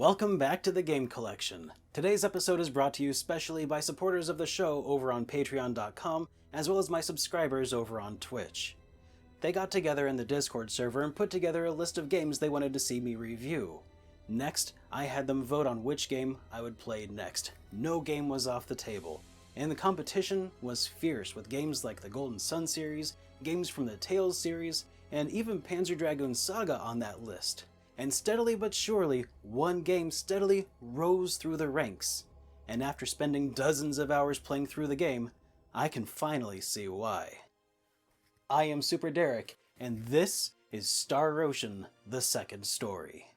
Welcome back to the Game Collection. Today's episode is brought to you specially by supporters of the show over on patreon.com, as well as my subscribers over on Twitch. They got together in the Discord server and put together a list of games they wanted to see me review. Next, I had them vote on which game I would play next. No game was off the table, and the competition was fierce with games like the Golden Sun series, games from the Tales series, and even Panzer Dragoon Saga on that list. And steadily but surely, one game steadily rose through the ranks. And after spending dozens of hours playing through the game, I can finally see why. I am SuperDerek, and this is Star Ocean: The Second Story.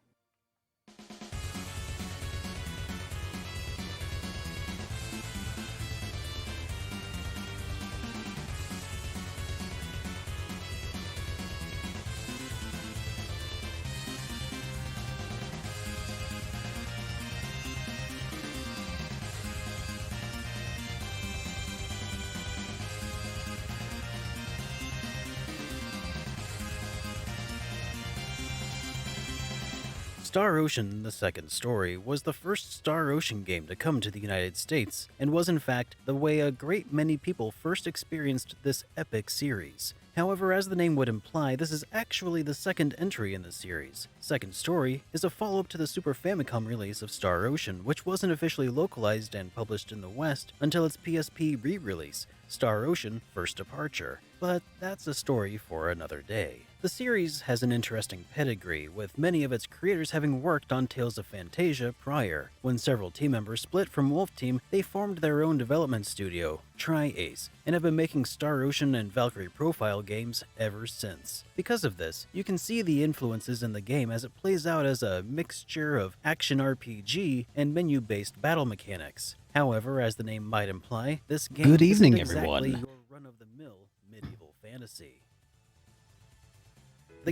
Star Ocean: The Second Story was the first Star Ocean game to come to the United States, and was in fact the way a great many people first experienced this epic series. However, as the name would imply, this is actually the second entry in the series. Second Story is a follow-up to the Super Famicom release of Star Ocean, which wasn't officially localized and published in the West until its PSP re-release, Star Ocean: First Departure. But that's a story for another day. The series has an interesting pedigree, with many of its creators having worked on Tales of Fantasia prior. When several team members split from Wolf Team, they formed their own development studio, Tri-Ace, and have been making Star Ocean and Valkyrie Profile games ever since. Because of this, you can see the influences in the game as it plays out as a mixture of action RPG and menu-based battle mechanics. However, as the name might imply, this game Good evening, isn't exactly everyone. your run-of-the-mill medieval fantasy.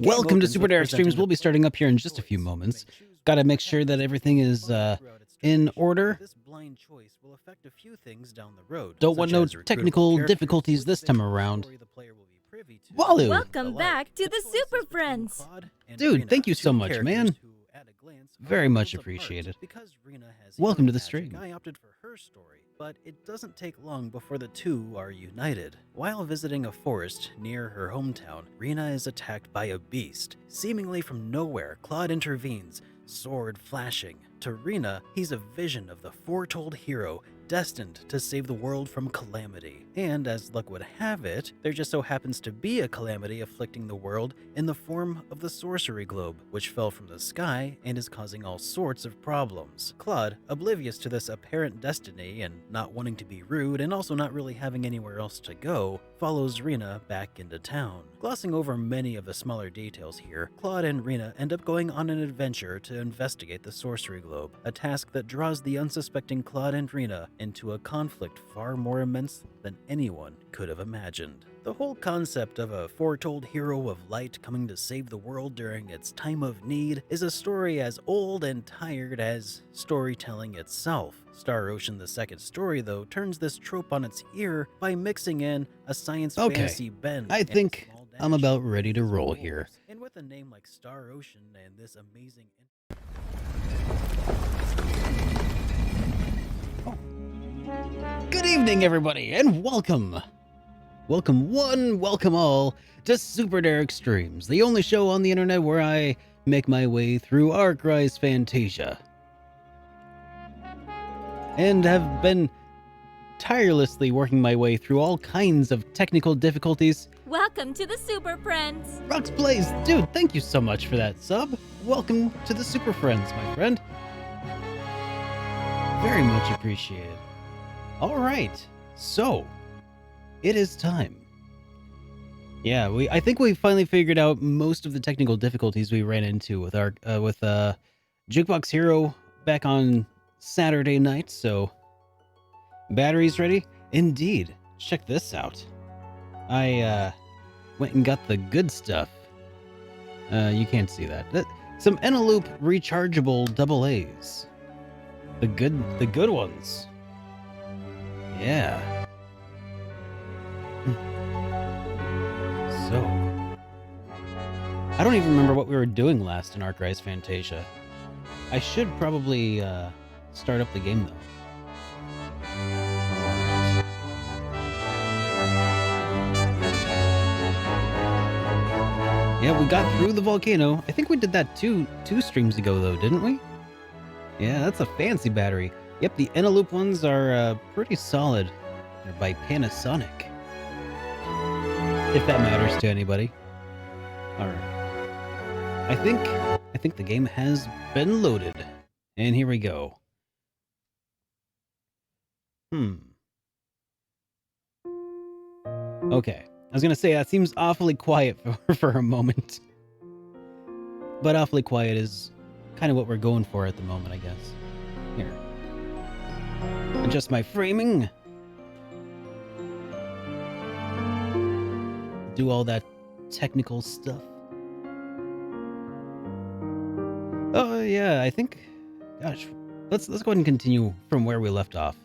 Welcome to SuperDerek Streams. We'll be starting up here in just a few moments. Gotta make sure that everything is in order. Don't want no technical difficulties this time around. Walu! Welcome back to the Super Friends! Dude, thank you so much, man. Very much appreciated. Welcome to the stream. I opted for her story, but it doesn't take long before the two are united. While visiting a forest near her hometown, Rena is attacked by a beast. Seemingly from nowhere, Claude intervenes, sword flashing. To Rena, he's a vision of the foretold hero destined to save the world from calamity. And as luck would have it, there just so happens to be a calamity afflicting the world in the form of the sorcery globe, which fell from the sky and is causing all sorts of problems. Claude, oblivious to this apparent destiny and not wanting to be rude and also not really having anywhere else to go, follows Rena back into town. Glossing over many of the smaller details here, Claude and Rena end up going on an adventure to investigate the sorcery globe, a task that draws the unsuspecting Claude and Rena into a conflict far more immense than anyone could have imagined. The whole concept of a foretold hero of light coming to save the world during its time of need is a story as old and tired as storytelling itself. Star Ocean: The Second Story, though, turns this trope on its ear by mixing in a science fantasy bend. I think I'm about ready to roll here. And with a name like Star Ocean and this amazing... Good evening, everybody, and welcome! Welcome one, welcome all to SuperDerek Streams, the only show on the internet where I make my way through Arkwright's Fantasia. And have been tirelessly working my way through all kinds of technical difficulties. Welcome to the Super Friends! Rux Blaze, dude, thank you so much for that sub. Welcome to the Super Friends, my friend. Very much appreciated. All right, so it is time. Yeah, I think we finally figured out most of the technical difficulties we ran into with our Jukebox Hero back on Saturday night. So, batteries ready? Indeed. Check this out. I went and got the good stuff. You can't see that. Some Eneloop rechargeable AA's. The good ones. Yeah. So, I don't even remember what we were doing last in Arkwright's Fantasia. I should probably start up the game though. Yeah, we got through the volcano. I think we did that two streams ago though, didn't we? Yeah, that's a fancy battery. Yep, the Eneloop ones are pretty solid. They're by Panasonic. If that matters to anybody. All right. I think the game has been loaded. And here we go. Okay. I was going to say that seems awfully quiet for a moment. But awfully quiet is kind of what we're going for at the moment, I guess. Here. Adjust my framing. Do all that technical stuff. Oh yeah, I think, gosh, let's go ahead and continue from where we left off.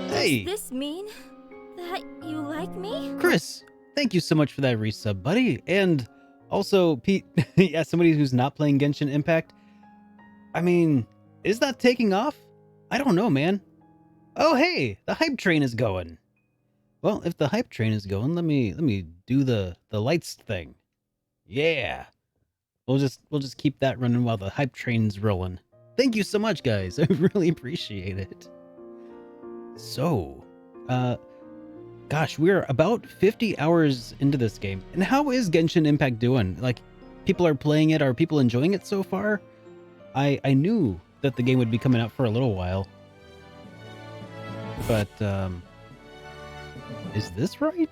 Hey, Does this mean that you like me? Chris, thank you so much for that resub, buddy. And also, Pete, yeah, somebody who's not playing Genshin Impact. I mean, is that taking off? I don't know, man. Oh hey, the hype train is going. Well, if the hype train is going, let me do the lights thing. Yeah. We'll just keep that running while the hype train's rolling. Thank you so much, guys. I really appreciate it. So, gosh, we're about 50 hours into this game. And how is Genshin Impact doing? Like, people are playing it. Are people enjoying it so far? I knew that the game would be coming out for a little while. But, is this right?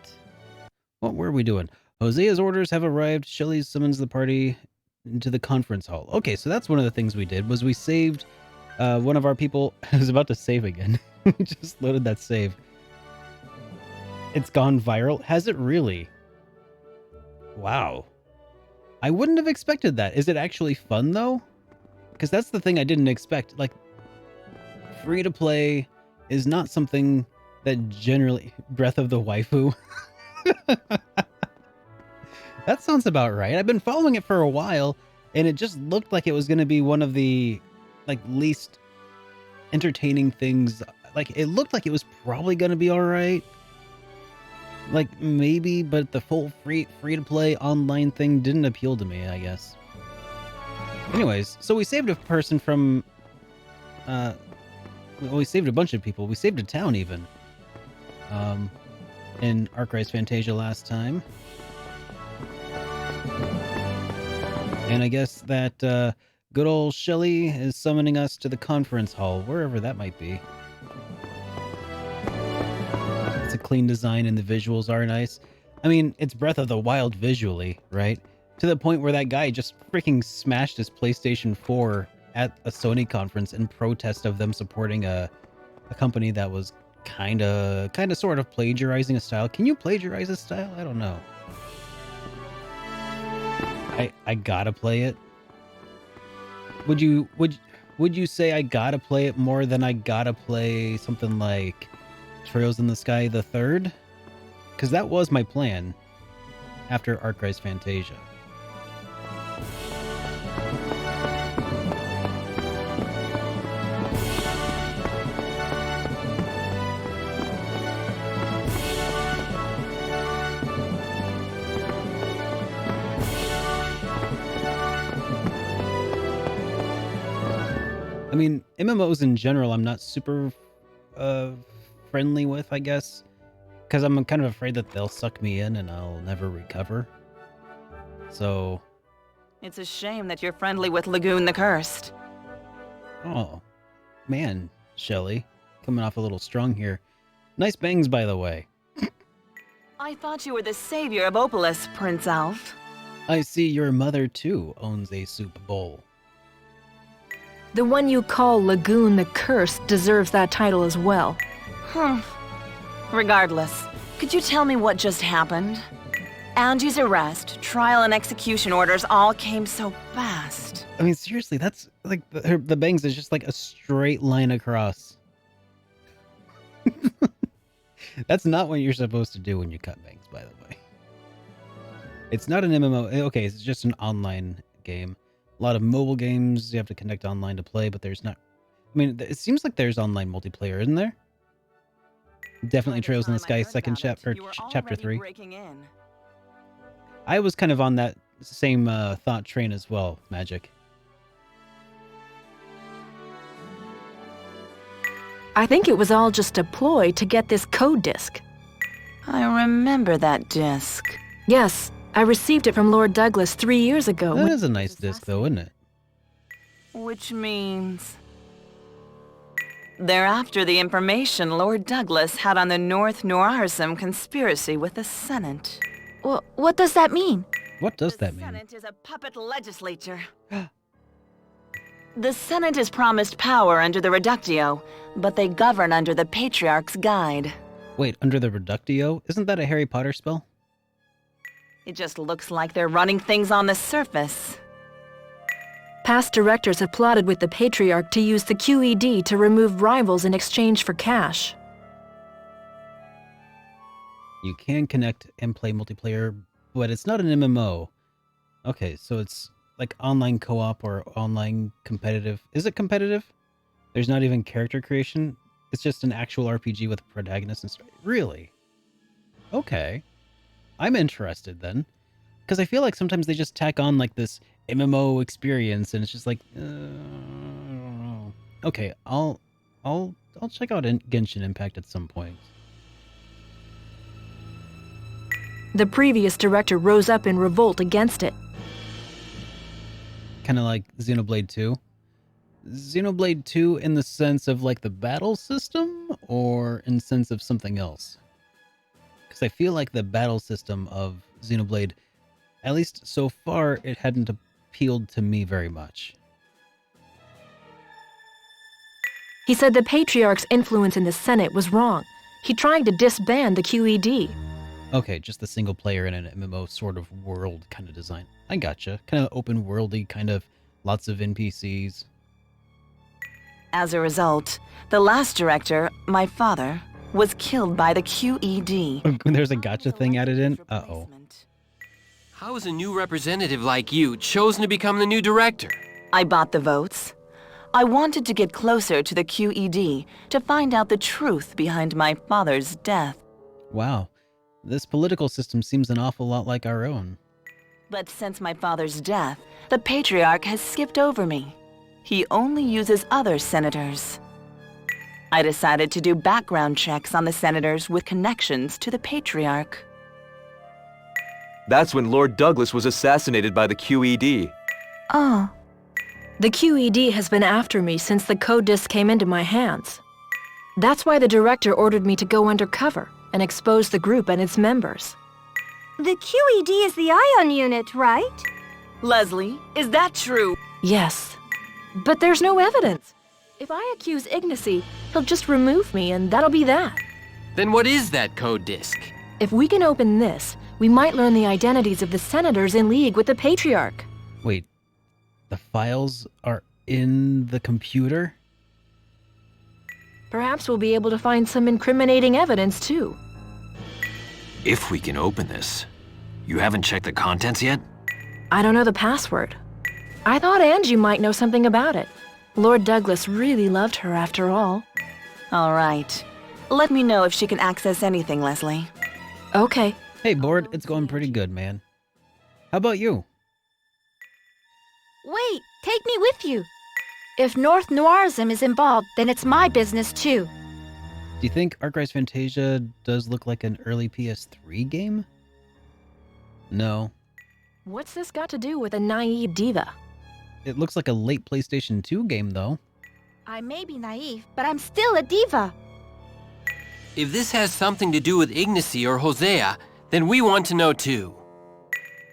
What were we doing? Hosea's orders have arrived. Shelly summons the party into the conference hall. Okay, so that's one of the things we did, was we saved one of our people. I was about to save again. Just loaded that save. It's gone viral. Has it really? Wow. I wouldn't have expected that. Is it actually fun though? Because that's the thing I didn't expect. Like, free to play is not something that generally... Breath of the Waifu. That sounds about right. I've been following it for a while, and it just looked like it was going to be one of the least entertaining things. Like, it looked like it was probably going to be all right. Like, maybe, but the full free to play online thing didn't appeal to me, I guess. Anyways, so we saved a person from well, we saved a bunch of people. We saved a town even. In Arc-Rise Fantasia last time. And I guess that good old Shelly is summoning us to the conference hall, wherever that might be. It's a clean design and the visuals are nice. I mean, it's Breath of the Wild visually, right? To the point where that guy just freaking smashed his PlayStation 4 at a Sony conference in protest of them supporting a company that was kind of sort of plagiarizing a style. Can you plagiarize a style? I don't know. I gotta play it. Would you say I gotta play it more than I gotta play something like Trails in the Sky the Third? Because that was my plan after Arc-Rise Fantasia. I mean, MMOs in general, I'm not super friendly with, I guess, because I'm kind of afraid that they'll suck me in and I'll never recover. So... It's a shame that you're friendly with Lagoon the Cursed. Oh, man, Shelly, coming off a little strong here. Nice bangs, by the way. I thought you were the savior of Opolis, Prince Alf. I see your mother, too, owns a soup bowl. The one you call Lagoon the Cursed deserves that title as well. Regardless, could you tell me what just happened? Angie's arrest, trial, and execution orders all came so fast. I mean, seriously, that's like the bangs is just like a straight line across. That's not what you're supposed to do when you cut bangs, by the way. It's not an MMO. Okay, it's just an online game. A lot of mobile games you have to connect online to play, but there's not. I mean, it seems like there's online multiplayer, isn't there? Definitely By the Trails in the time I Sky, heard second about it, chapter, you were chapter already 3. breaking in. I was kind of on that same thought train as well, Magic. I think it was all just a ploy to get this code disc. I remember that disc. Yes, I received it from Lord Douglas 3 years ago. That is a nice disc, though, isn't it? Which means... they're after the information Lord Douglas had on the North Noirarsum conspiracy with the Senate. What does that mean? What does that The mean? Senate is a puppet legislature. The Senate is promised power under the Reductio, but they govern under the Patriarch's guide. Wait, under the Reductio? Isn't that a Harry Potter spell? It just looks like they're running things on the surface. Past directors have plotted with the Patriarch to use the QED to remove rivals in exchange for cash. You can connect and play multiplayer, but it's not an MMO. Okay, so it's like online co-op or online competitive. Is it competitive? There's not even character creation. It's just an actual RPG with a protagonist and story. Really? Okay. I'm interested then. Because I feel like sometimes they just tack on like this MMO experience and it's just like, I don't know. Okay, I'll check out Genshin Impact at some point. The previous director rose up in revolt against it. Kind of like Xenoblade 2. Xenoblade 2 in the sense of like the battle system or in sense of something else? Because I feel like the battle system of Xenoblade, at least so far, it hadn't appealed to me very much. He said the Patriarch's influence in the Senate was wrong. He tried to disband the QED. Okay, just the single player in an MMO sort of world kind of design. I gotcha. Kind of open worldy, kind of lots of NPCs. As a result, the last director, my father, was killed by the QED. There's a gotcha thing added in? Uh-oh. How is a new representative like you chosen to become the new director? I bought the votes. I wanted to get closer to the QED to find out the truth behind my father's death. Wow. This political system seems an awful lot like our own. But since my father's death, the Patriarch has skipped over me. He only uses other senators. I decided to do background checks on the senators with connections to the Patriarch. That's when Lord Douglas was assassinated by the QED. Oh. The QED has been after me since the code disc came into my hands. That's why the director ordered me to go undercover and expose the group and its members. The QED is the ion unit, right? Leslie, is that true? Yes. But there's no evidence. If I accuse Ignacy, he'll just remove me and that'll be that. Then what is that code disc? If we can open this, we might learn the identities of the senators in league with the Patriarch. Wait, the files are in the computer? Perhaps we'll be able to find some incriminating evidence, too. If we can open this. You haven't checked the contents yet? I don't know the password. I thought Angie might know something about it. Lord Douglas really loved her after all. All right. Let me know if she can access anything, Leslie. Okay. Hey, Board, it's going pretty good, man. How about you? Wait, take me with you. If North Noirarsum is involved, then it's my business too. Do you think Arcrise Fantasia does look like an early PS3 game? No. What's this got to do with a naive diva? It looks like a late PlayStation 2 game, though. I may be naive, but I'm still a diva. If this has something to do with Ignacy or Hosea, then we want to know too.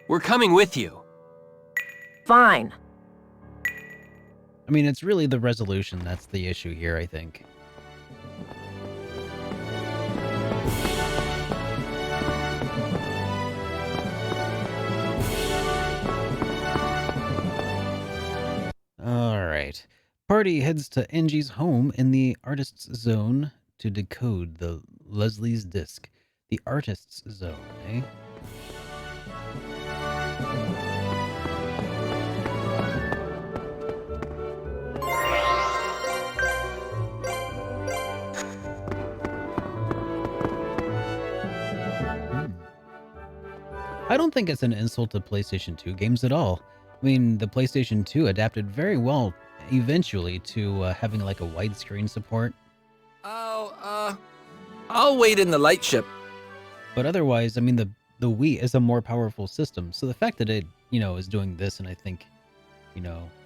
We're coming with you. Fine. I mean, it's really the resolution that's the issue here, I think. Alright. Party heads to Angie's home in the Artist's Zone to decode the Leslie's disc. The Artist's Zone, eh? I don't think it's an insult to PlayStation 2 games at all. I mean, the PlayStation 2 adapted very well eventually to having like a widescreen support. I'll wait in the lightship. But otherwise, I mean, the Wii is a more powerful system. So the fact that it, is doing this, and I think,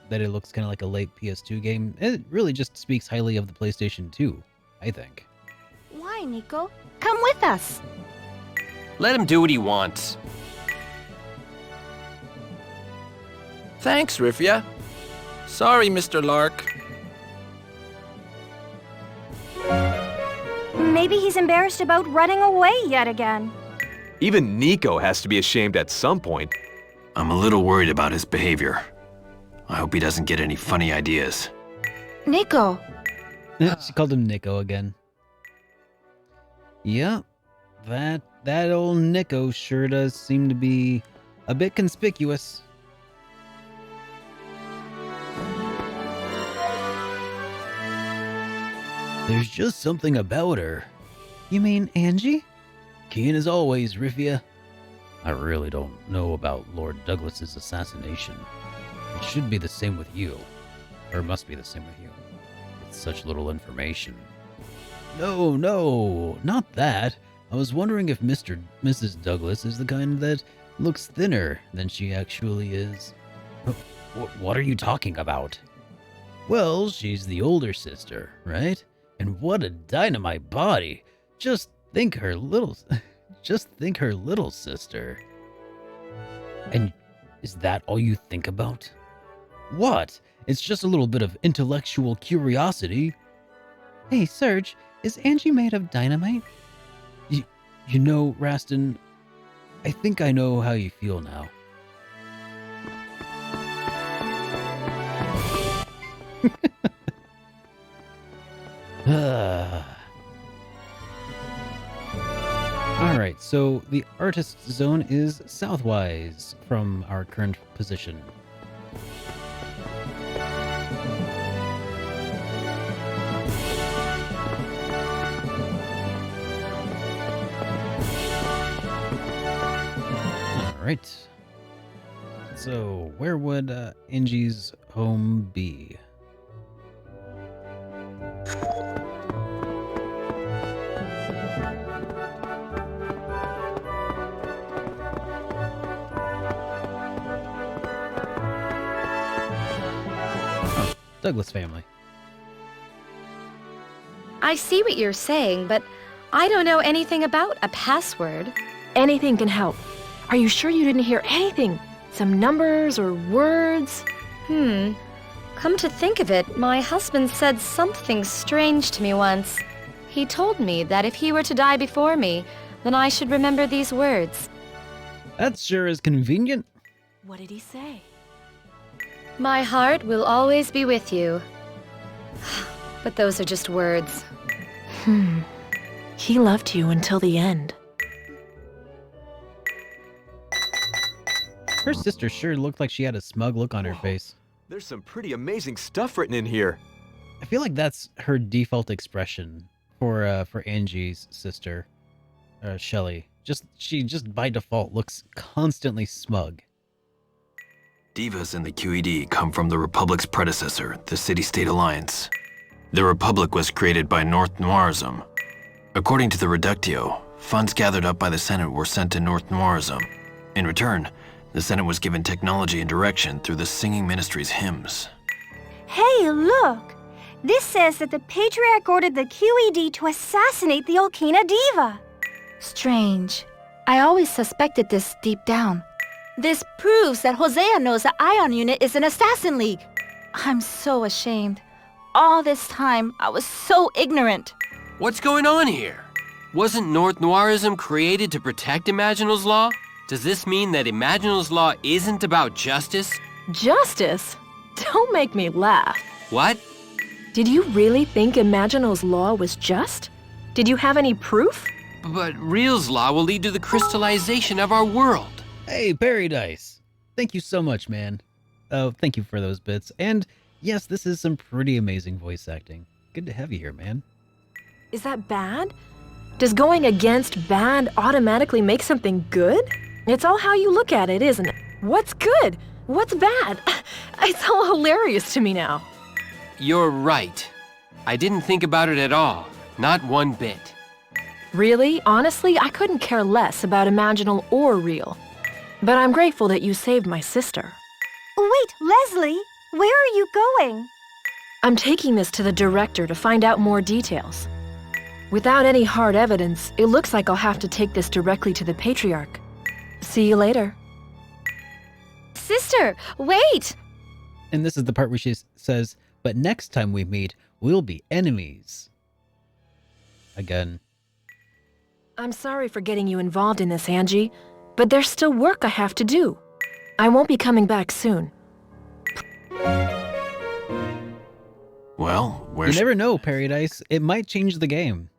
that it looks kind of like a late PS2 game, it really just speaks highly of the PlayStation 2, I think. Why, Nico? Come with us. Let him do what he wants. Thanks, Rifia. Sorry, Mr. Lark. Maybe he's embarrassed about running away yet again. Even Nico has to be ashamed at some point. I'm a little worried about his behavior. I hope he doesn't get any funny ideas. Nico. She called him Nico again. Yeah, that old Nico sure does seem to be a bit conspicuous. There's just something about her. You mean Angie? Keen as always, Rifia. I really don't know about Lord Douglas's assassination. It should be the same with you. Or it must be the same with you. With such little information. No, not that. I was wondering if Mrs. Douglas is the kind that looks thinner than she actually is. What are you talking about? Well, she's the older sister, right? And what a dynamite body! Just think her little sister. And is that all you think about? What? It's just a little bit of intellectual curiosity. Hey, Serge, is Angie made of dynamite? You know, Rastin, I think I know how you feel now. Alright, so the artist zone is southwise from our current position. Alright. So, where would Angie's home be? Douglas family. I see what you're saying, but I don't know anything about a password. Anything can help. Are you sure you didn't hear anything? Some numbers or words? Come to think of it, my husband said something strange to me once. He told me that if he were to die before me, then I should remember these words. That sure is convenient. What did he say? My heart will always be with you. But those are just words. He loved you until the end. Her sister sure looked like she had a smug look on her face. There's some pretty amazing stuff written in here. I feel like that's her default expression for Angie's sister, Shelly. She just by default looks constantly smug. Divas in the QED come from the Republic's predecessor, the City-State Alliance. The Republic was created by North Noirism. According to the Reductio, funds gathered up by the Senate were sent to North Noirism. In return, the Senate was given technology and direction through the Singing Ministry's hymns. Hey, look! This says that the Patriarch ordered the QED to assassinate the Olkina Diva. Strange. I always suspected this deep down. This proves that Hosea knows the Ion Unit is an assassin league. I'm so ashamed. All this time, I was so ignorant. What's going on here? Wasn't North Noirism created to protect Imaginal's Law? Does this mean that Imaginal's Law isn't about justice? Justice? Don't make me laugh. What? Did you really think Imaginal's Law was just? Did you have any proof? But Real's Law will lead to the crystallization of our world. Hey, Paradise. Thank you so much, man. Oh, thank you for those bits. And yes, this is some pretty amazing voice acting. Good to have you here, man. Is that bad? Does going against bad automatically make something good? It's all how you look at it, isn't it? What's good? What's bad? It's all hilarious to me now. You're right. I didn't think about it at all. Not one bit. Really? Honestly, I couldn't care less about imaginal or real. But I'm grateful that you saved my sister. Wait, Leslie, where are you going? I'm taking this to the director to find out more details. Without any hard evidence, it looks like I'll have to take this directly to the Patriarch. See you later. Sister, wait! And this is the part where she says, "But next time we meet, we'll be enemies." Again. I'm sorry for getting you involved in this, Angie, but there's still work I have to do. I won't be coming back soon. Well, You never know, Paradise. It might change the game.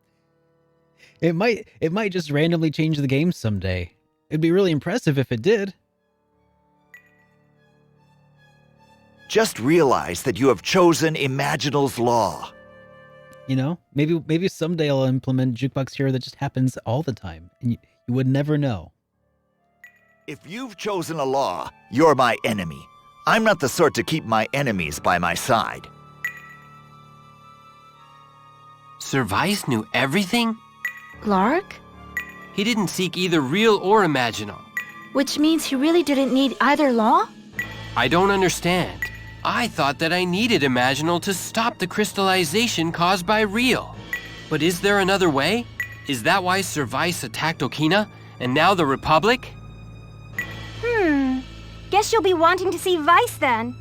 It might just randomly change the game someday. It'd be really impressive if it did. Just realize that you have chosen Imaginal's law. You know, maybe someday I'll implement Jukebox Hero that just happens all the time, and you would never know. If you've chosen a law, you're my enemy. I'm not the sort to keep my enemies by my side. Service knew everything? Lark? He didn't seek either real or imaginal. Which means he really didn't need either law? I don't understand. I thought that I needed imaginal to stop the crystallization caused by real. But is there another way? Is that why Service attacked Okina, and now the Republic? Guess you'll be wanting to see Vice then.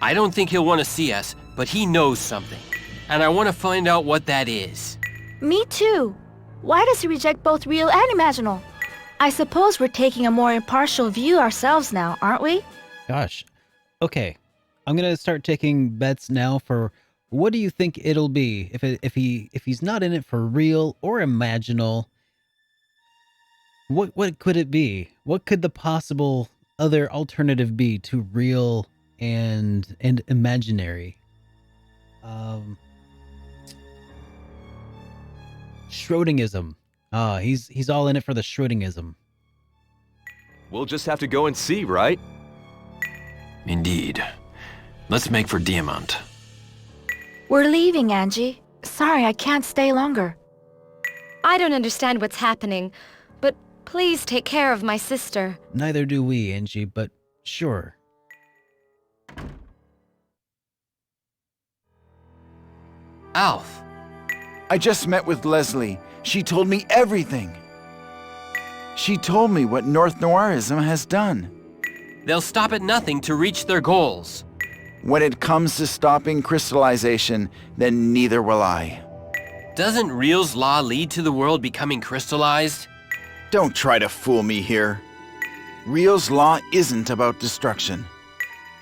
I don't think he'll want to see us, but he knows something. And I want to find out what that is. Me too. Why does he reject both real and imaginal? I suppose we're taking a more impartial view ourselves now, aren't we? Gosh. Okay. I'm gonna start taking bets now for what do you think it'll be if he's not in it for real or imaginal. What could it be? What could the possible other alternative be to real and imaginary? Schrodingism. He's all in it for the Schrodingism. We'll just have to go and see, right? Indeed. Let's make for Diamant. We're leaving, Angie. Sorry, I can't stay longer. I don't understand what's happening, but please take care of my sister. Neither do we, Angie, but sure. Alf. I just met with Leslie. She told me everything. She told me what North Noirism has done. They'll stop at nothing to reach their goals. When it comes to stopping crystallization, then neither will I. Doesn't Real's law lead to the world becoming crystallized? Don't try to fool me here. Real's law isn't about destruction.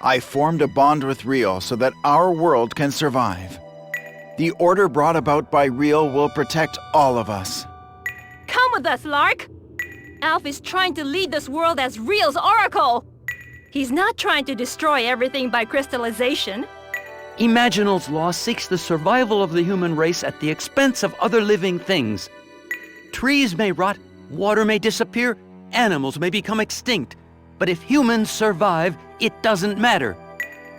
I formed a bond with Real so that our world can survive. The order brought about by Real will protect all of us. Come with us, Lark! Alf is trying to lead this world as Real's oracle! He's not trying to destroy everything by crystallization. Imaginal's law seeks the survival of the human race at the expense of other living things. Trees may rot, water may disappear, animals may become extinct. But if humans survive, it doesn't matter.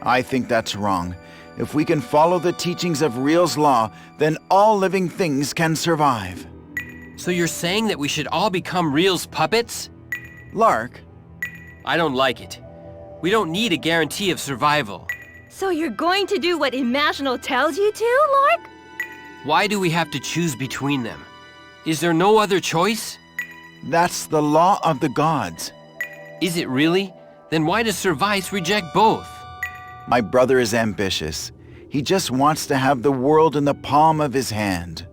I think that's wrong. If we can follow the teachings of Real's law, then all living things can survive. So you're saying that we should all become Real's puppets? Lark. I don't like it. We don't need a guarantee of survival. So you're going to do what Imaginal tells you to, Lark? Why do we have to choose between them? Is there no other choice? That's the law of the gods. Is it really? Then why does Service reject both? My brother is ambitious. He just wants to have the world in the palm of his hand.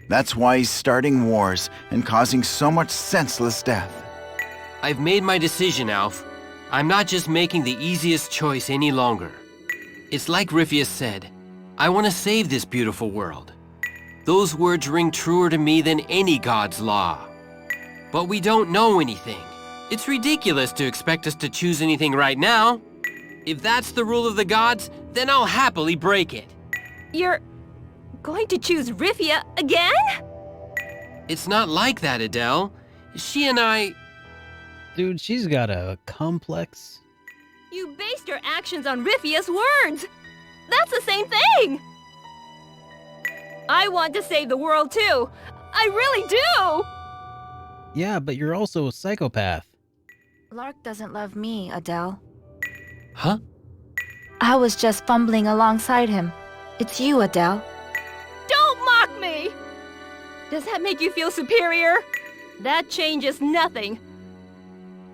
That's why he's starting wars and causing so much senseless death. I've made my decision, Alf. I'm not just making the easiest choice any longer. It's like Riffius said, I want to save this beautiful world. Those words ring truer to me than any god's law. But we don't know anything. It's ridiculous to expect us to choose anything right now. If that's the rule of the gods, then I'll happily break it. You're going to choose Riffia again? It's not like that, Adele. She and I... Dude, she's got a complex. You based your actions on Riffia's words! That's the same thing! I want to save the world too! I really do! Yeah, but you're also a psychopath. Lark doesn't love me, Adele. Huh? I was just fumbling alongside him. It's you, Adele. Don't mock me! Does that make you feel superior? That changes nothing.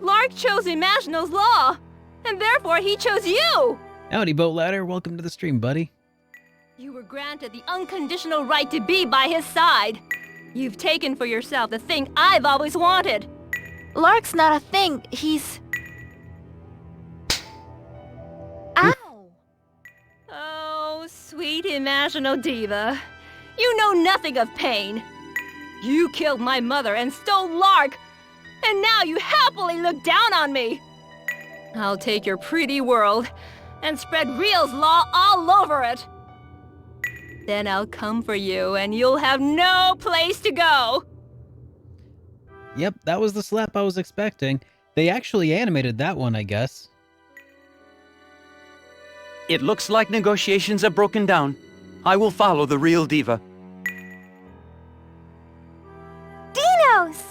Lark chose Imaginal's law, and therefore he chose you! Howdy, Boat Ladder. Welcome to the stream, buddy. You were granted the unconditional right to be by his side. You've taken for yourself the thing I've always wanted. Lark's not a thing, he's... Ow! Oh, sweet Imaginal Diva. You know nothing of pain. You killed my mother and stole Lark, and now you happily look down on me. I'll take your pretty world and spread Real's law all over it. Then I'll come for you, and you'll have no place to go. Yep, that was the slap I was expecting. They actually animated that one, I guess. It looks like negotiations have broken down. I will follow the real diva. Dinos!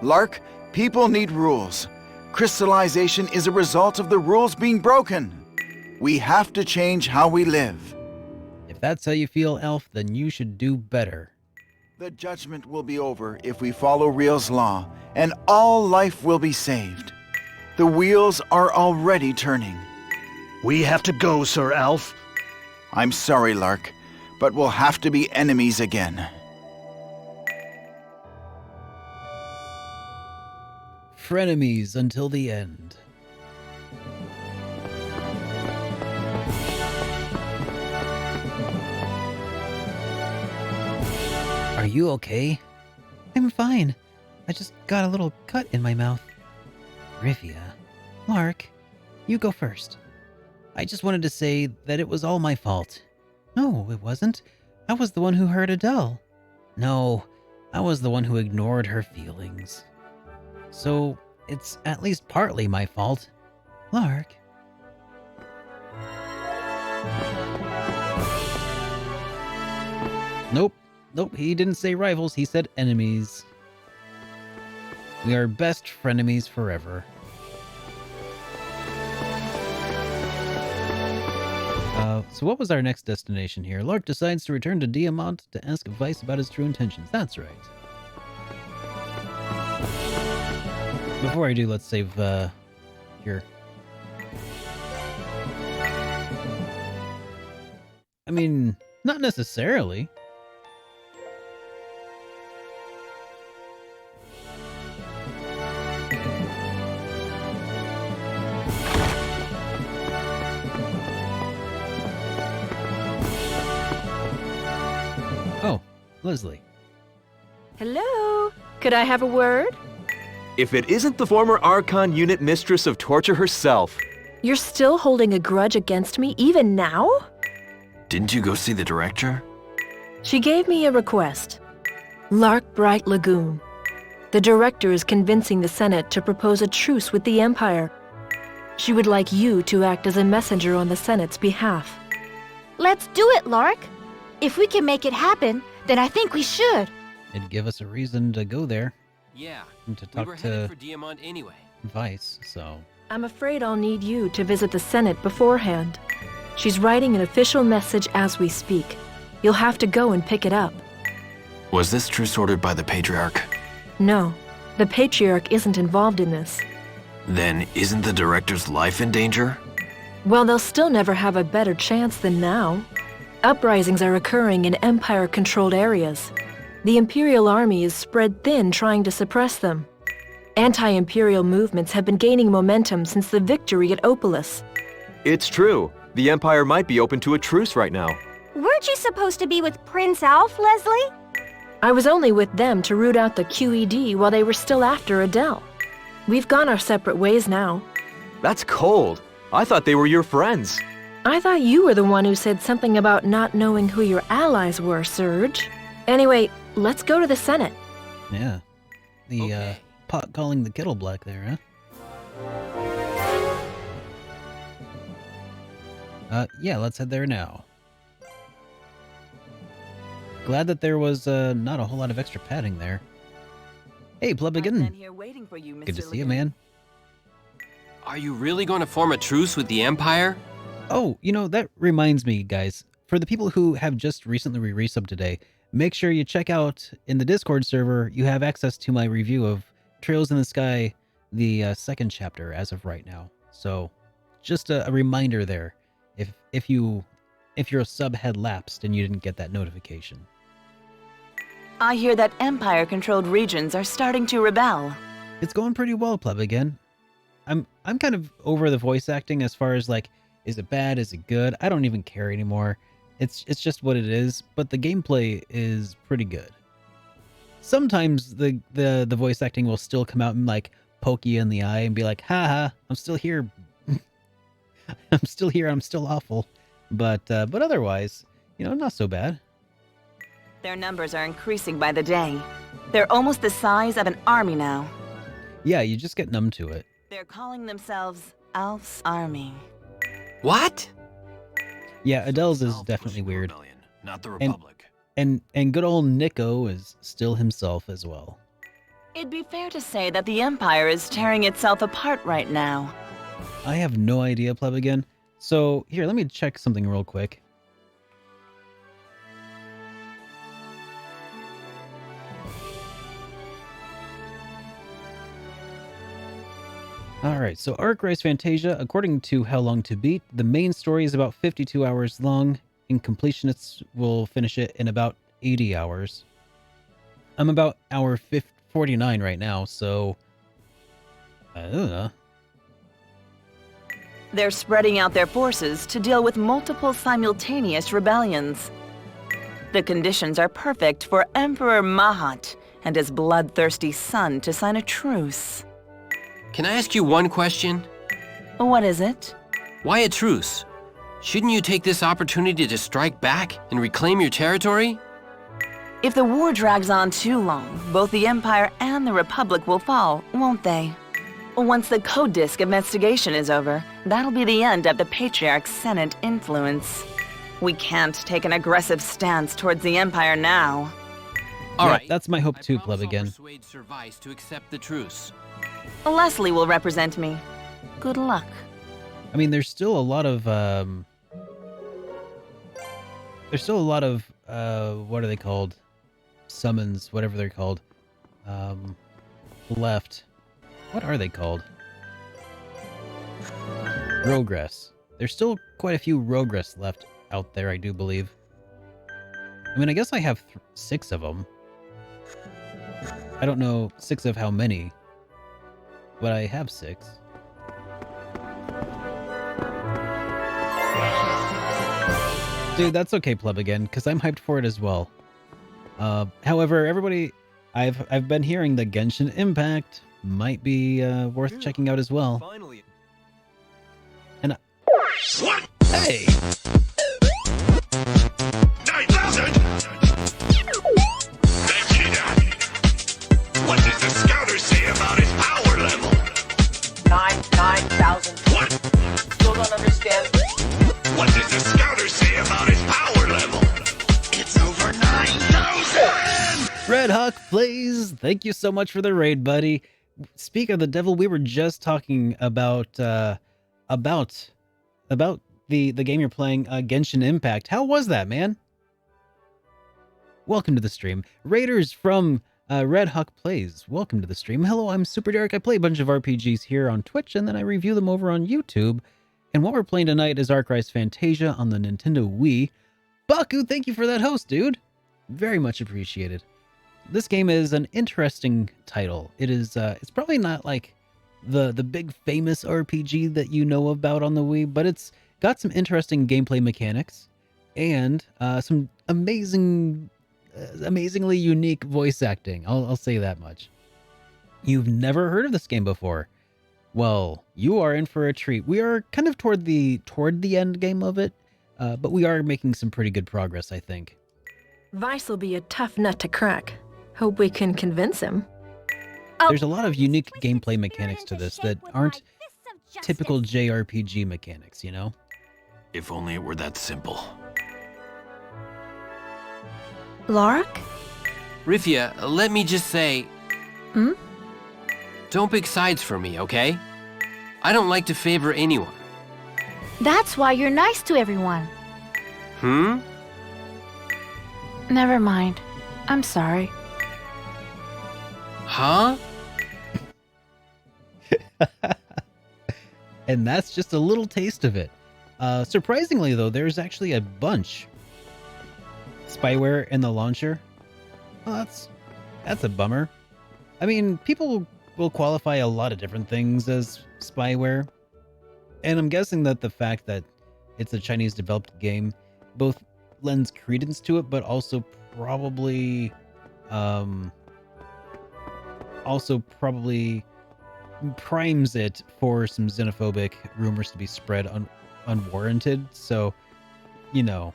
Lark, people need rules. Crystallization is a result of the rules being broken. We have to change how we live. If that's how you feel, Elf, then you should do better. The judgment will be over if we follow Real's law, and all life will be saved. The wheels are already turning. We have to go, Sir Alf. I'm sorry, Lark, but we'll have to be enemies again. Frenemies until the end. Are you okay? I'm fine. I just got a little cut in my mouth. Rivia. Lark, you go first. I just wanted to say that it was all my fault. No, it wasn't. I was the one who hurt Adele. No, I was the one who ignored her feelings. So, it's at least partly my fault. Lark. Nope, he didn't say rivals, he said enemies. We are best frenemies forever. So what was our next destination here? Lark decides to return to Diamant to ask advice about his true intentions. That's right. Before I do, let's save, here. I mean, not necessarily. Oh, Leslie. Hello? Could I have a word? If it isn't the former Archon unit mistress of torture herself. You're still holding a grudge against me even now? Didn't you go see the director? She gave me a request. Lark Bright Lagoon. The director is convincing the Senate to propose a truce with the Empire. She would like you to act as a messenger on the Senate's behalf. Let's do it, Lark. If we can make it happen, then I think we should. It'd give us a reason to go there. Yeah, And to we talk were to headed for Diamant anyway. Vice, so... I'm afraid I'll need you to visit the Senate beforehand. She's writing an official message as we speak. You'll have to go and pick it up. Was this truce ordered by the Patriarch? No, the Patriarch isn't involved in this. Then isn't the director's life in danger? Well, they'll still never have a better chance than now. Uprisings are occurring in Empire-controlled areas. The Imperial Army is spread thin trying to suppress them. Anti-Imperial movements have been gaining momentum since the victory at Opolis. It's true. The Empire might be open to a truce right now. Weren't you supposed to be with Prince Alf, Leslie? I was only with them to root out the QED while they were still after Adele. We've gone our separate ways now. That's cold. I thought they were your friends. I thought you were the one who said something about not knowing who your allies were, Serge. Anyway, let's go to the Senate. Yeah. The, pot calling the kettle black there, huh? Yeah, let's head there now. Glad that there was not a whole lot of extra padding there. Hey, Plebbigan. Good to see you, man. Are you really going to form a truce with the Empire? Oh, that reminds me, guys. For the people who have just recently re-resubbed today, make sure you check out in the Discord server. You have access to my review of Trails in the Sky, the second chapter as of right now. So, just a reminder there. If your sub had lapsed and you didn't get that notification. I hear that Empire-controlled regions are starting to rebel. It's going pretty well, Plebbigan. I'm kind of over the voice acting as far as like, is it bad? Is it good? I don't even care anymore. It's just what it is, but the gameplay is pretty good. Sometimes the voice acting will still come out and like poke you in the eye and be like, haha, I'm still here. I'm still here, I'm still awful. But otherwise, not so bad. Their numbers are increasing by the day. They're almost the size of an army now. Yeah, you just get numb to it. They're calling themselves Alf's Army. What? Yeah, Adele's is definitely weird. Not the Republic. And good old Nico is still himself as well. It'd be fair to say that the Empire is tearing itself apart right now. I have no idea, Plebbigan. So, here, let me check something real quick. Alright, so Arc Rise Fantasia, according to How Long to Beat, the main story is about 52 hours long, and completionists will finish it in about 80 hours. I'm about hour 49 right now, so I don't know. They're spreading out their forces to deal with multiple simultaneous rebellions. The conditions are perfect for Emperor Mahat and his bloodthirsty son to sign a truce. Can I ask you one question? What is it? Why a truce? Shouldn't you take this opportunity to strike back and reclaim your territory? If the war drags on too long, both the Empire and the Republic will fall, won't they? Once the Code Disk investigation is over, that'll be the end of the Patriarch's Senate influence. We can't take an aggressive stance towards the Empire now. All right, that's my hope too, Plebbigan. Persuade Sir Vice to accept the truce. Leslie will represent me. Good luck. I mean, there's still a lot of what are they called? Summons, whatever they're called. Left. What are they called? Rogress. There's still quite a few Rogress left out there, I do believe. I mean, I guess I have 6 of them. I don't know 6 of how many, but I have 6. Dude, that's okay, Plebbigan, because I'm hyped for it as well. However, everybody, I've been hearing the Genshin Impact might be worth checking out as well. Finally. And what? Hey! 9,000! Vegeta! What does the scouter say about his power level? 9,000. What? Still don't understand. What does the scouter say about his power level? It's over 9,000! Red Hawk Plays, thank you so much for the raid, buddy. Speak of the devil, we were just talking about the game you're playing, Genshin Impact. How was that, man? Welcome to the stream. Raiders from Red Hawk Plays, welcome to the stream. Hello, I'm SuperDerek. I play a bunch of RPGs here on Twitch, and then I review them over on YouTube. And what we're playing tonight is Arc Rise Fantasia on the Nintendo Wii. Baku, thank you for that host, dude. Very much appreciated. This game is an interesting title. It is, it's probably not like the big famous RPG that you know about on the Wii, but it's got some interesting gameplay mechanics and some amazingly unique voice acting. I'll say that much. You've never heard of this game before? Well, you are in for a treat. We are kind of toward the end game of it, but we are making some pretty good progress, I think. Vice will be a tough nut to crack. Hope we can convince him. there's a lot of unique gameplay mechanics to this that aren't typical JRPG mechanics, you know? If only it were that simple. Lark? Rifia, let me just say... Hmm? Don't pick sides for me, okay? I don't like to favor anyone. That's why you're nice to everyone. Hmm? Never mind. I'm sorry. Huh? And that's just a little taste of it. Surprisingly, though, there's actually a bunch. Spyware in the launcher. Oh, that's a bummer. I mean, people will qualify a lot of different things as spyware. And I'm guessing that the fact that it's a Chinese-developed game both lends credence to it, but also probably primes it for some xenophobic rumors to be spread unwarranted. So, you know,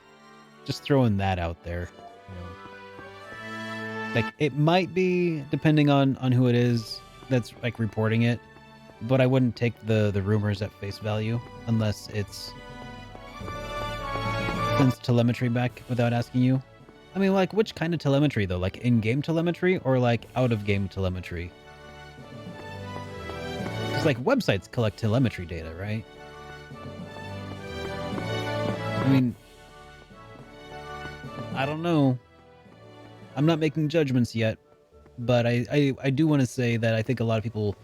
just throwing that out there. You know, like it might be depending on who it is that's like reporting it, but I wouldn't take the rumors at face value unless it's sends telemetry back without asking you. I mean, like, which kind of telemetry, though? Like, in-game telemetry or, like, out-of-game telemetry? Because, like, websites collect telemetry data, right? I mean, I don't know. I'm not making judgments yet, but I do want to say that I think a lot of people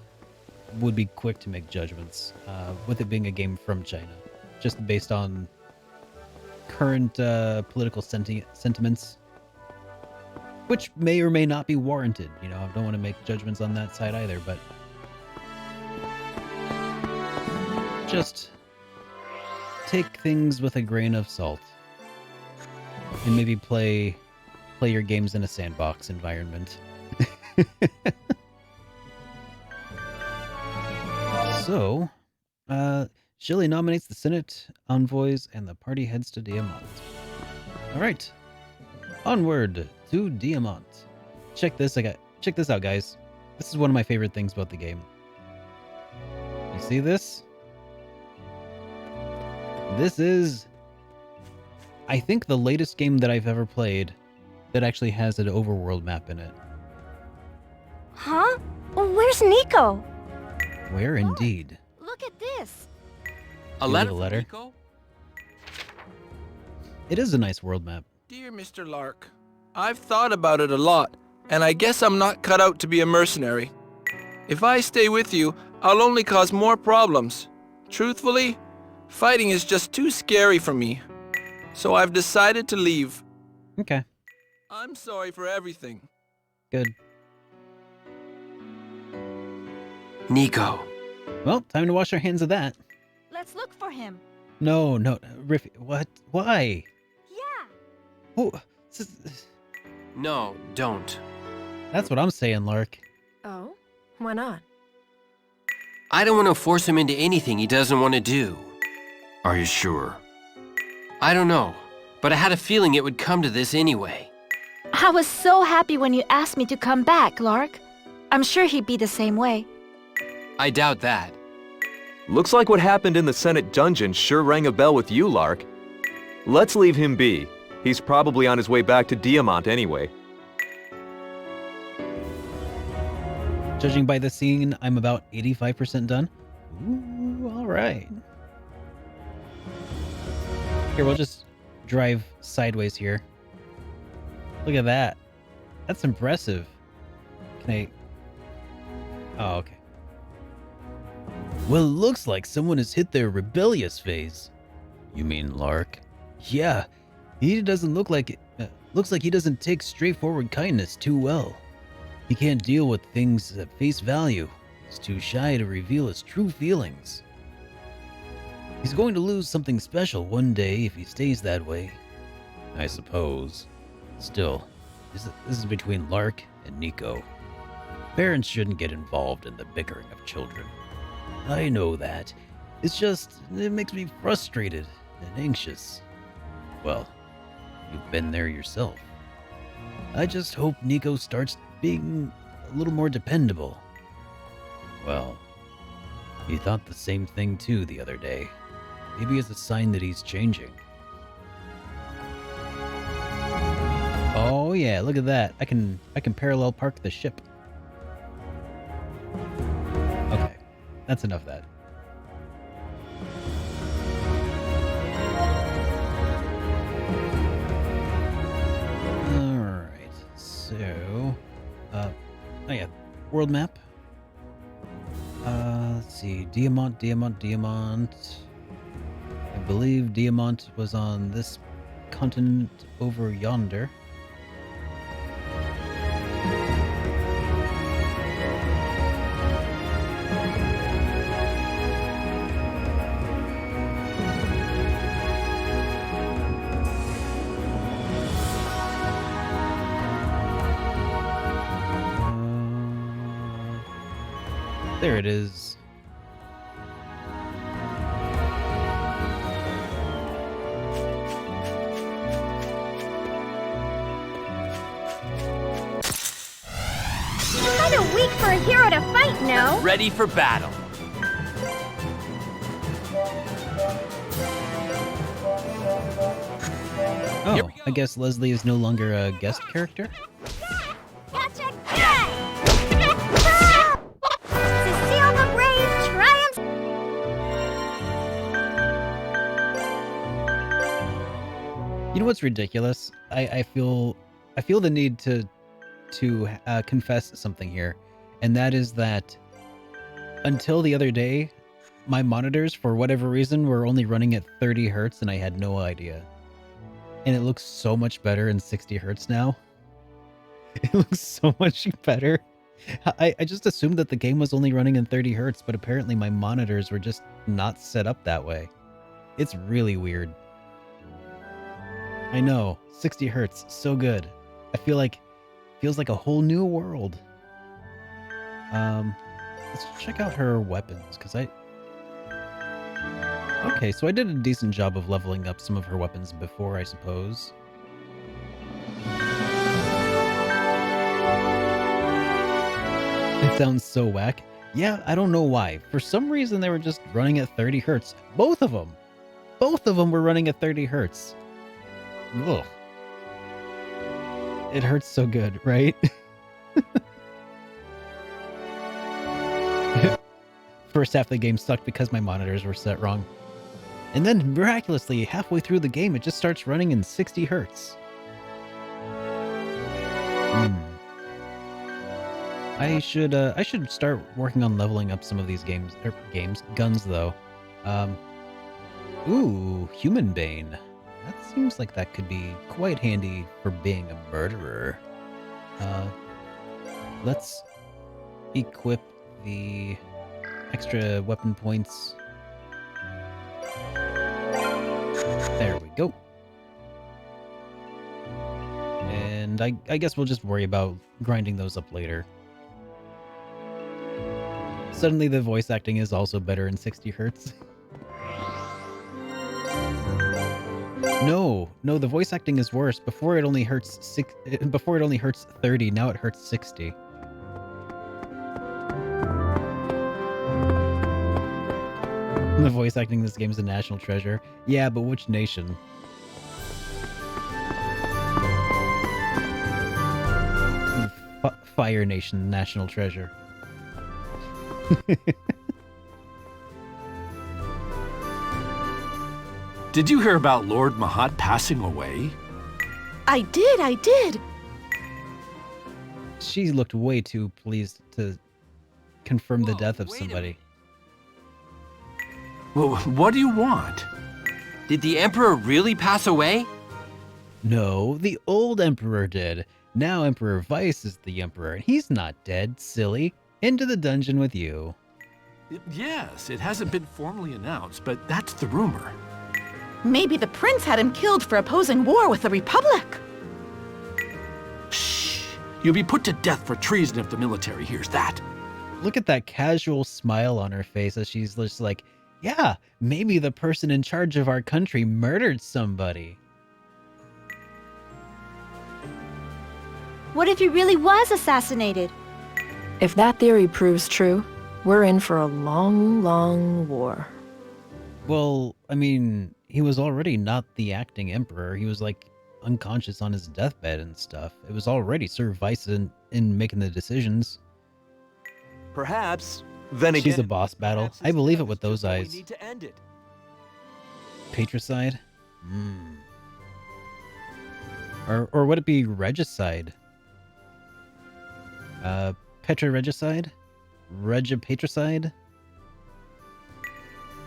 would be quick to make judgments with it being a game from China, just based on current political sentiments, which may or may not be warranted. You know, I don't want to make judgments on that side either, but just take things with a grain of salt and maybe play your games in a sandbox environment. So, Shilly nominates the Senate envoys and the party heads to Diamant. Alright. Onward to Diamant. Check this out, guys. This is one of my favorite things about the game. You see this? This is, I think, the latest game that I've ever played that actually has an overworld map in it. Huh? Where's Nico? Where indeed? Look at this. A You letter get a from letter? Nico? It is a nice world map. Dear Mr. Lark, I've thought about it a lot, and I guess I'm not cut out to be a mercenary. If I stay with you, I'll only cause more problems. Truthfully, fighting is just too scary for me. So I've decided to leave. Okay, I'm sorry for everything. good. Nico. Well, time to wash our hands of that. Let's look for him. No, Riff, what? Why? Yeah. Oh, No, don't. that's what I'm saying, Lark. Oh? Why not? I don't want to force him into anything he doesn't want to do. Are you sure? I don't know, but I had a feeling it would come to this anyway. I was so happy when you asked me to come back, Lark. I'm sure he'd be the same way. I doubt that. Looks like what happened in the Senate dungeon sure rang a bell with you, Lark. Let's leave him be. He's probably on his way back to Diamant anyway. Judging by the scene, I'm about 85% done. Ooh, all right. Here, we'll just drive sideways here. Look at that. That's impressive. Can I... Oh, okay. Well, it looks like someone has hit their rebellious phase. You mean Lark? Yeah, he doesn't look like it. Looks like he doesn't take straightforward kindness too well. He can't deal with things at face value. He's too shy to reveal his true feelings. He's going to lose something special one day if he stays that way. I suppose. Still, this is between Lark and Nico. Parents shouldn't get involved in the bickering of children. I know that. It's just, it makes me frustrated and anxious. Well, you've been there yourself. I just hope Nico starts being a little more dependable. Well, he thought the same thing too the other day. Maybe it's a sign that he's changing. Oh yeah, look at that. I can parallel park the ship. Okay. That's enough of that. Alright. So oh yeah. World map. Let's see. Diamant. I believe Diamant was on this continent over yonder. There it is. Kinda weak for a hero to fight, no? Ready for battle. Oh, I guess Leslie is no longer a guest character? Gotcha! Cecile the Brave triumphs! You know what's ridiculous? I feel the need to confess something here, and that is that until the other day, my monitors, for whatever reason, were only running at 30 hertz, and I had no idea. And it looks so much better in 60 hertz now. It looks so much better. I just assumed that the game was only running in 30 hertz, but apparently my monitors were just not set up that way. It's really weird. I know, 60 hertz, so good. I feel like, feels like a whole new world. Let's check out her weapons, because okay, so I did a decent job of leveling up some of her weapons before, I suppose. It sounds so whack. Yeah, I don't know why. For some reason, they were just running at 30 hertz. Both of them! Both of them were running at 30 hertz. Ugh. It hurts so good, right? First half of the game sucked because my monitors were set wrong. And then, miraculously, halfway through the game, it just starts running in 60 hertz. I should start working on leveling up some of these guns though. Ooh, Human Bane. That seems like that could be quite handy for being a murderer. Let's equip the extra weapon points. There we go. And I guess we'll just worry about grinding those up later. Suddenly the voice acting is also better in 60 hertz. No, the voice acting is worse. Before it only hurts 30, now it hurts 60. The voice acting in this game is a national treasure. Yeah, but which nation? Fire Nation national treasure. Did you hear about Lord Mahat passing away? I did. She looked way too pleased to confirm the death of somebody. Well, what do you want? Did the Emperor really pass away? No, the old Emperor did. Now Emperor Vice is the Emperor, and he's not dead, silly. Into the dungeon with you. Yes, it hasn't been formally announced, but that's the rumor. Maybe the prince had him killed for opposing war with the Republic. Shh! You'll be put to death for treason if the military hears that. Look at that casual smile on her face as she's just like, yeah, maybe the person in charge of our country murdered somebody. What if he really was assassinated? If that theory proves true, We're in for a long, long war. Well, I mean, he was already not the acting emperor. He was like unconscious on his deathbed and stuff. It was already Sir Vice in making the decisions. Perhaps. Then again, She's a boss battle. perhaps I his believe death it with is those just how we eyes. need to end it. Patricide? Or would it be regicide? Petra-regicide? Regipatricide?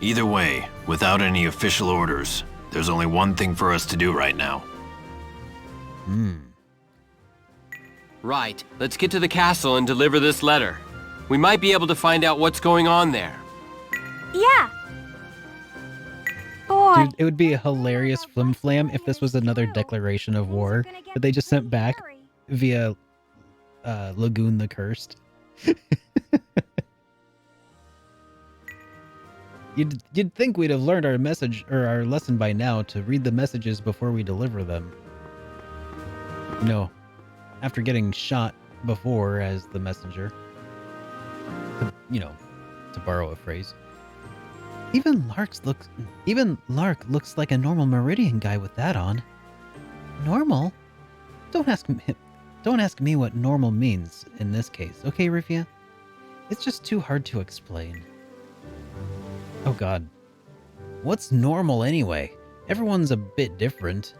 Either way, without any official orders, there's only one thing for us to do right now. Right, let's get to the castle and deliver this letter. We might be able to find out what's going on there. Yeah. Boy. Dude, it would be a hilarious flim-flam if this was another declaration of war that they just sent back via Lagoon the Cursed. You'd think we'd have learned our message or our lesson by now to read the messages before we deliver them. You know, after getting shot before as the messenger. To borrow a phrase. Even Lark looks like a normal Meridian guy with that on. Normal? Don't ask me what normal means in this case, okay, Rivia? It's just too hard to explain. Oh god. What's normal anyway? Everyone's a bit different.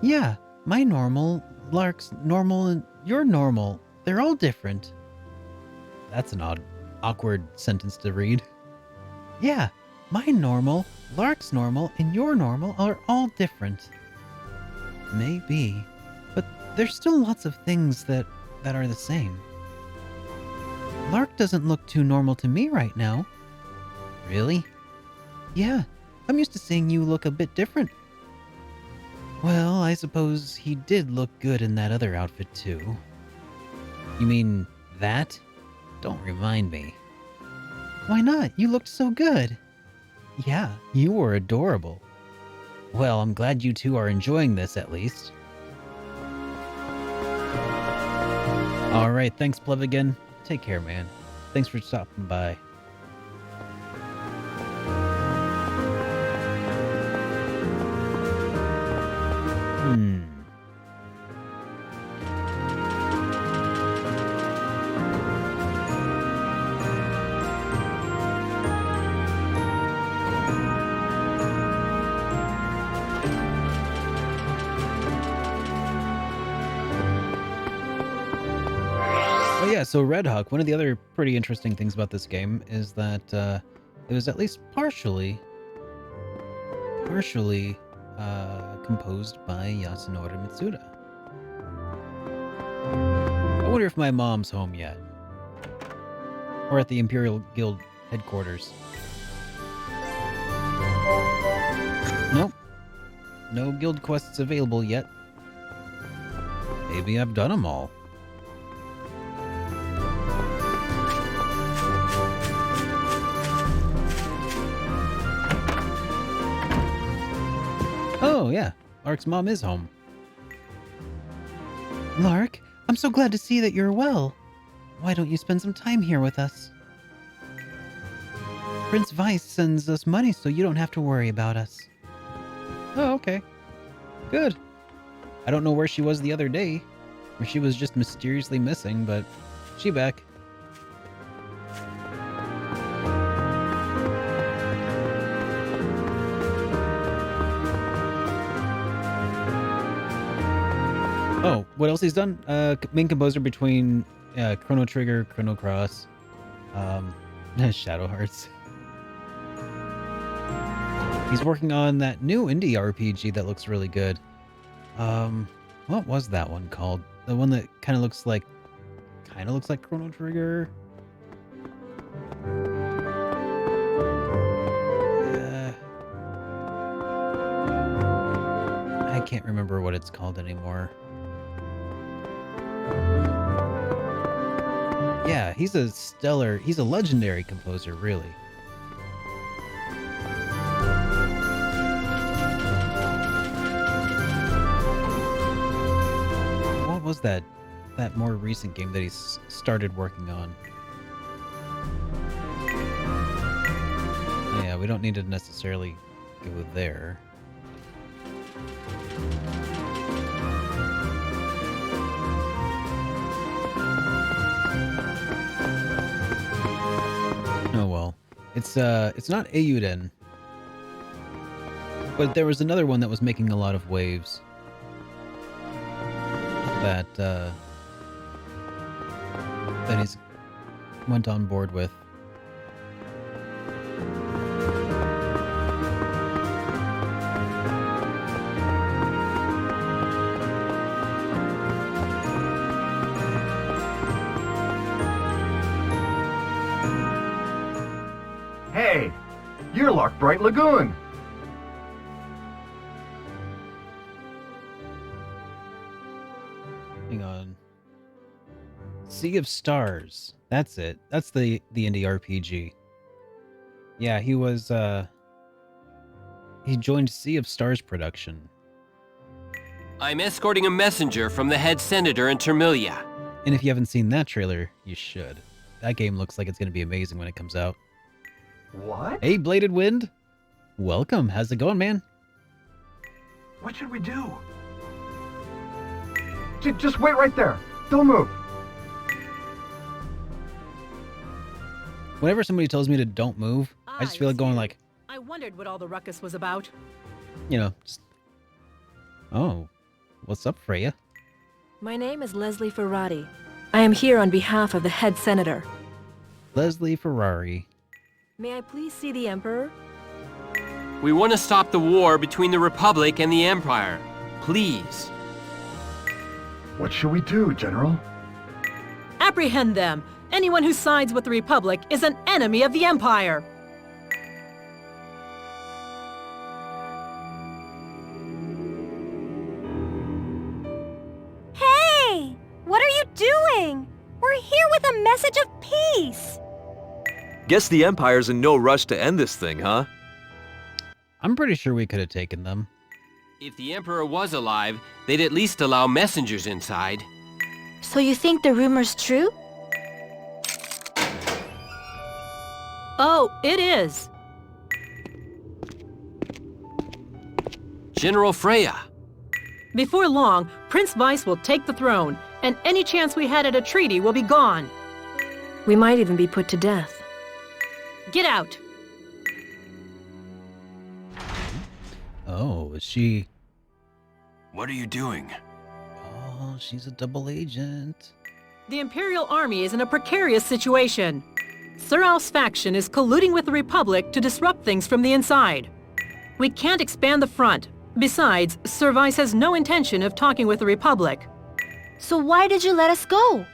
Yeah, my normal, Lark's normal, and your normal. They're all different. That's an awkward sentence to read. Yeah, my normal, Lark's normal, and your normal are all different. Maybe, but there's still lots of things that are the same. Lark doesn't look too normal to me right now. Really? Yeah, I'm used to seeing you look a bit different. Well, I suppose he did look good in that other outfit too. You mean that? Don't remind me. Why not? You looked so good. Yeah, you were adorable. Well, I'm glad you two are enjoying this at least. Alright, thanks Plev again. Take care, man. Thanks for stopping by. Oh yeah, so Red Hawk, one of the other pretty interesting things about this game is that it was at least partially composed by Yasunori Mitsuda. I wonder if my mom's home yet. Or at the Imperial Guild headquarters. Nope. No guild quests available yet. Maybe I've done them all. Oh, yeah. Lark's mom is home. Lark, I'm so glad to see that you're well. Why don't you spend some time here with us? Prince Vice sends us money so you don't have to worry about us. Oh, okay. Good. I don't know where she was the other day, or she was just mysteriously missing, but she back. Oh, what else he's done? Main composer between Chrono Trigger, Chrono Cross, Shadow Hearts. He's working on that new indie RPG that looks really good. What was that one called? The one that kind of looks like Chrono Trigger. I can't remember what it's called anymore. Yeah, he's a legendary composer, really. What was that more recent game that he's started working on? Yeah, we don't need to necessarily go there. Oh well. It's not Ayuden. But there was another one that was making a lot of waves. That he's went on board with. Hey, you're Lark Bright Lagoon. Hang on. Sea of Stars. That's it. That's the indie RPG. Yeah, he was he joined Sea of Stars production. I'm escorting a messenger from the head senator in Termilia. And if you haven't seen that trailer, you should. That game looks like it's going to be amazing when it comes out. What? Hey, Bladed Wind. Welcome. How's it going, man? What should we do? Just wait right there. Don't move. Whenever somebody tells me to don't move, I just feel like going like, I wondered what all the ruckus was about. you know, just... Oh, what's up, Freya? My name is Leslie Ferrati. I am here on behalf of the head senator. Leslie Ferrari. May I please see the Emperor? We want to stop the war between the Republic and the Empire. Please. What should we do, General? Apprehend them! Anyone who sides with the Republic is an enemy of the Empire! Hey! What are you doing? We're here with a message of peace! Guess the Empire's in no rush to end this thing, huh? I'm pretty sure we could have taken them. If the Emperor was alive, they'd at least allow messengers inside. So you think the rumor's true? Oh, it is! General Freya. Before long, Prince Weiss will take the throne, and any chance we had at a treaty will be gone. We might even be put to death. Get out! Oh, is she... What are you doing? Oh, she's a double agent. The Imperial Army is in a precarious situation. Sir Alf's faction is colluding with the Republic to disrupt things from the inside. We can't expand the front. Besides, Sir Weiss has no intention of talking with the Republic. So why did you let us go?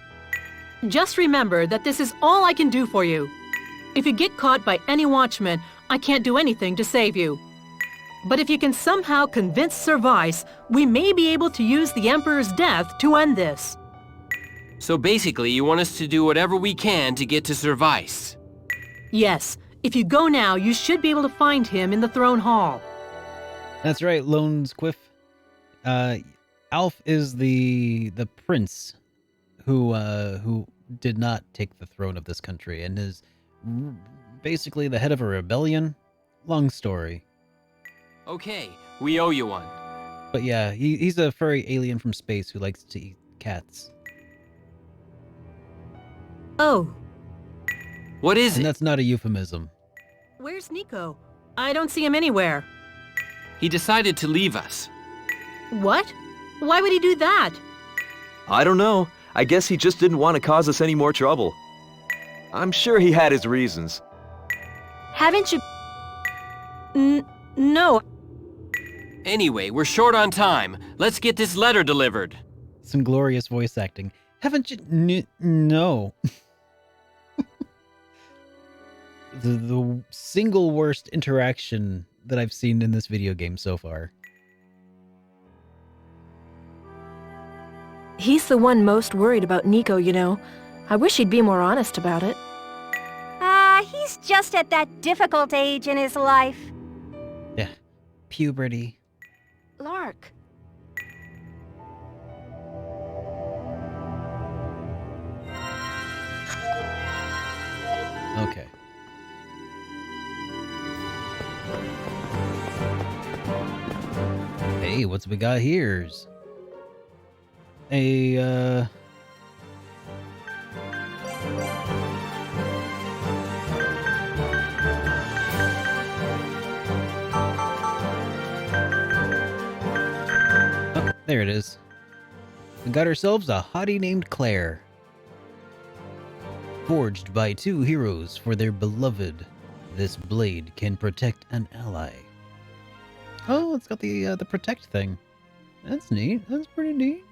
Just remember that this is all I can do for you. If you get caught by any watchman, I can't do anything to save you. But if you can somehow convince Sir Weiss, we may be able to use the Emperor's death to end this. So basically, you want us to do whatever we can to get to Sir Weiss. Yes, if you go now, you should be able to find him in the throne hall. That's right, Lone Squiff. Alf is the prince who did not take the throne of this country and is basically the head of a rebellion. Long story. Okay, we owe you one. But yeah, he's a furry alien from space who likes to eat cats. Oh. What is And it? that's not a euphemism. Where's Nico? I don't see him anywhere. He decided to leave us. What? Why would he do that? I don't know. I guess he just didn't want to cause us any more trouble. I'm sure he had his reasons. Haven't you... No. Anyway, we're short on time. Let's get this letter delivered. Some glorious voice acting. Haven't you... No. the single worst interaction that I've seen in this video game so far. He's the one most worried about Nico, you know. I wish he'd be more honest about it. He's just at that difficult age in his life. Yeah. Puberty. Lark. Okay. Hey, what's we got here? A, Oh, there it is. We got ourselves a hottie named Claire. Forged by two heroes for their beloved, this blade can protect an ally. Oh, it's got the protect thing. That's neat. That's pretty neat.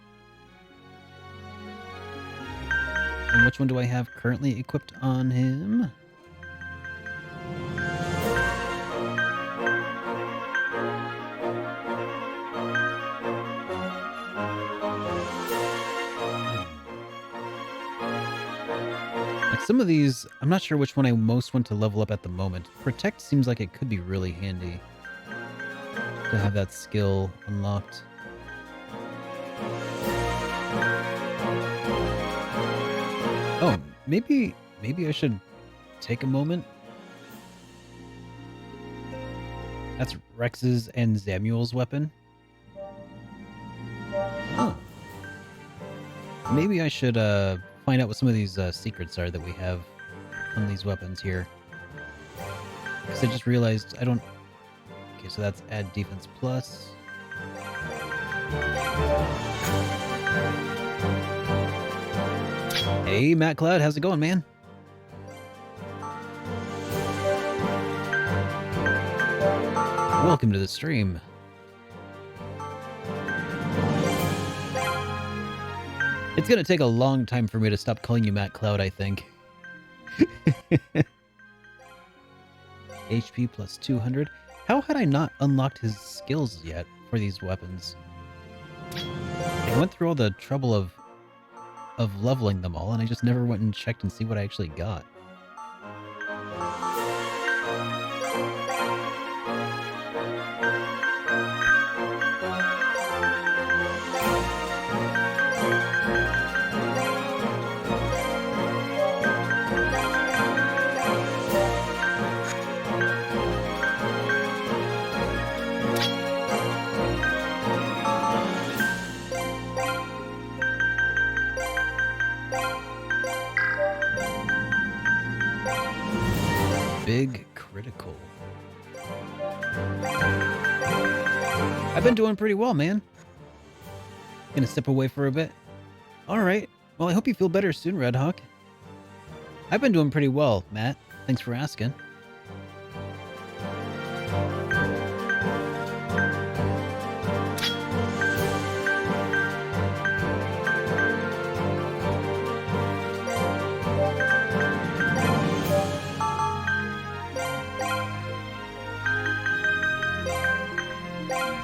And which one do I have currently equipped on him? Like some of these, I'm not sure which one I most want to level up at the moment. Protect seems like it could be really handy to have that skill unlocked. Oh, maybe I should take a moment. That's Rex's and Samuel's weapon. Oh. Maybe I should find out what some of these secrets are that we have on these weapons here. Because I just realized I don't... Okay, so that's add defense plus. Hey, Matt Cloud, how's it going, man? Welcome to the stream. It's gonna take a long time for me to stop calling you Matt Cloud, I think. HP plus 200. How had I not unlocked his skills yet for these weapons? I went through all the trouble of leveling them all, and I just never went and checked and see what I actually got. Big critical. I've been doing pretty well, man. Gonna step away for a bit. Alright. Well, I hope you feel better soon, Red Hawk. I've been doing pretty well, Matt. Thanks for asking.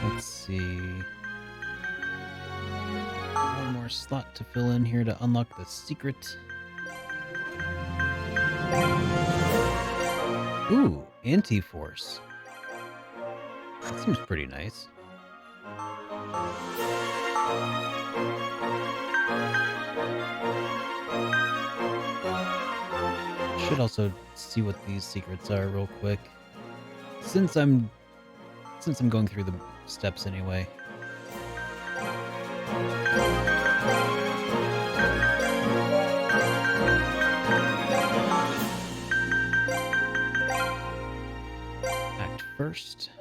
Let's see. One more slot to fill in here to unlock the secret. Ooh, anti-force. That seems pretty nice. Should also see what these secrets are real quick. Since I'm going through the steps anyway. Act first.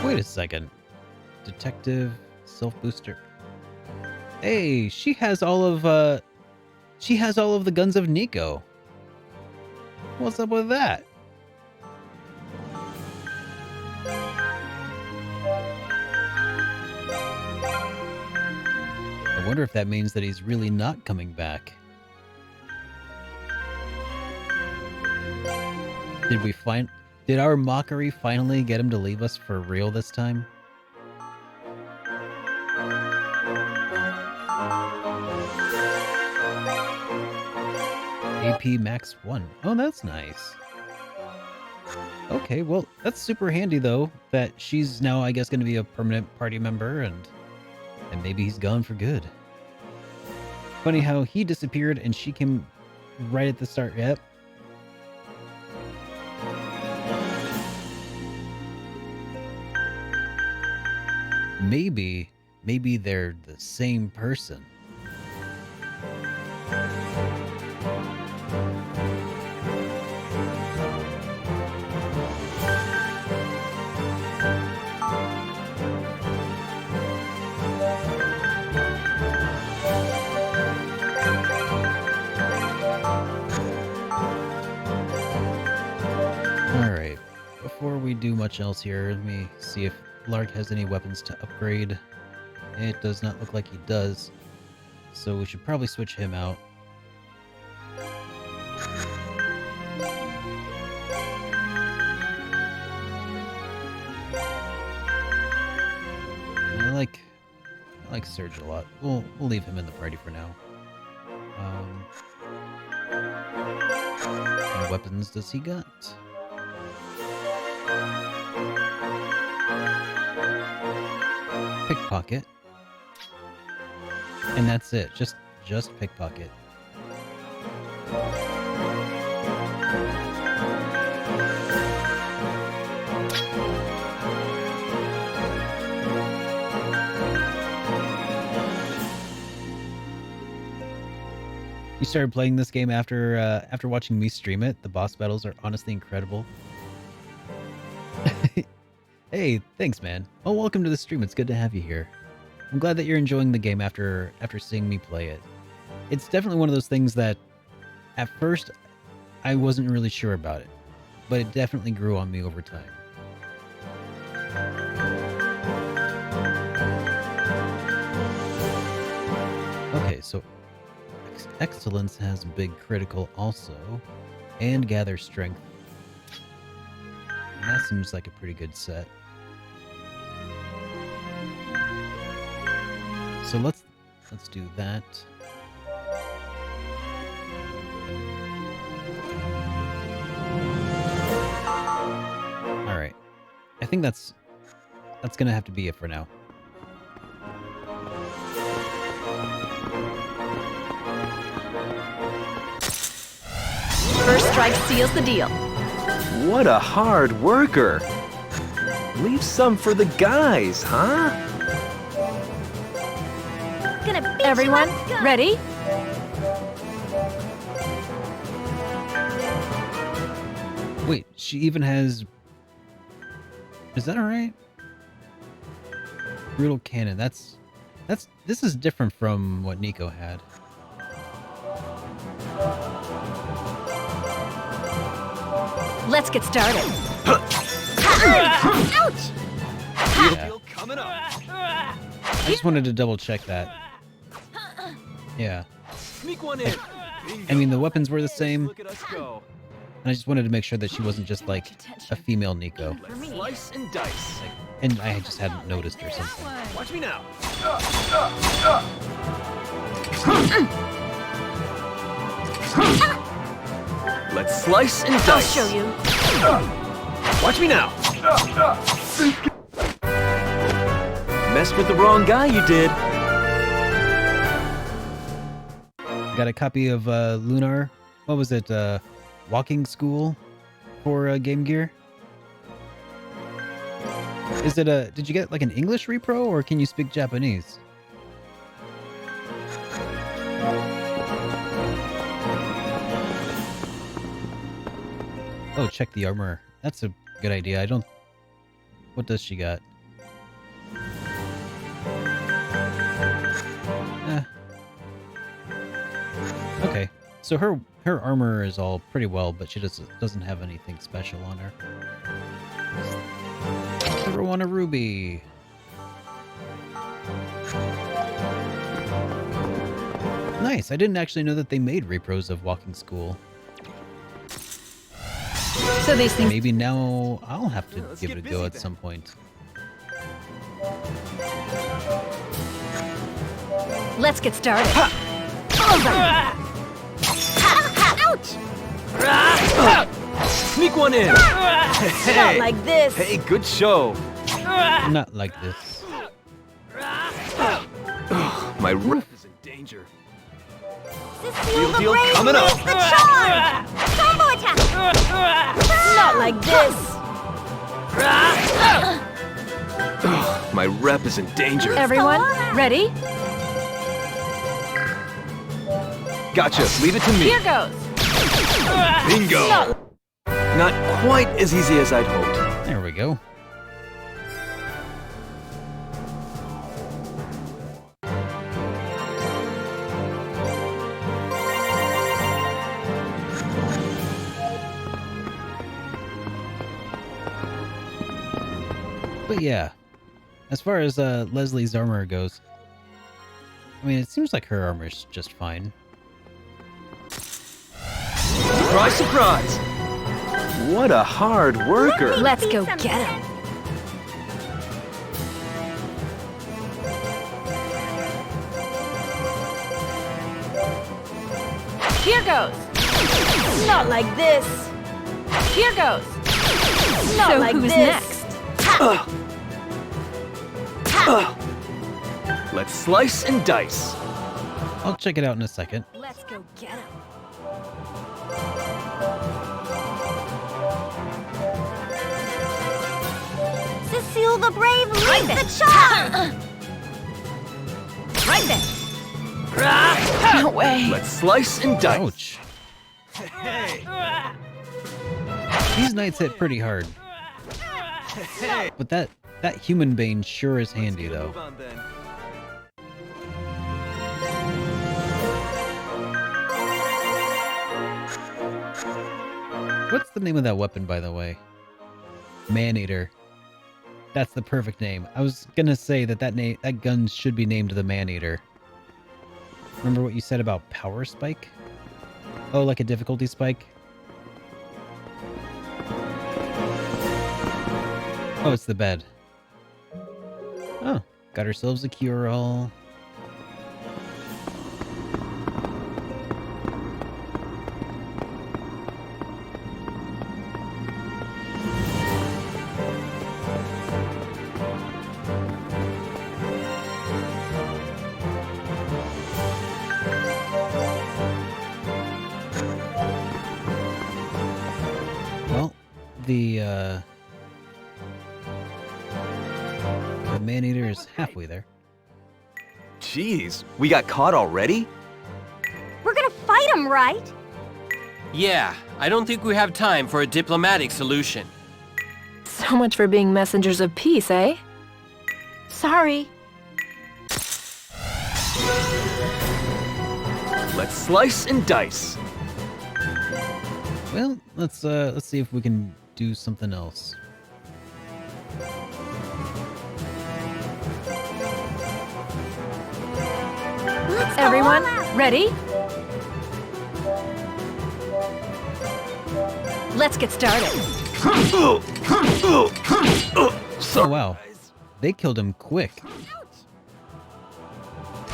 Wait a second. Detective, self-booster. Hey, she has all of the guns of Nico. What's up with that? I wonder if that means that he's really not coming back. Did our mockery finally get him to leave us for real this time? AP Max 1. Oh, that's nice. Okay, well, that's super handy, though, that she's now, I guess, going to be a permanent party member, and maybe he's gone for good. Funny how he disappeared and she came right at the start. Yep. Maybe they're the same person. Alright, before we do much else here, let me see if Lark has any weapons to upgrade. It does not look like he does, so we should probably switch him out. I like Surge a lot. We'll leave him in the party for now. What weapons does he got? Pickpocket. And that's it. Just pickpocket. You started playing this game after watching me stream it. The boss battles are honestly incredible. Hey, thanks, man. Oh, welcome to the stream. It's good to have you here. I'm glad that you're enjoying the game after seeing me play it. It's definitely one of those things that, at first, I wasn't really sure about it, but it definitely grew on me over time. Okay, so Excellence has big critical also, and gather strength. That seems like a pretty good set. So let's do that. All right. I think that's going to have to be it for now. First strike seals the deal. What a hard worker. Leave some for the guys, huh? Everyone, ready? Wait, she even has... Is that alright? Brutal cannon. This is different from what Nico had. Let's get started. Ouch! Yeah. I just wanted to double check that. Yeah. Sneak one in. I mean, the weapons were the same. Look at us go. And I just wanted to make sure that she wasn't just like a female Nico. Let's slice and dice. And I just hadn't noticed or something. Watch me now. Let's slice and dice. I'll show you. Watch me now. Messed with the wrong guy, you did. Got a copy of Lunar. What was it? Walking School for Game Gear. Is it a? Did you get like an English repro, or can you speak Japanese? Oh, check the armor. That's a good idea. I don't... What does she got? Okay. So her armor is all pretty well, but she doesn't have anything special on her. Never won a ruby. Nice. I didn't actually know that they made repros of Walking School. So these things... Maybe now I'll have to give it a go at some point. Let's get started. Ouch! Sneak one in! Not like this! Hey, good show! Not like this. My rep is in danger. Cecile the deal Brave coming up. leads the charge! Combo attack! Not like this! My rep is in danger. Everyone, ready? Gotcha, leave it to me. Here goes. Bingo! Not quite as easy as I'd hoped. There we go. But yeah, as far as Leslie's armor goes, I mean, it seems like her armor's just fine. Surprise, surprise! What a hard worker! Let's go get him. Here goes. Not like this! Here goes. Not So like who's this! next? Let's slice and dice. I'll check it out in a second. Let's go get him. Cecile the Brave leads the charge! Right there. No way! Let's slice and dice. Ouch. These knights hit pretty hard. But that human bane sure is handy though. Move on then. What's the name of that weapon, by the way? Man-Eater. That's the perfect name. I was gonna say that gun should be named the Man-Eater. Remember what you said about power spike? Oh, like a difficulty spike? Oh, it's the bed. Oh, got ourselves a cure-all. Well, the Man-Eater is halfway there. Jeez, we got caught already? We're gonna fight him, right? Yeah, I don't think we have time for a diplomatic solution. So much for being messengers of peace, eh? Sorry. Let's slice and dice. Well, let's see if we can do something else. Everyone, ready? Let's get started. Oh wow, they killed him quick.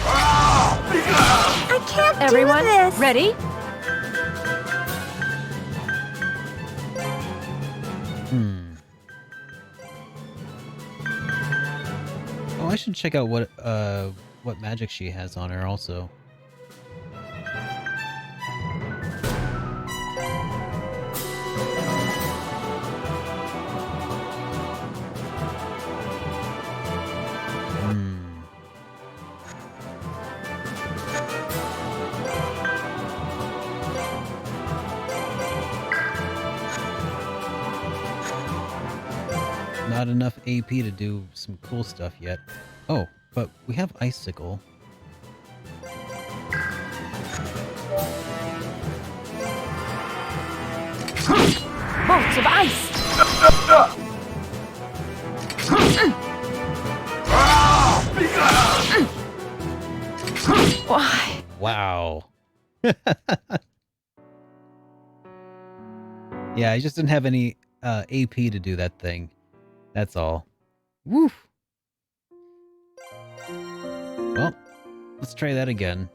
I can't Everyone, do this! ready? Oh, I should check out what magic she has on her also. Not enough AP to do some cool stuff yet. Oh, but we have Icicle. Bolts of ice! Why? Wow. Yeah, I just didn't have any AP to do that thing. That's all. Woof. Well, let's try that again.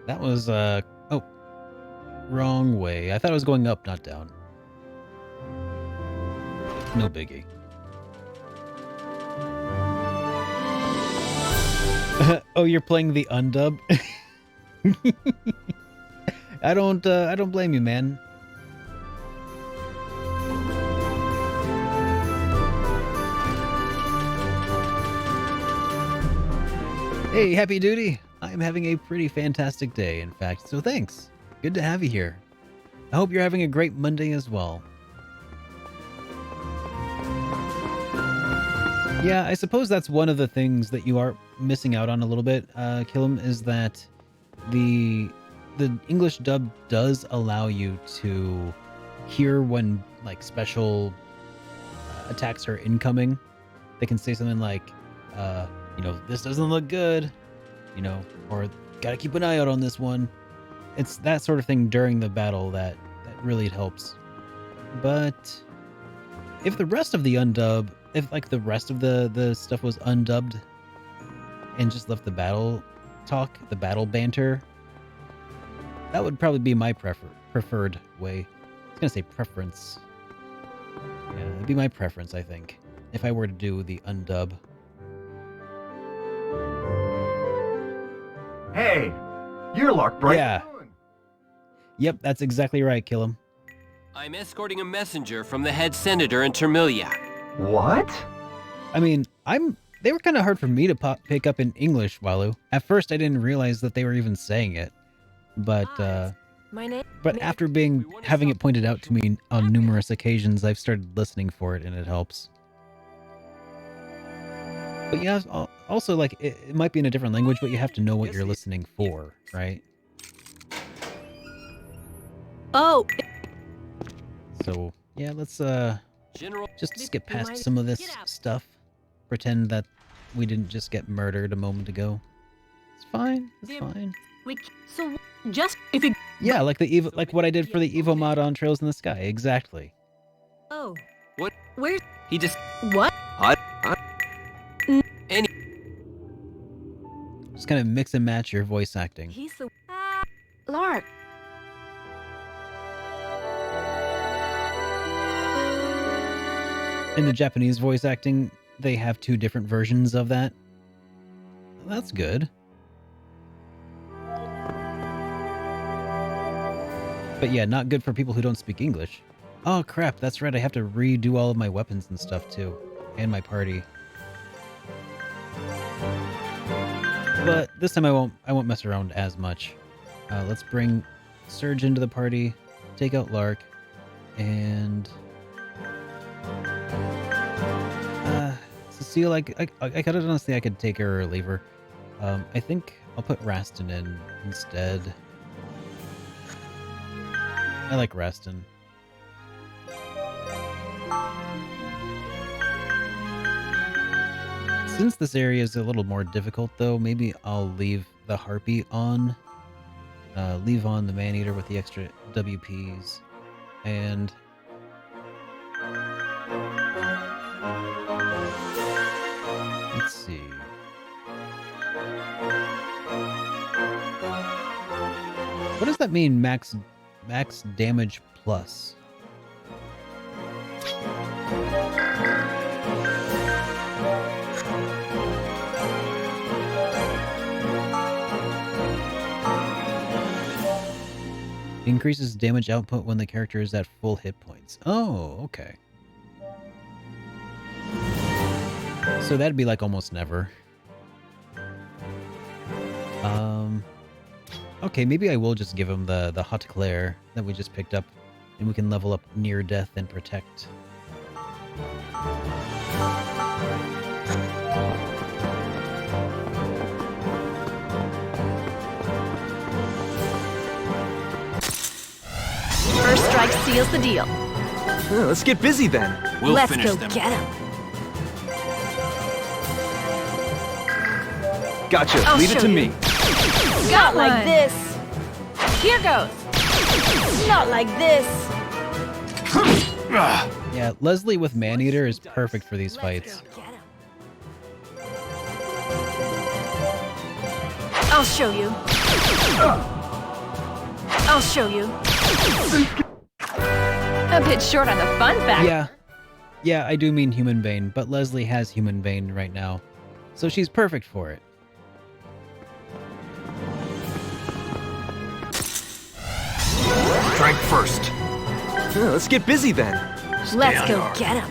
That was, oh, wrong way. I thought I was going up, not down. No biggie. Oh, you're playing the undub? I don't blame you, man. Hey, Happy Duty! I'm having a pretty fantastic day, in fact, so thanks. Good to have you here. I hope you're having a great Monday as well. Yeah, I suppose that's one of the things that you are missing out on a little bit, Killam, is that the English dub does allow you to hear when, like, special attacks are incoming. They can say something like, you know, this doesn't look good, you know, or gotta keep an eye out on this one. It's that sort of thing during the battle that really helps. But if the rest of the undub, if like the rest of the stuff was undubbed and just left the battle talk, the battle banter, that would probably be my preferred way. I was gonna say preference. Yeah, it'd be my preference, I think, if I were to do the undub. Hey, you're Lark Bright. Yeah. Yep, that's exactly right, Killam. I'm escorting a messenger from the head senator in Termilia. What? I mean, they were kind of hard for me to pick up in English, Walu. At first, I didn't realize that they were even saying it. But after having it pointed out to me on numerous occasions, I've started listening for it, and it helps. But yeah, also, like, it might be in a different language, but you have to know what you're listening for, right? Oh. So, yeah, let's just skip past some of this stuff. Pretend that we didn't just get murdered a moment ago. It's fine. It's fine. So just if you. Yeah, like like what I did for the Evo mod on Trails in the Sky. Exactly. Oh. What? Where? He just. What? Any. Just kind of mix and match your voice acting. He's the. Lark. In the Japanese voice acting, they have two different versions of that. That's good. But yeah, not good for people who don't speak English. Oh crap, that's right, I have to redo all of my weapons and stuff too. And my party. But this time I won't mess around as much. Let's bring Surge into the party, take out Lark, and Cecile, I could honestly, I could take her or leave her. I think I'll put Raston in instead. I like Raston. Since this area is a little more difficult, though, maybe I'll leave the Harpy on. Leave on the Maneater with the extra WPs. And let's see. What does that mean, max damage plus? Increases damage output when the character is at full hit points. Oh, okay. So that'd be like almost never. Okay, maybe I will just give him the Hot Claire that we just picked up, and we can level up near death and protect. First strike seals the deal. Let's get busy then. Let's go get him. Gotcha. I'll Leave it to show me. you. Not like this. Here goes. Not like this. Yeah, Leslie with Maneater is perfect for these fights. I'll show you. I'll show you. A bit short on the fun factor. Yeah, I do mean human vein, but Leslie has human vein right now, so she's perfect for it. Strike first. Let's get busy then. Let's go get him.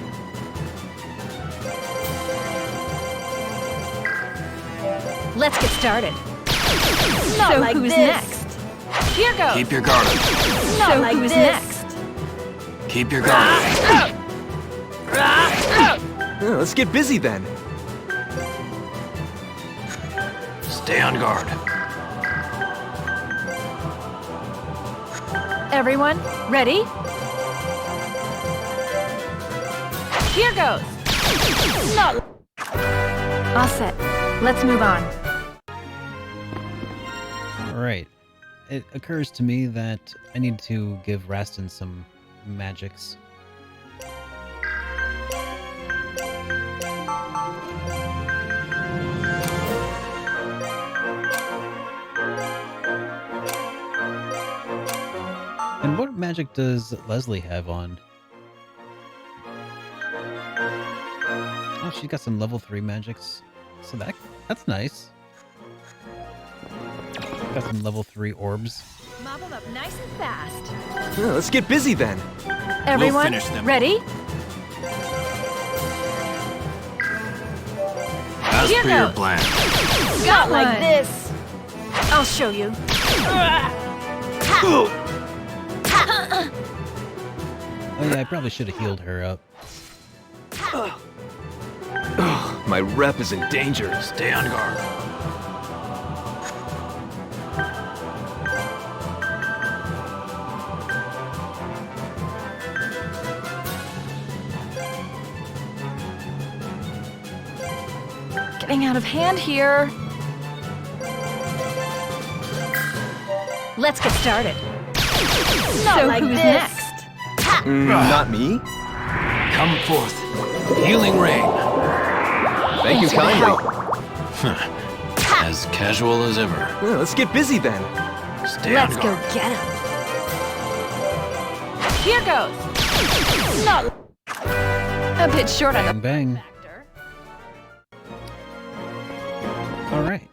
Let's get started. Not So like who's this. next? Here goes. Keep your guard up. Not So like who's this. next? Keep your guard up. Let's get busy then. Stay on guard. Everyone, ready? Here goes. Not. All set. Let's move on. Alright. It occurs to me that I need to give Rastin some magics. And what magic does Leslie have on? Oh, she's got some level 3 magics. So that's nice. Got some level 3 orbs. Mop up nice and fast. Let's get busy then. Everyone, finish them. ready? As Here per your goes. plan. Not like one. this. I'll show you. Oh yeah, I probably should have healed her up. My rep is in danger. Stay on guard. Getting out of hand here. Let's get started. Not So like who's this. next? Not me. Come forth. Healing rain. Thank you kindly. As casual as ever. Let's get busy then. Stay Let's on go guard. get him. Here goes. Not. A bit short on the Bang bang. factor. Alright.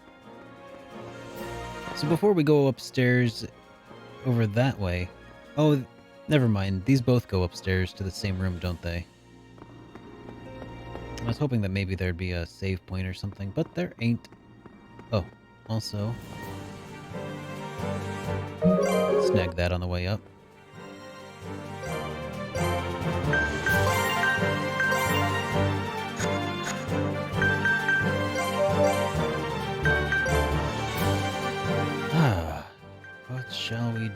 So before we go upstairs over that way... Oh, never mind. These both go upstairs to the same room, don't they? I was hoping that maybe there'd be a save point or something, but there ain't. Oh, also... snag that on the way up. Ah, what shall we do?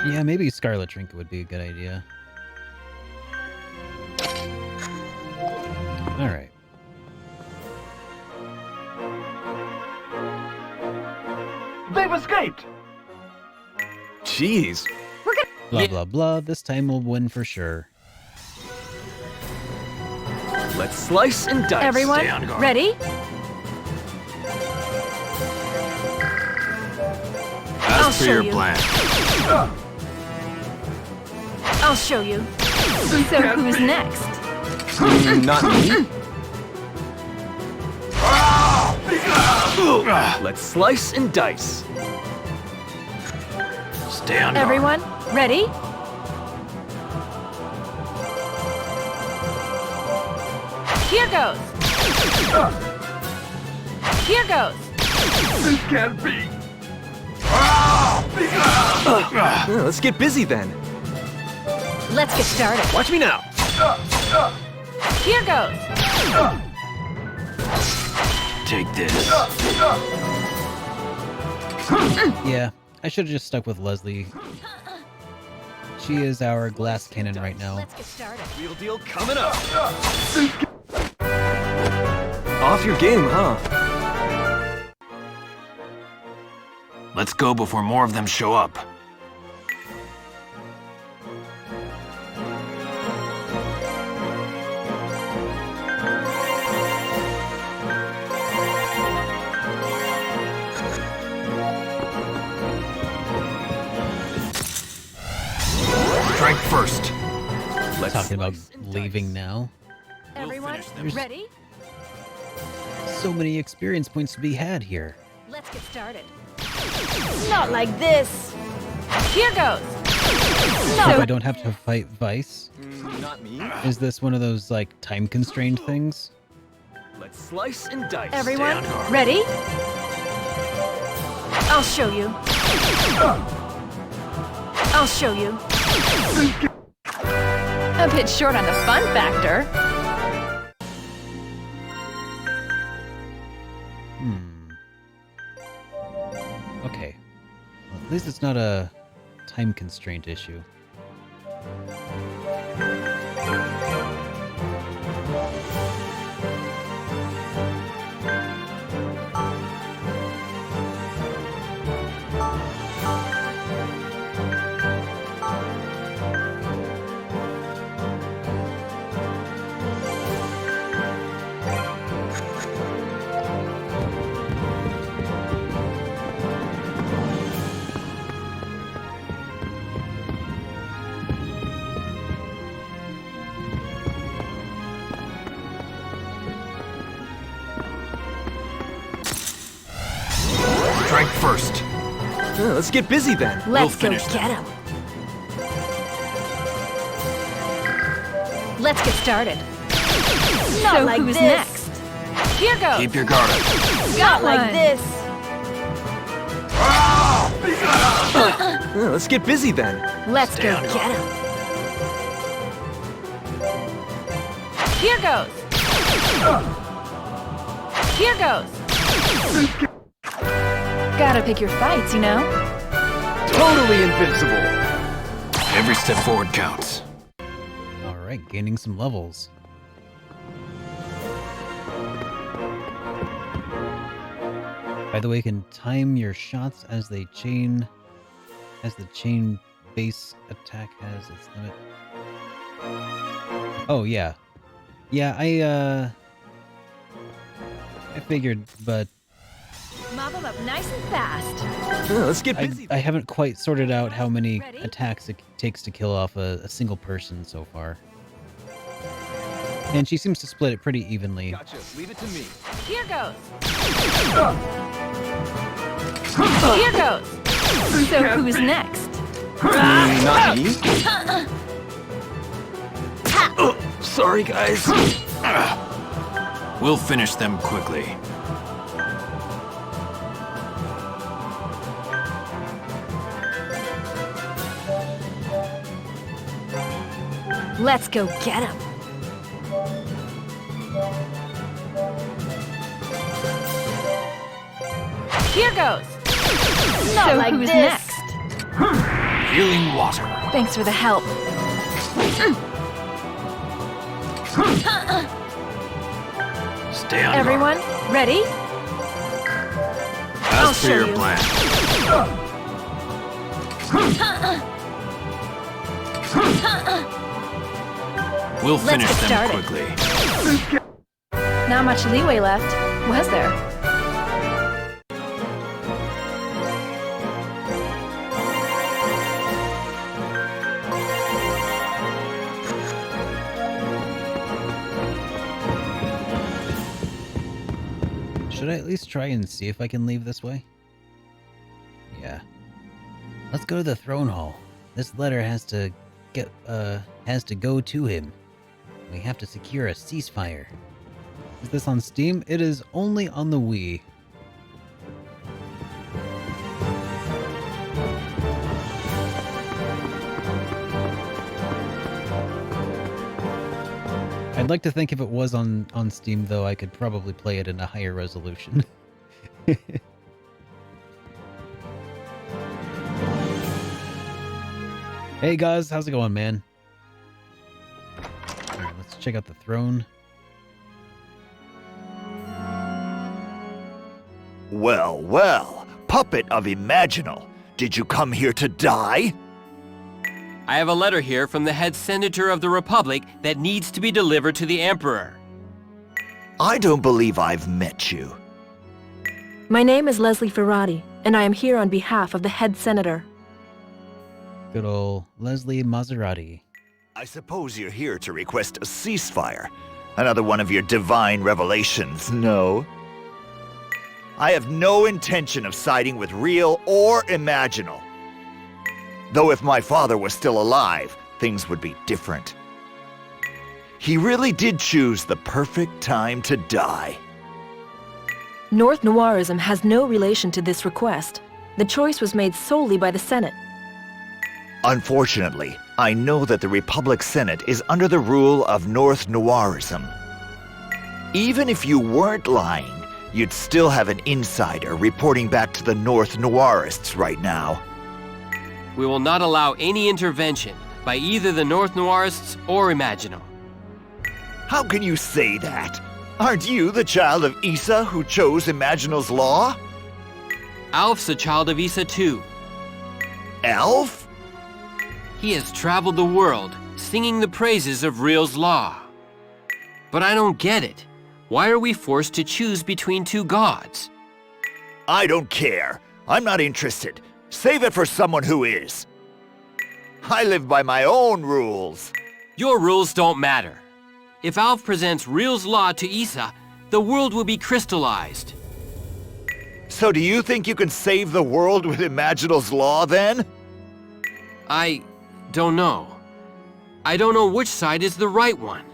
Yeah, maybe Scarlet Trinket would be a good idea. Alright. They've escaped! Jeez. Blah blah blah, this time we'll win for sure. Let's slice and dice. Everyone, Stay on guard. ready? As I'll per show your you. plan. I'll show you. So who's next? Not me. Let's slice and dice. Stay on guard. Everyone, ready? Here goes. Here goes. This can't be! Let's get busy then. Let's get started. Watch me now. Here goes. Take this. Yeah, I should have just stuck with Leslie. She is our glass cannon right now. Let's get started. Real deal coming up. Off your game, huh? Let's go before more of them show up. Strike first. Let's talking about leaving now. Everyone, There's ready? so many experience points to be had here. Let's get started. Not like this. Here goes. So I don't have to fight Vice. Not me. Is this one of those like time constrained things? Let's slice and dice. Everyone, ready? I'll show you. I'll show you. A bit short on the fun factor. Okay. Well, at least it's not a time constraint issue. Strike first. Let's get busy then. Let's go finish get him. Let's get started. Not So like who's this. next? Here goes. Keep your guard up. Not like one. this. Let's get busy then. Let's Stay go on get guard. him. Here goes. Here goes. Gotta pick your fights, you know? Totally invincible. Every step forward counts. Alright, gaining some levels. By the way, you can time your shots as the chain base attack has its limit. Oh yeah. Yeah, I figured, but Mob them up nice and fast. Let's get busy. I haven't quite sorted out how many Ready? attacks it takes to kill off a single person so far. And she seems to split it pretty evenly. Gotcha. Leave it to me. Here goes. Here goes. So who's next? Not me. Sorry, guys. We'll finish them quickly. Let's go get him. Here goes. Not So like who's this. next? Healing water. Thanks for the help. Stay on Everyone, ready? guard. I'll As per show your you. plan. We'll Let's finish get them started. quickly. Not much leeway left, was there? Should I at least try and see if I can leave this way? Yeah. Let's go to the throne hall. This letter has to go to him. We have to secure a ceasefire. Is this on Steam? It is only on the Wii. I'd like to think if it was on Steam, though, I could probably play it in a higher resolution. Hey guys, how's it going, man? Alright, let's check out the throne. Well, well. puppet of Imaginal. Did you come here to die? I have a letter here from the head senator of the Republic that needs to be delivered to the Emperor. I don't believe I've met you. My name is Leslie Ferrati, and I am here on behalf of the head senator. Good old Leslie Maserati. I suppose you're here to request a ceasefire. Another one of your divine revelations, no? I have no intention of siding with real or imaginal. Though if my father was still alive, things would be different. He really did choose the perfect time to die. North Noirism has no relation to this request. The choice was made solely by the Senate. Unfortunately, I know that the Republic Senate is under the rule of North Noirism. Even if you weren't lying, you'd still have an insider reporting back to the North Noirists right now. We will not allow any intervention by either the North Noirists or Imaginal. How can you say that? Aren't you the child of Issa who chose Imaginal's law? Alf's a child of Issa too. Alf? He has traveled the world, singing the praises of Real's law. But I don't get it. Why are we forced to choose between two gods? I don't care. I'm not interested. Save it for someone who is. I live by my own rules. Your rules don't matter. If Alf presents Real's law to Issa, the world will be crystallized. So do you think you can save the world with Imaginal's law, then? I don't know. I don't know which side is the right one.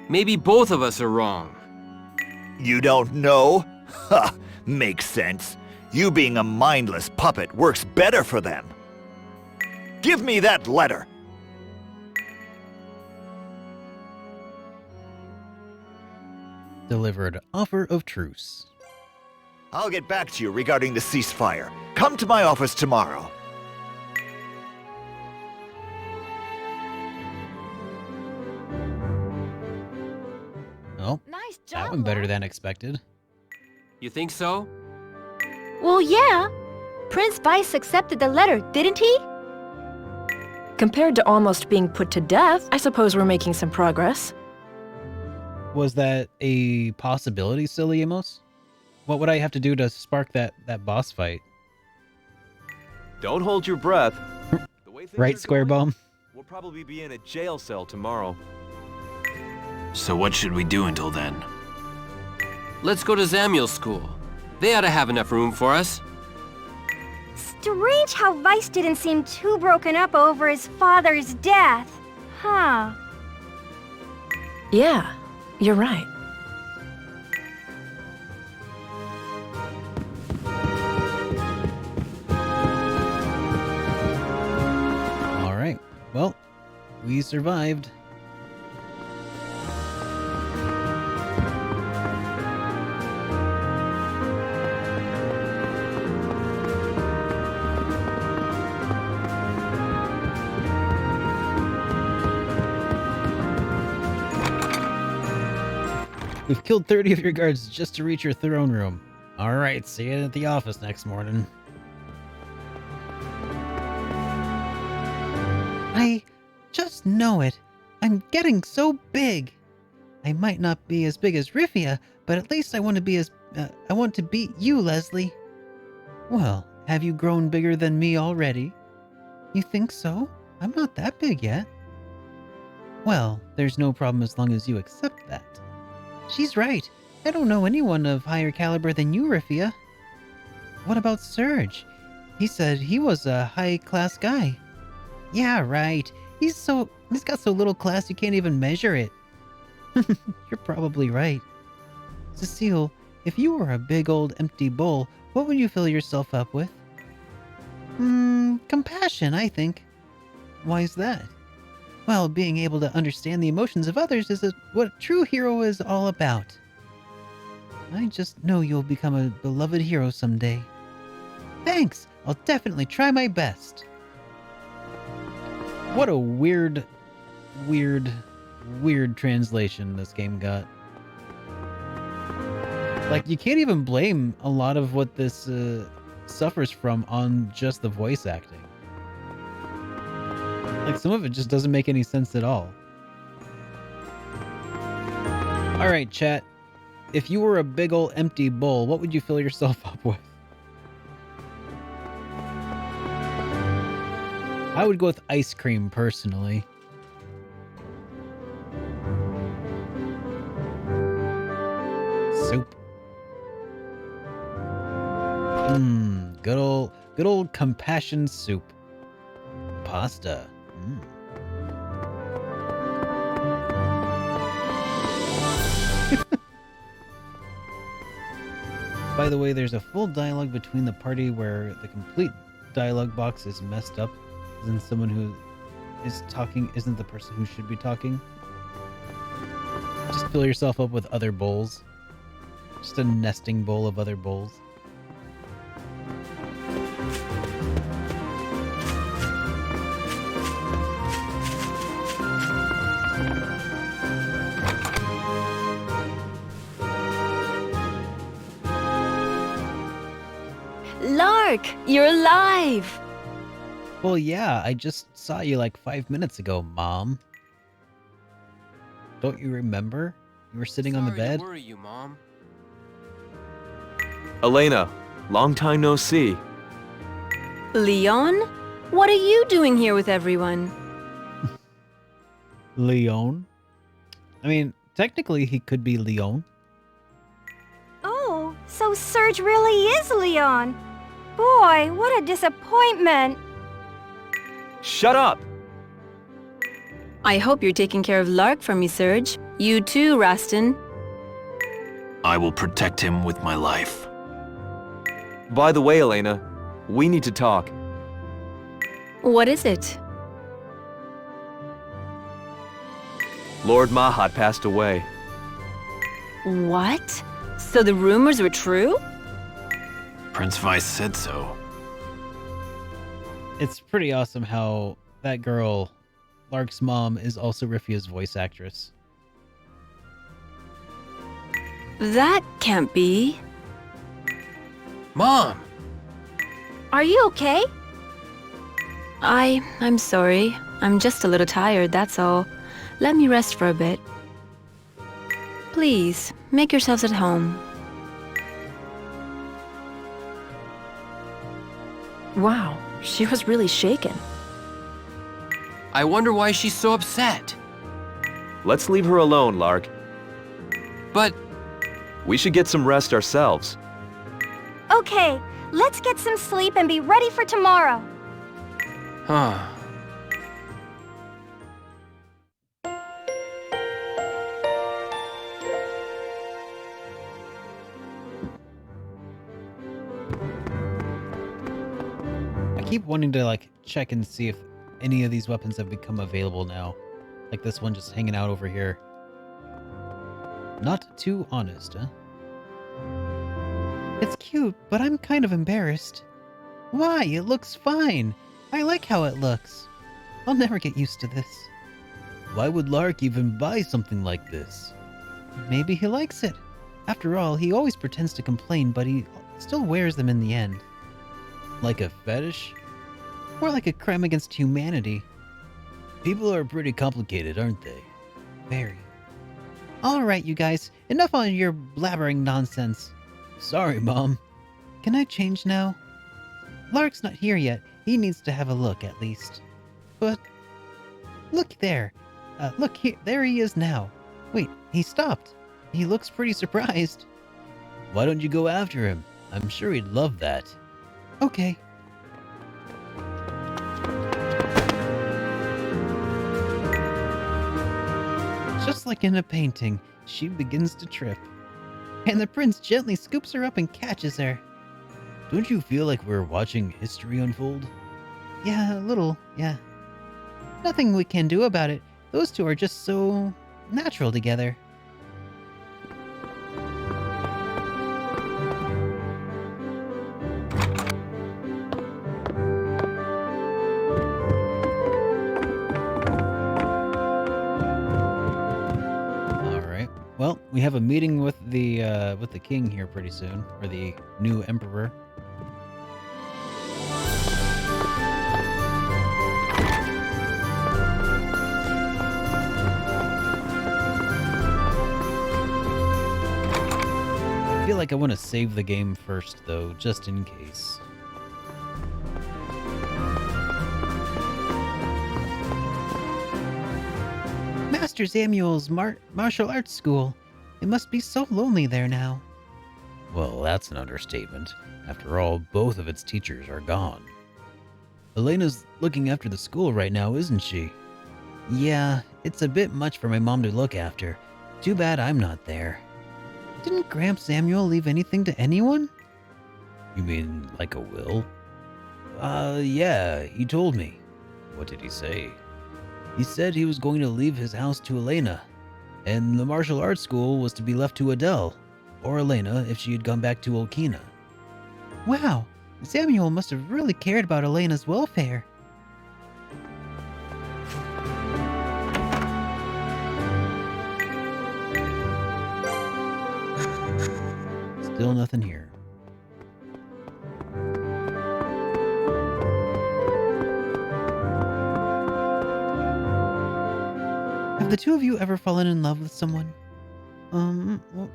Maybe both of us are wrong. You don't know? Ha! Makes sense. You being a mindless puppet works better for them. Give me that letter! Delivered offer of truce. I'll get back to you regarding the ceasefire. Come to my office tomorrow. Well, Nice that job, went better than expected. You think so? Well, yeah. Prince Vice accepted the letter, didn't he? Compared to almost being put to death, I suppose we're making some progress. Was that a possibility, Silly Amos? What would I have to do to spark that boss fight? Don't hold your breath. The way things Right, are Square going, Bum? We'll probably be in a jail cell tomorrow. So what should we do until then? Let's go to Zamiel's school. They ought to have enough room for us. Strange how Vice didn't seem too broken up over his father's death. Huh. Yeah, you're right. All right. Well, we survived. We've killed 30 of your guards just to reach your throne room. All right, see you at the office next morning. I just know it. I'm getting so big. I might not be as big as Rifia, but at least I want to be I want to beat you, Leslie. Well, have you grown bigger than me already? You think so? I'm not that big yet. Well, there's no problem as long as you accept that. She's right. I don't know anyone of higher caliber than you, Rifia. What about Serge? He said he was a high-class guy. Yeah, right. He's got so little class you can't even measure it. You're probably right. Cecile, if you were a big old empty bowl, what would you fill yourself up with? Compassion, I think. Why is that? Well, being able to understand the emotions of others is what a true hero is all about. I just know you'll become a beloved hero someday. Thanks! I'll definitely try my best. What a weird translation this game got. Like, you can't even blame a lot of what this suffers from on just the voice acting. Like, some of it just doesn't make any sense at all. Alright, chat. If you were a big ol' empty bowl, what would you fill yourself up with? I would go with ice cream, personally. Soup. Good old compassion soup. Pasta. By the way, there's a full dialogue between the party where the complete dialogue box is messed up. Then someone who is talking isn't the person who should be talking. Just fill yourself up with other bowls. Just a nesting bowl of other bowls. Lark, you're alive! Well, yeah, I just saw you like 5 minutes ago, Mom. Don't you remember? You were sitting on the bed. Sorry to worry you, Mom. Elena, long time no see. Leon? What are you doing here with everyone? Leon? I mean, technically he could be Leon. Oh, so Serge really is Leon. Boy, what a disappointment. Shut up! I hope you're taking care of Lark for me, Serge. You too, Rastin. I will protect him with my life. By the way, Elena, we need to talk. What is it? Lord Mahat passed away. What? So the rumors were true? Prince Vice said so. It's pretty awesome how that girl, Lark's mom, is also Rifia's voice actress. That can't be. Mom! Are you okay? I'm sorry. I'm just a little tired, that's all. Let me rest for a bit. Please, make yourselves at home. Wow, she was really shaken. I wonder why she's so upset. Let's leave her alone, Lark. But... we should get some rest ourselves. Okay, let's get some sleep and be ready for tomorrow. Huh. I keep wanting to like check and see if any of these weapons have become available now. Like this one just hanging out over here. Not too honest, huh? It's cute, but I'm kind of embarrassed. Why? It looks fine. I like how it looks. I'll never get used to this. Why would Lark even buy something like this? Maybe he likes it. After all, he always pretends to complain, but he still wears them in the end. Like a fetish? More like a crime against humanity. People are pretty complicated, aren't they? Very. Alright, you guys. Enough on your blabbering nonsense. Sorry, Mom. Can I change now? Lark's not here yet. He needs to have a look, at least. But... look there. Look here. There he is now. Wait, he stopped. He looks pretty surprised. Why don't you go after him? I'm sure he'd love that. Okay. Just like in a painting, she begins to trip. And the prince gently scoops her up and catches her. Don't you feel like we're watching history unfold? Yeah, a little, yeah. Nothing we can do about it. Those two are just so natural together. Alright, well, we have a meeting with the king here pretty soon, or the new emperor. I feel like I want to save the game first, though, just in case. Master Samuel's martial arts school. It must be so lonely there now. Well, that's an understatement. After all, both of its teachers are gone. Elena's looking after the school right now, isn't she? Yeah, it's a bit much for my mom to look after. Too bad I'm not there. Didn't Gramp Samuel leave anything to anyone? You mean like a will? Yeah, he told me. What did he say? He said he was going to leave his house to Elena, and the martial arts school was to be left to Adele, or Elena if she had gone back to Olkina. Wow, Samuel must have really cared about Elena's welfare. Still nothing here. Have the two of you ever fallen in love with someone?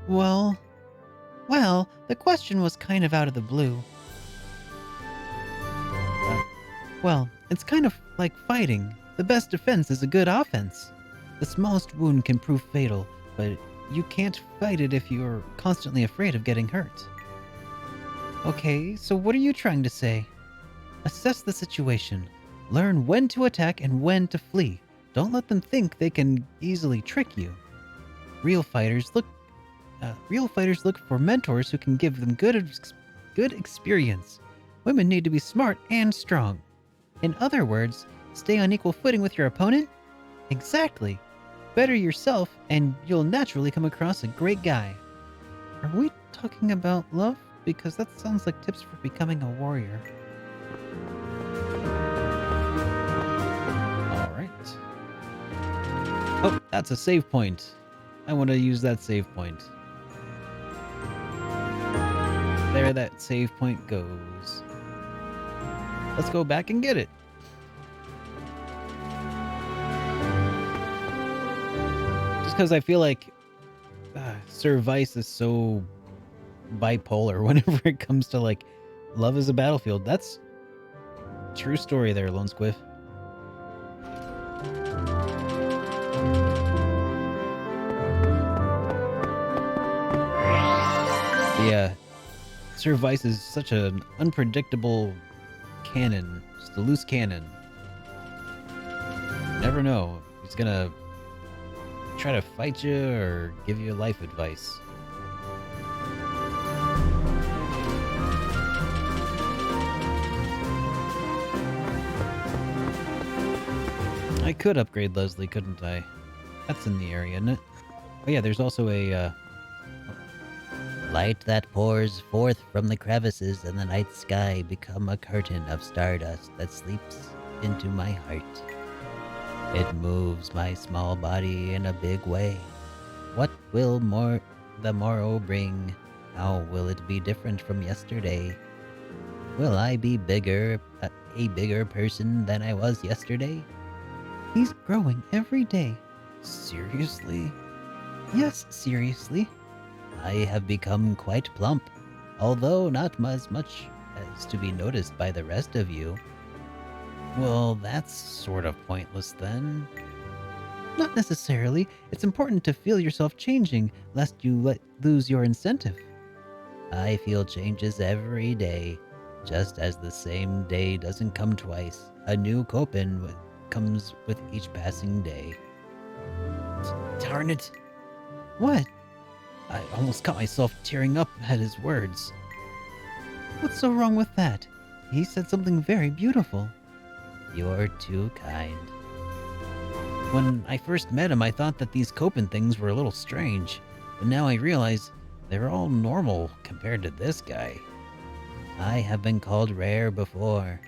Well, the question was kind of out of the blue. Well, it's kind of like fighting. The best defense is a good offense. The smallest wound can prove fatal, but you can't fight it if you're constantly afraid of getting hurt. Okay, so what are you trying to say? Assess the situation. Learn when to attack and when to flee. Don't let them think they can easily trick you. Real fighters look for mentors who can give them good experience. Women need to be smart and strong. In other words, stay on equal footing with your opponent? Exactly. Better yourself, and you'll naturally come across a great guy. Are we talking about love? Because that sounds like tips for becoming a warrior. Alright. Oh, that's a save point. I want to use that save point. There that save point goes. Let's go back and get it. Just because I feel like Sir Vice is so bipolar whenever it comes to like love is a battlefield. That's true story there, Lone Squiff. Yeah, Sir Vice is such an unpredictable cannon, just a loose cannon. Never know, he's gonna try to fight you or give you life advice. I could upgrade Leslie, couldn't I? That's in the area, isn't it? Oh yeah, there's also a light that pours forth from the crevices in the night sky become a curtain of stardust that sleeps into my heart. It moves my small body in a big way. What will the morrow bring? How will it be different from yesterday? Will I be a bigger person than I was yesterday? He's growing every day. Seriously? Yes, seriously. I have become quite plump, although not as much as to be noticed by the rest of you. Well, that's sort of pointless then. Not necessarily. It's important to feel yourself changing, lest you lose your incentive. I feel changes every day, just as the same day doesn't come twice. A new Copen comes with each passing day. Darn it. What? I almost caught myself tearing up at his words. What's so wrong with that? He said something very beautiful. You're too kind. When I first met him, I thought that these Copen things were a little strange, but now I realize they're all normal compared to this guy. I have been called rare before.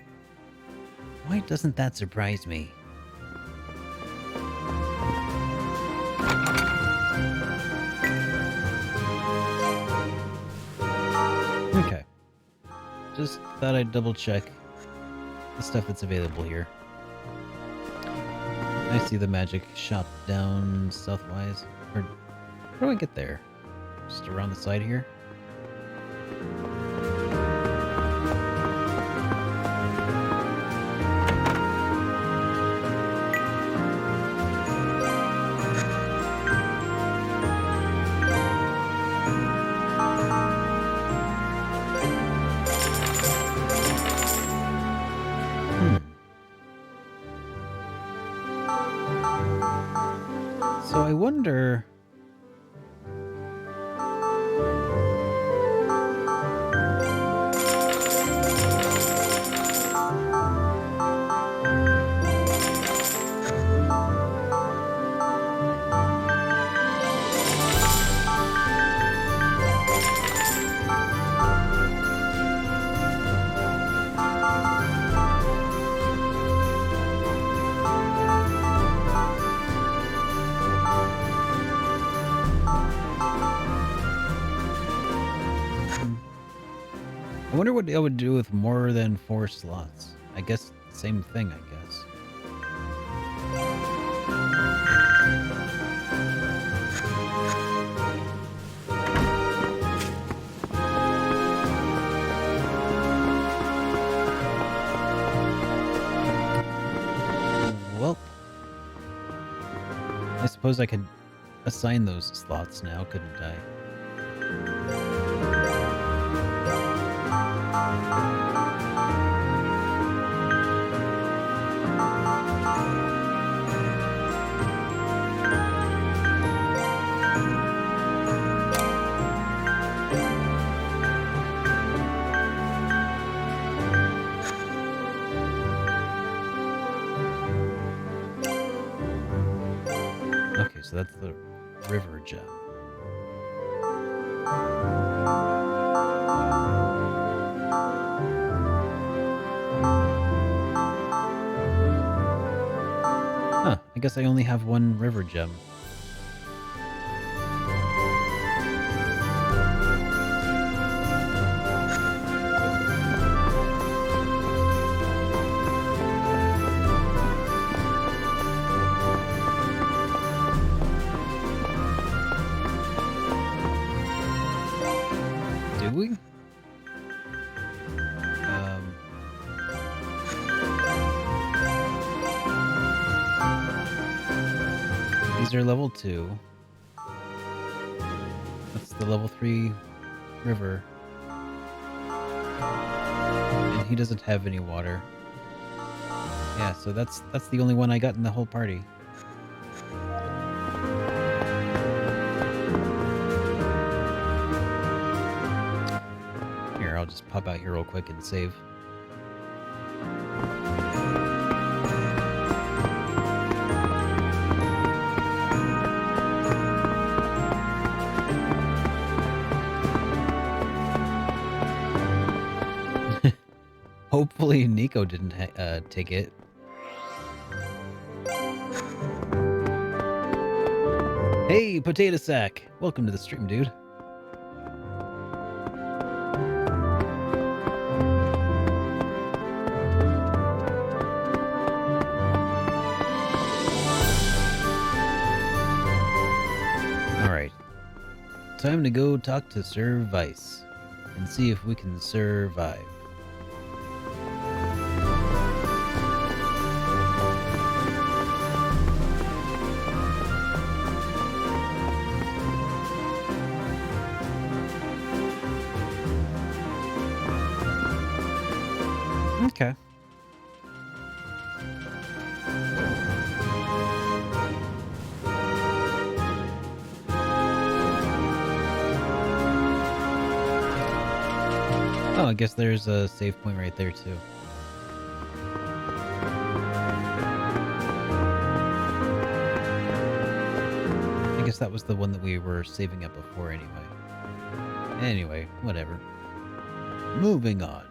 Why doesn't that surprise me? just thought I'd double check the stuff that's available here. I see the magic shop down southwise. Or how do I get there? Just around the side here? So I wonder... I wonder what I would do with more than 4 slots. I guess same thing, I guess. Well, I suppose I could assign those slots now, couldn't I? Okay, so that's the river gem. Huh, I guess I only have 1 river gem. Do we? These are level 2. That's the level 3 river. And he doesn't have any water. Yeah, so that's the only one I got in the whole party. Here, I'll just pop out here real quick and save. Hopefully Nico didn't take it. Hey, Potato Sack! Welcome to the stream, dude. Alright. Time to go talk to Sir Vice and see if we can survive. Okay. Oh, I guess there's a save point right there, too. I guess that was the one that we were saving up before anyway. Anyway, whatever. Moving on.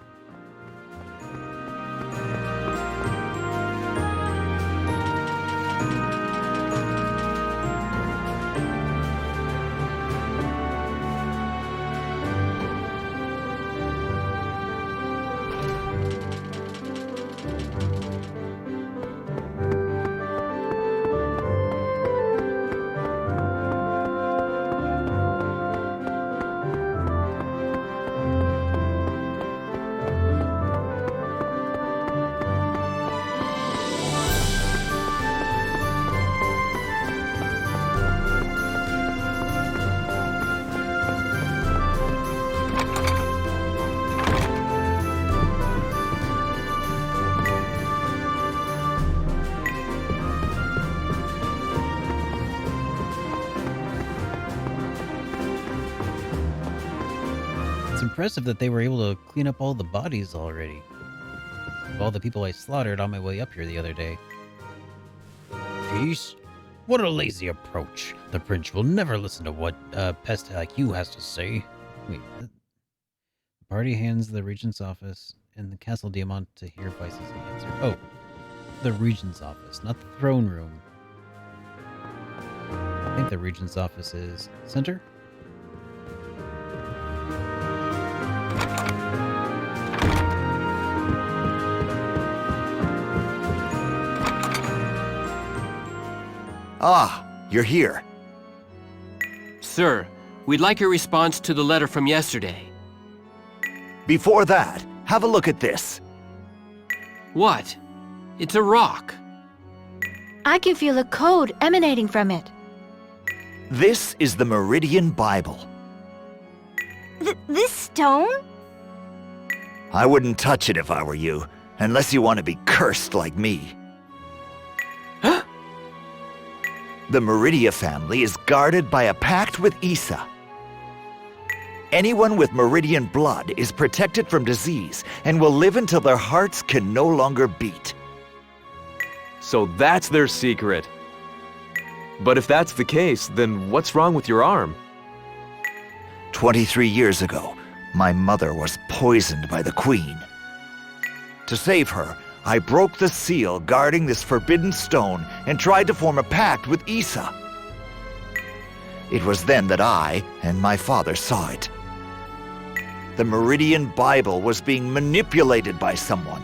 impressive that they were able to clean up all the bodies already. Of all the people I slaughtered on my way up here the other day. Peace? What a lazy approach. The prince will never listen to what a pest like you has to say. Wait, the party hands the regent's office and the Castle Diamant to hear Vice's answer. Oh, the regent's office, not the throne room. I think the regent's office is center? Ah, you're here. Sir, we'd like your response to the letter from yesterday. Before that, have a look at this. What? It's a rock. I can feel a code emanating from it. This is the Meridian Bible. This stone? I wouldn't touch it if I were you, unless you want to be cursed like me. The Meridia family is guarded by a pact with Issa. Anyone with Meridian blood is protected from disease and will live until their hearts can no longer beat. So that's their secret. But if that's the case, then what's wrong with your arm? 23 years ago, my mother was poisoned by the Queen. To save her, I broke the seal guarding this forbidden stone and tried to form a pact with Issa. It was then that I and my father saw it. The Meridian Bible was being manipulated by someone.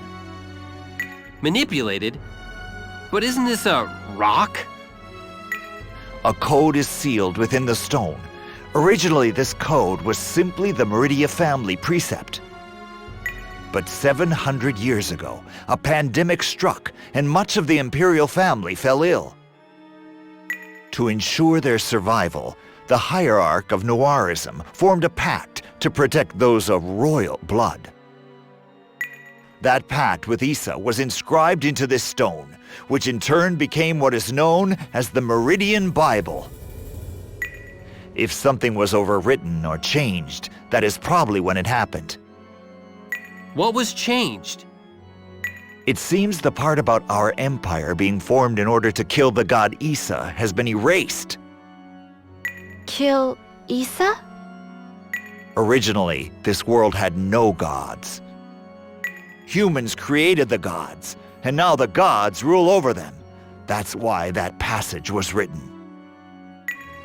Manipulated? But isn't this a rock? A code is sealed within the stone. Originally, this code was simply the Meridia family precept. But 700 years ago, a pandemic struck and much of the imperial family fell ill. To ensure their survival, the hierarch of Noirism formed a pact to protect those of royal blood. That pact with Issa was inscribed into this stone, which in turn became what is known as the Meridian Bible. If something was overwritten or changed, that is probably when it happened. What was changed? It seems the part about our empire being formed in order to kill the god Issa has been erased. Kill Issa? Originally, this world had no gods. Humans created the gods, and now the gods rule over them. That's why that passage was written.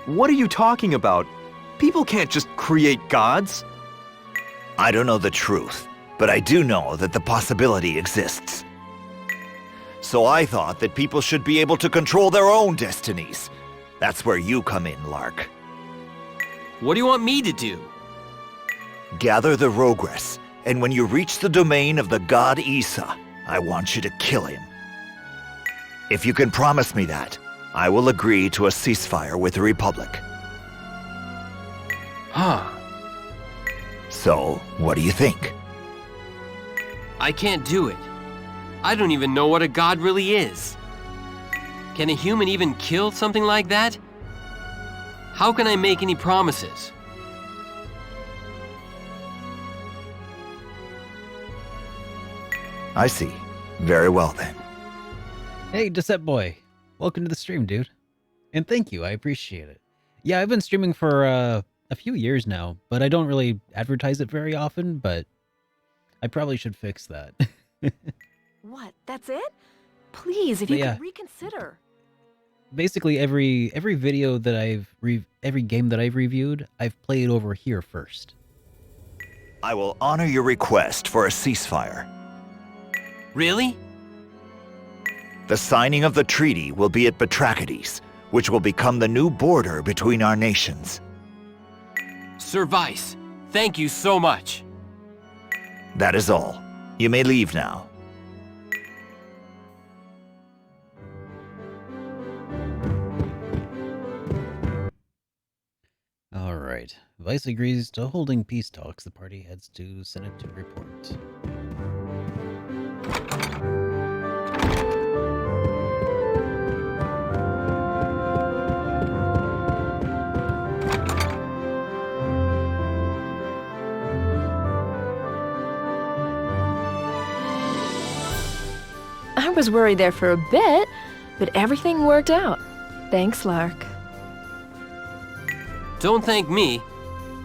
What are you talking about? People can't just create gods. I don't know the truth, but I do know that the possibility exists. So I thought that people should be able to control their own destinies. That's where you come in, Lark. What do you want me to do? Gather the Rogress, and when you reach the domain of the god Issa, I want you to kill him. If you can promise me that, I will agree to a ceasefire with the Republic. Huh. So, what do you think? I can't do it. I don't even know what a god really is. Can a human even kill something like that? How can I make any promises? I see. Very well then. Hey, Decept Boy. Welcome to the stream, dude. And thank you, I appreciate it. Yeah, I've been streaming for a few years now, but I don't really advertise it very often, but I probably should fix that. What? That's it? Please, if you could reconsider. Basically, every video that every game that I've reviewed, I've played over here first. I will honor your request for a ceasefire. Really? The signing of the treaty will be at Batrachides, which will become the new border between our nations. Sir Vice, thank you so much. That is all. You may leave now. Alright. Vice agrees to holding peace talks. The party heads to Senate to report. I was worried there for a bit, but everything worked out. Thanks, Lark. Don't thank me.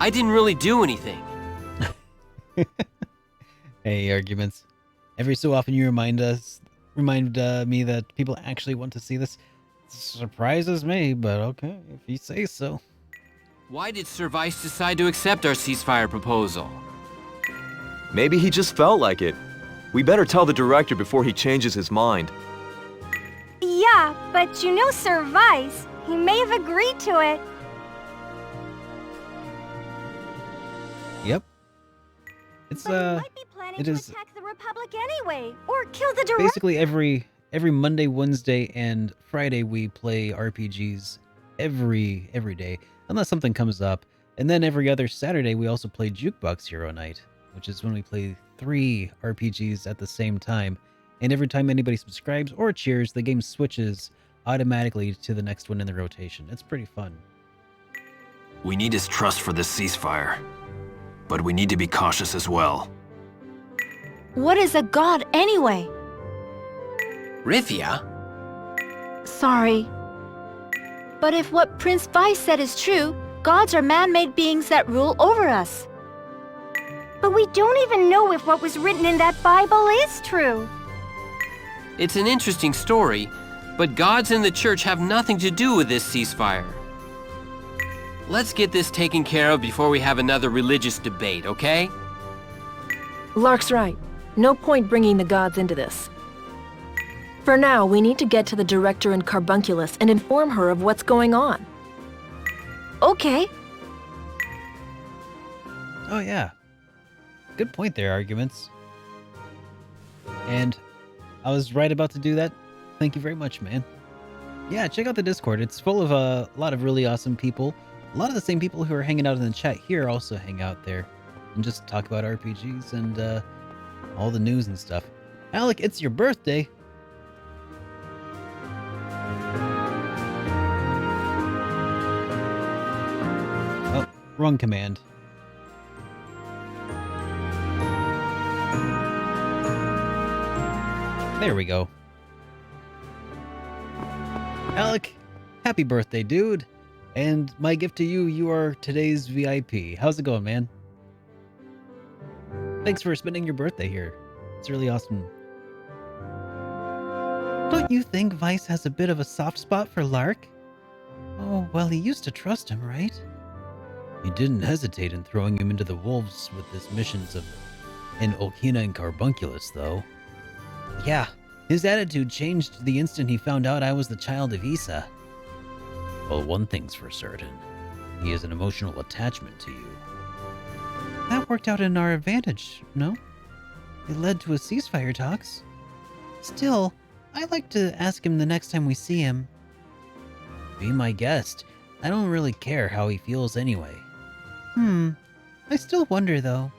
I didn't really do anything. Hey, arguments. Every so often you remind me that people actually want to see this. Surprises me, but okay, if you say so. Why did Sir Vice decide to accept our ceasefire proposal? Maybe he just felt like it. We better tell the director before he changes his mind. Yeah, but you know Sir Vice. He may have agreed to it. Yep. It's it is Attack the Republic anyway, or kill the director. basically every Monday, Wednesday, and Friday we play RPGs every day, unless something comes up. And then every other Saturday we also play Jukebox Hero Night, which is when we play 3 RPGs at the same time. And every time anybody subscribes or cheers, the game switches automatically to the next one in the rotation. It's pretty fun. We need his trust for this ceasefire, but we need to be cautious as well. What is a god anyway? Rifia? Sorry. But if what Prince Vice said is true, gods are man-made beings that rule over us. But we don't even know if what was written in that Bible is true. It's an interesting story, but gods and the church have nothing to do with this ceasefire. Let's get this taken care of before we have another religious debate, okay? Lark's right. No point bringing the gods into this. For now, we need to get to the director in Carbunculus and inform her of what's going on. Okay. Oh yeah. Good point there, arguments. And I was right about to do that. Thank you very much, man. Yeah, check out the Discord. It's full of a lot of really awesome people. A lot of the same people who are hanging out in the chat here also hang out there and just talk about RPGs and all the news and stuff. Alec, it's your birthday. Oh, wrong command. There we go. Alec, happy birthday, dude. And my gift to you, you are today's VIP. How's it going, man? Thanks for spending your birthday here. It's really awesome. Don't you think Vice has a bit of a soft spot for Lark? Oh, well, he used to trust him, right? He didn't hesitate in throwing him into the wolves with his missions in Olkina and Carbunculus, though. Yeah, his attitude changed the instant he found out I was the child of Issa. Well, one thing's for certain. He has an emotional attachment to you. That worked out in our advantage, no? It led to a ceasefire talks. Still, I'd like to ask him the next time we see him. Be my guest. I don't really care how he feels anyway. I still wonder, though.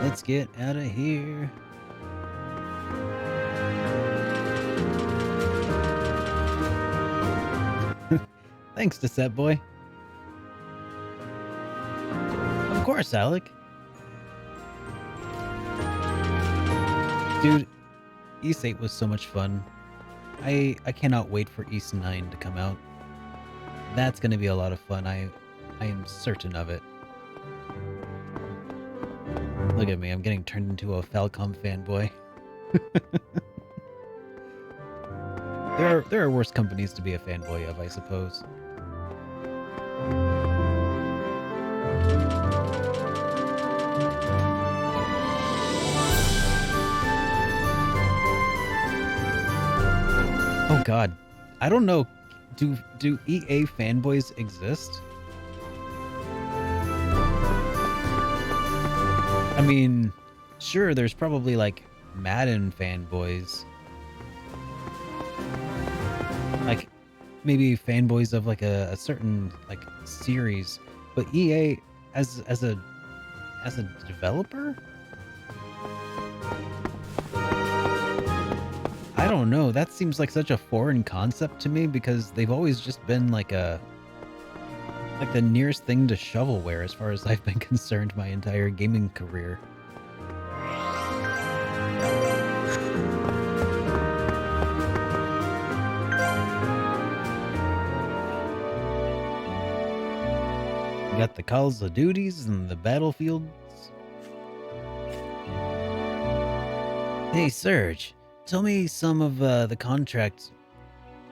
Let's get out of here. Thanks, Desette Boy. Of course, Alec. Dude, East 8 was so much fun. I cannot wait for East 9 to come out. That's gonna be a lot of fun. I am certain of it. Look at me, I'm getting turned into a Falcom fanboy. There are worse companies to be a fanboy of, I suppose. Oh god. I don't know. Do EA fanboys exist? I mean, sure, there's probably like Madden fanboys. Like maybe fanboys of like a certain like series, but EA as a developer? I don't don't know. That seems like such a foreign concept to me because they've always just been like the nearest thing to shovelware as far as I've been concerned my entire gaming career. You got the calls of duties and the battlefields. Hey, Serge, tell me some of the contracts.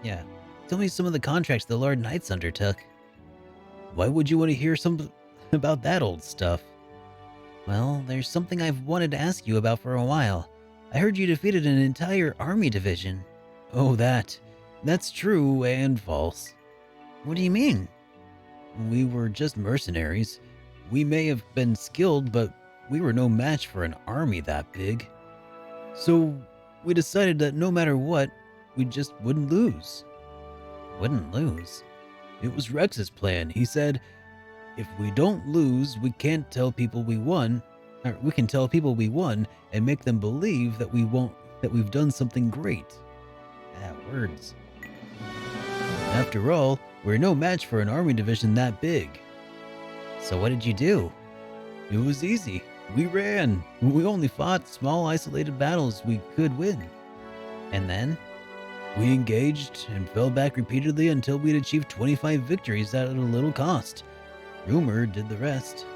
Yeah, tell me some of the contracts the Lord Knights undertook. Why would you want to hear some about that old stuff? Well, there's something I've wanted to ask you about for a while. I heard you defeated an entire army division. Oh, that's true and false. What do you mean? We were just mercenaries. We may have been skilled, but we were no match for an army that big. So we decided that no matter what, we just wouldn't lose. Wouldn't lose? It was Rex's plan. He said, if we don't lose, we can't tell people we won, or we can tell people we won and make them believe that we've done something great. Words. After all, we're no match for an army division that big. So what did you do? It was easy. We ran. We only fought small isolated battles we could win. And then? We engaged and fell back repeatedly until we'd achieved 25 victories at a little cost. Rumor did the rest.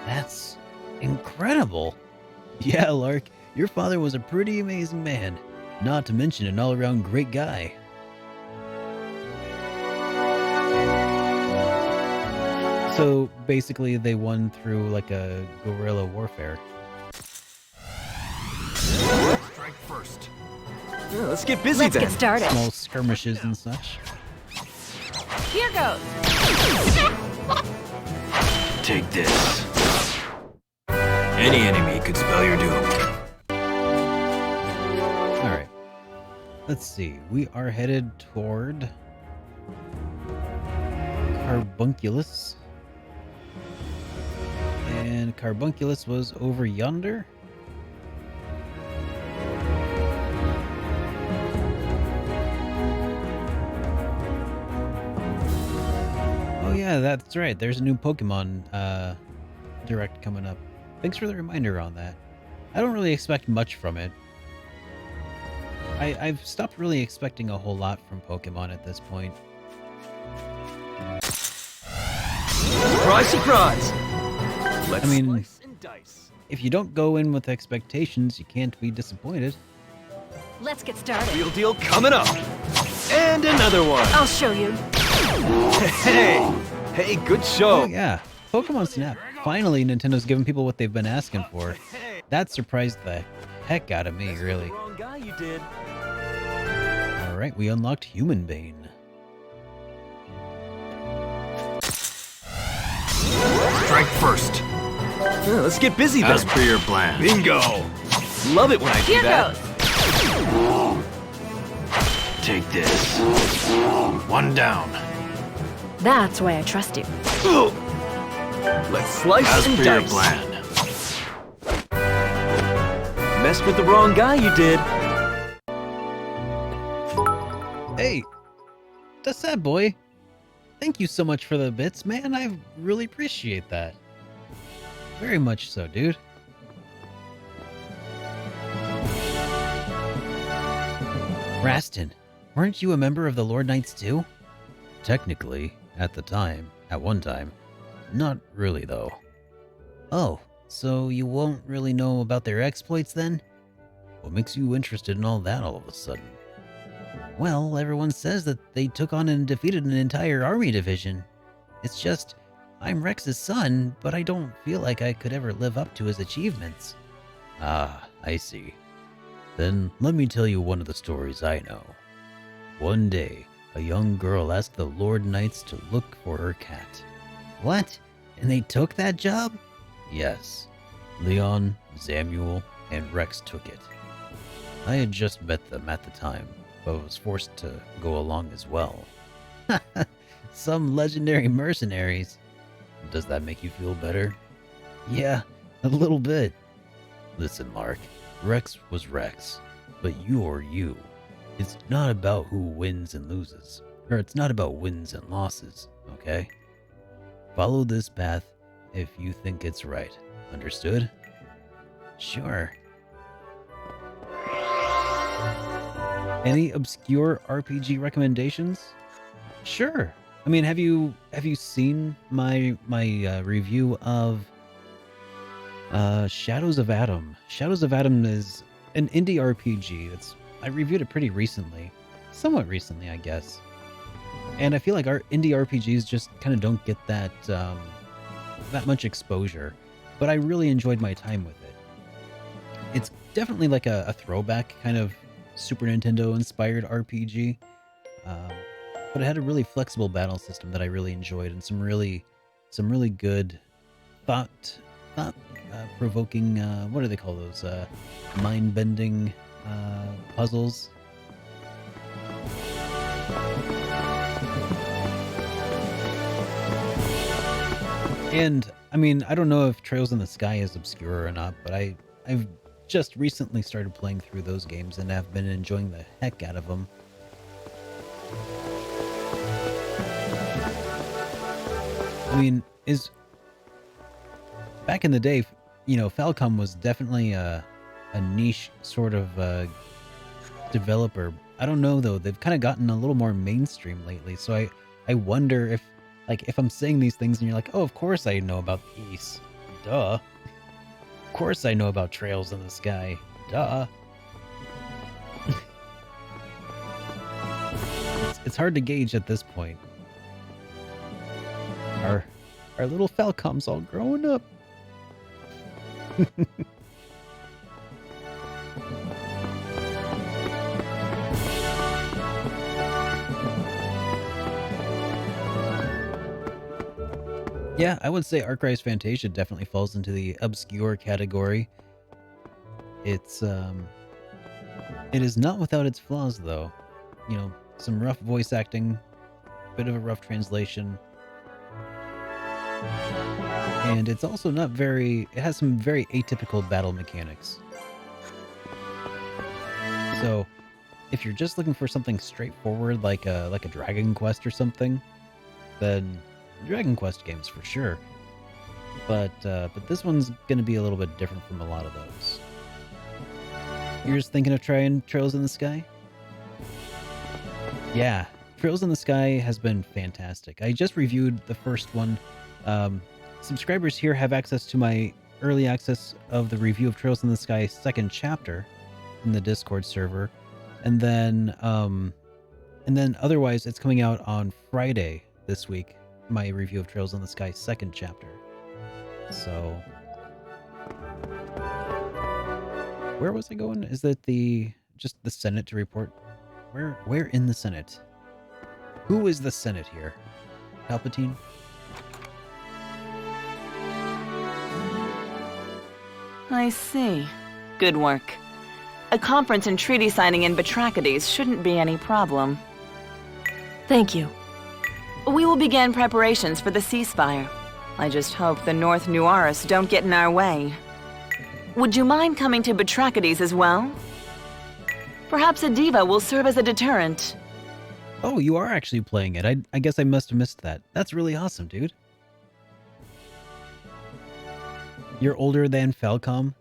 That's incredible. Yeah, Lark, your father was a pretty amazing man, not to mention an all-around great guy. So basically they won through like a guerrilla warfare. Strike first. Yeah, let's get busy then. Let's get started. Small skirmishes and such. Here goes. Take this. Any enemy could spell your doom. Alright. Let's see. We are headed toward Carbunculus. And Carbunculus was over yonder. Oh yeah, that's right. There's a new Pokemon Direct coming up. Thanks for the reminder on that. I don't really expect much from it. I've stopped really expecting a whole lot from Pokemon at this point. Surprise, surprise! Let's slice and dice. If you don't go in with expectations, you can't be disappointed. Let's get started. Real deal coming up. And another one. I'll show you. Hey, good show. Oh yeah, Pokemon Snap. Finally, Nintendo's giving people what they've been asking for. That surprised the heck out of me, really. Wrong guy you did. All right, we unlocked Human Bane. Strike first. Yeah, let's get busy then. As per your plan. Bingo. Love it when I do Here that. goes. Take this. One down. That's why I trust you. Let's slice As and per your dice. plan. Messed with the wrong guy you did. Hey, that's that boy. Thank you so much for the bits, man. I really appreciate that. Very much so, dude. Rastin, weren't you a member of the Lord Knights too? Technically, at one time. Not really, though. Oh, so you won't really know about their exploits then? What makes you interested in all that all of a sudden? Well, everyone says that they took on and defeated an entire army division. It's just, I'm Rex's son, but I don't feel like I could ever live up to his achievements. Ah, I see. Then let me tell you one of the stories I know. One day, a young girl asked the Lord Knights to look for her cat. What? And they took that job? Yes. Leon, Samuel, and Rex took it. I had just met them at the time, but was forced to go along as well. Some legendary mercenaries. Does that make you feel better? Yeah, a little bit. Listen, Lark, Rex was Rex, but you're you. It's not about who wins and loses. Or it's not about wins and losses, okay? Follow this path if you think it's right. Understood? Sure. Any obscure RPG recommendations? Sure. I mean, have you seen my review of Shadows of Adam? Shadows of Adam is an indie RPG. I reviewed it pretty recently, somewhat recently, I guess. And I feel like our indie RPGs just kind of don't get that that much exposure. But I really enjoyed my time with it. It's definitely like a throwback kind of Super Nintendo inspired RPG. But it had a really flexible battle system that I really enjoyed, and some really good thought provoking, what do they call those? Mind bending puzzles. And I mean, I don't know if Trails in the Sky is obscure or not, but I've just recently started playing through those games and have been enjoying the heck out of them. I mean, back in the day, you know, Falcom was definitely a niche sort of developer. I don't know though; they've kind of gotten a little more mainstream lately. So I wonder if, like, if I'm saying these things and you're like, oh, of course I know about East, duh. Of course I know about Trails in the Sky, duh. It's hard to gauge at this point. Our little Falcom's all growing up. Yeah, I would say Arcrise Fantasia definitely falls into the obscure category. It is not without its flaws though. You know, some rough voice acting, bit of a rough translation. And it's also not very, it has some very atypical battle mechanics. So, if you're just looking for something straightforward like a Dragon Quest or something, then Dragon Quest games for sure. But this one's going to be a little bit different from a lot of those. You're just thinking of trying Trails in the Sky? Yeah, Trails in the Sky has been fantastic. I just reviewed the first one. Subscribers here have access to my early access of the review of Trails in the Sky second chapter in the Discord server. And then otherwise it's coming out on Friday this week, my review of Trails in the Sky second chapter. So where was I going? Is that just the Senate to report? Where in the Senate? Who is the Senate here? Palpatine? I see. Good work. A conference and treaty signing in Batrachides shouldn't be any problem. Thank you. We will begin preparations for the ceasefire. I just hope the North Nuaris don't get in our way. Would you mind coming to Batrachides as well? Perhaps a diva will serve as a deterrent. Oh, you are actually playing it. I guess I must have missed that. That's really awesome, dude. You're older than Falcom?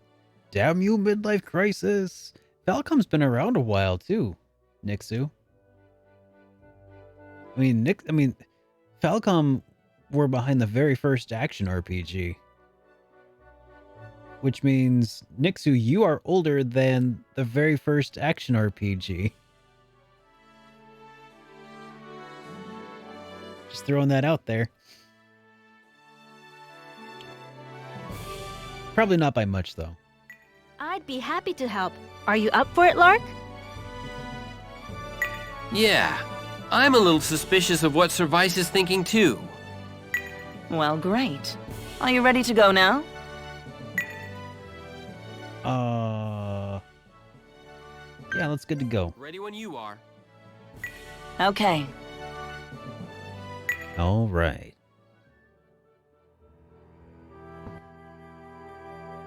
Damn you, midlife crisis! Falcom's been around a while too, Nixu. I mean, Falcom were behind the very first action RPG. Which means, Nixu, you are older than the very first action RPG. Just throwing that out there. Probably not by much, though. I'd be happy to help. Are you up for it, Lark? Yeah, I'm a little suspicious of what Service is thinking too. Well, great. Are you ready to go now? Yeah, let's good to go. Ready when you are. Okay. All right.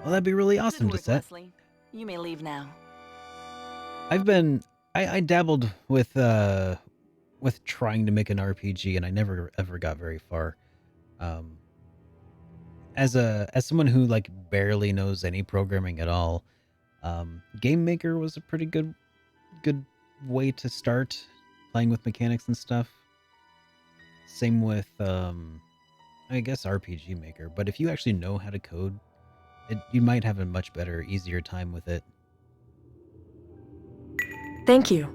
Well, that'd be really awesome to set. Leslie. You may leave now. I've been I dabbled with trying to make an RPG, and I never ever got very far. Um, as someone who like barely knows any programming at all, Game Maker was a pretty good way to start playing with mechanics and stuff. Same with I guess RPG Maker, but if you actually know how to code, you might have a much better, easier time with it. Thank you.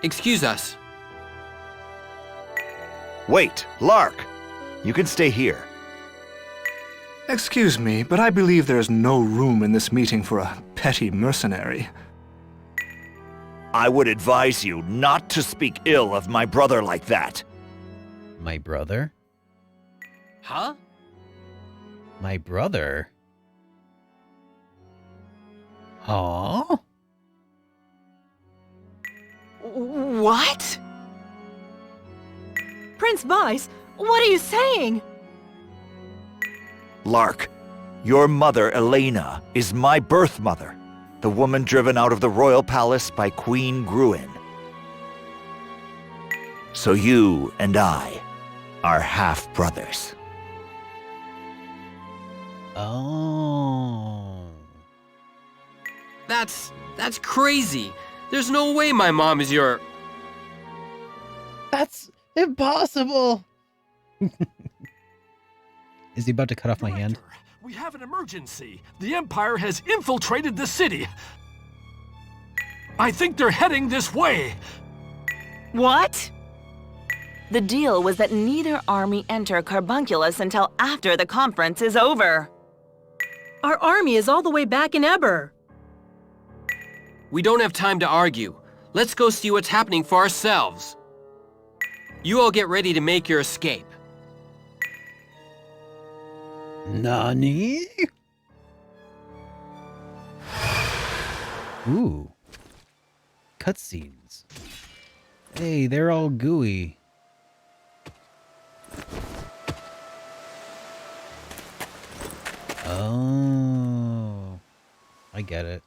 Excuse us. Wait, Lark! You can stay here. Excuse me, but I believe there is no room in this meeting for a petty mercenary. I would advise you not to speak ill of my brother like that. My brother? Huh? My brother? Huh? What? Prince Vice, what are you saying? Lark, your mother, Elena, is my birth mother, the woman driven out of the royal palace by Queen Gruin. So you and I are half-brothers. Oh. That's crazy. There's no way my mom is your... That's impossible. Is he about to cut off my hand? We have an emergency. The Empire has infiltrated the city. I think they're heading this way. What? The deal was that neither army enter Carbunculus until after the conference is over. Our army is all the way back in Eber. We don't have time to argue. Let's go see what's happening for ourselves. You all get ready to make your escape. Nani? Ooh. Cutscenes. Hey, they're all gooey. Oh. I get it.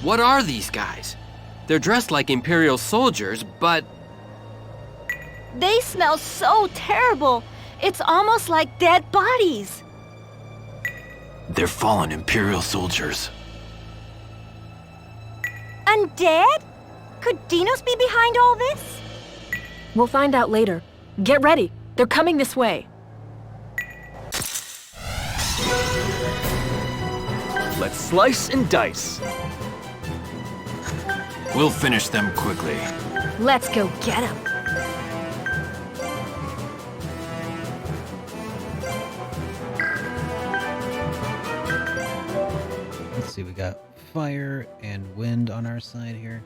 What are these guys? They're dressed like Imperial soldiers, but... They smell so terrible. It's almost like dead bodies. They're fallen Imperial soldiers. Undead? Could Dinos be behind all this? We'll find out later. Get ready. They're coming this way. Let's slice and dice. We'll finish them quickly. Let's go get them. Let's see, we got fire and wind on our side here.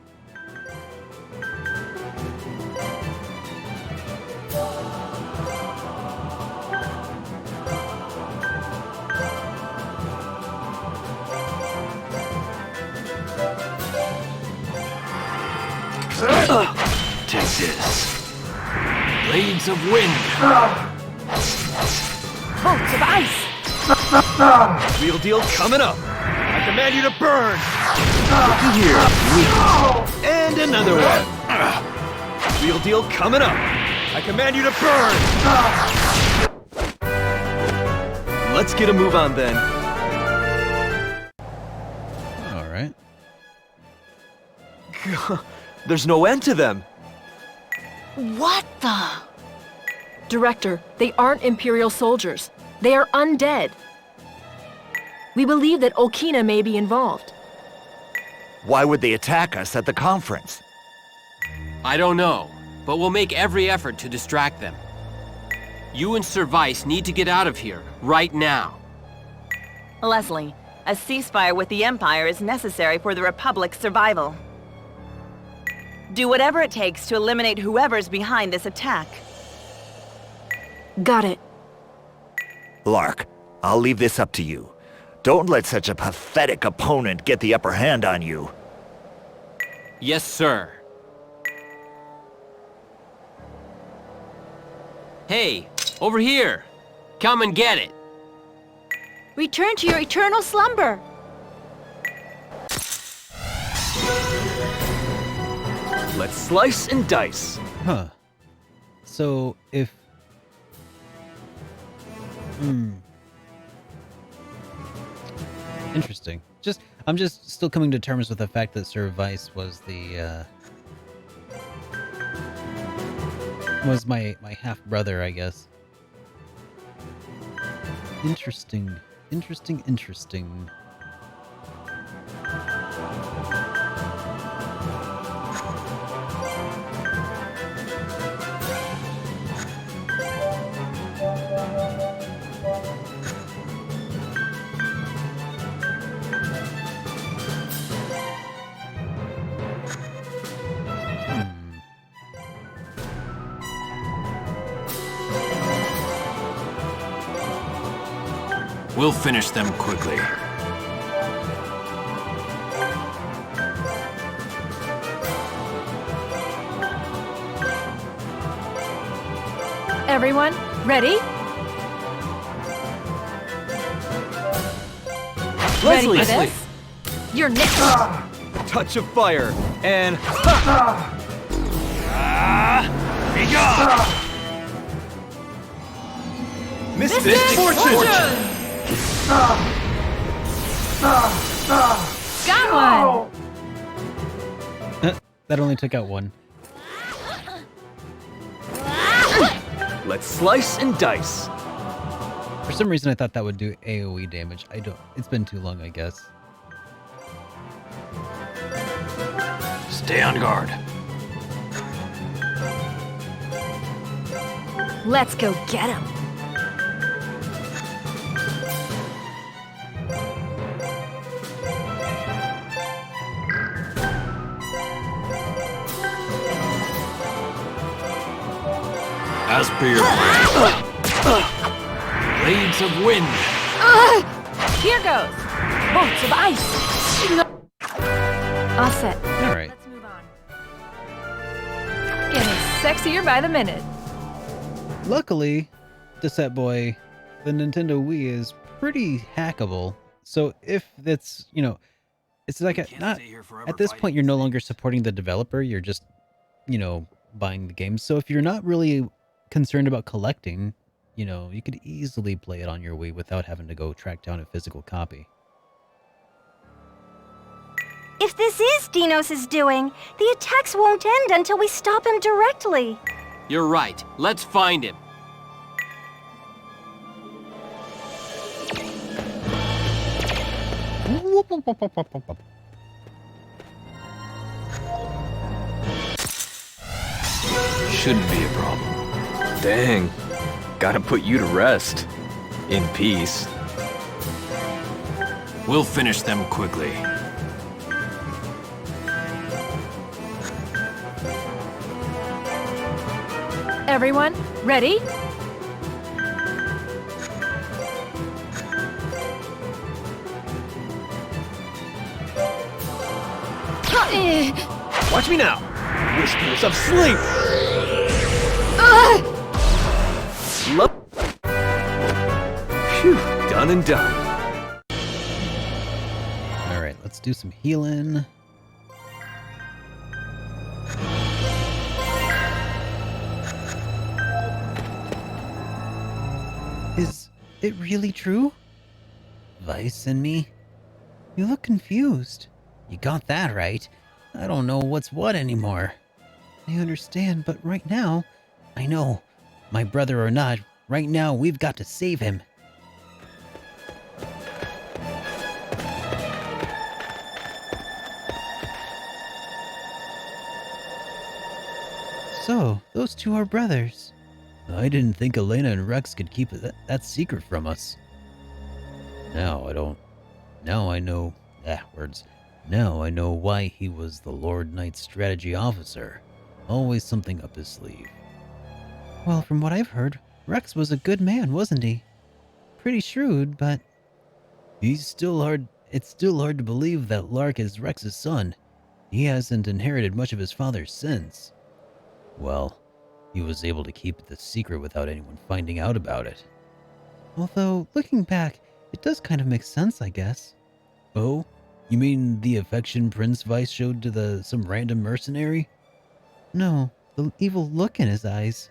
Take this. Blades of wind. Bolts of ice. Real deal coming up. I command you to burn. Looky here, weak. And another one. Real deal coming up. I command you to burn. Let's get a move on then. All right. There's no end to them. What the? Director, they aren't Imperial soldiers. They are undead. We believe that Okina may be involved. Why would they attack us at the conference? I don't know, but we'll make every effort to distract them. You and Sir Vice need to get out of here, right now. Leslie, a ceasefire with the Empire is necessary for the Republic's survival. Do whatever it takes to eliminate whoever's behind this attack. Got it. Lark, I'll leave this up to you. Don't let such a pathetic opponent get the upper hand on you. Yes, sir. Hey, over here! Come and get it! Return to your eternal slumber. Let's slice and dice. Huh. So if... Interesting. I'm just still coming to terms with the fact that Sir Vice was the, was my half-brother, I guess. Interesting. Interesting. We'll finish them quickly. Everyone, ready? Ready for this? You're next. Touch of fire, and... Be gone! Mystic Fortune! Got one! That only took out one. Let's slice and dice. For some reason I thought that would do AoE damage. I don't. It's been too long, I guess. Stay on guard. Let's go get him. As per your plan. Blades of wind. Here goes. Bolts of ice. All set. All right. Let's move on. Getting sexier by the minute. Luckily, Desset Boy, the Nintendo Wii is pretty hackable. So if that's, it's like not at this point you're no longer supporting the developer. You're just, buying the game. So if you're not really concerned about collecting, you could easily play it on your Wii without having to go track down a physical copy. If this is Dinos' doing, the attacks won't end until we stop him directly. You're right. Let's find him. Shouldn't be a problem. Dang. Gotta put you to rest. In peace. We'll finish them quickly. Everyone, ready? Watch me now. Whispers of sleep. Phew, done and done. All right, let's do some healing. Is it really true? Vice and me? You look confused. You got that right. I don't know what's what anymore. I understand, but right now, I know. My brother or not, right now we've got to save him. So, those two are brothers. I didn't think Elena and Rex could keep that secret from us. Now I don't. Now I know. Words. Now I know why he was the Lord Knight's strategy officer. Always something up his sleeve. Well, from what I've heard, Rex was a good man, wasn't he? Pretty shrewd, but... It's still hard to believe that Lark is Rex's son. He hasn't inherited much of his father's sins. Well, he was able to keep the secret without anyone finding out about it. Although, looking back, it does kind of make sense, I guess. Oh? You mean the affection Prince Vice showed to some random mercenary? No, the evil look in his eyes.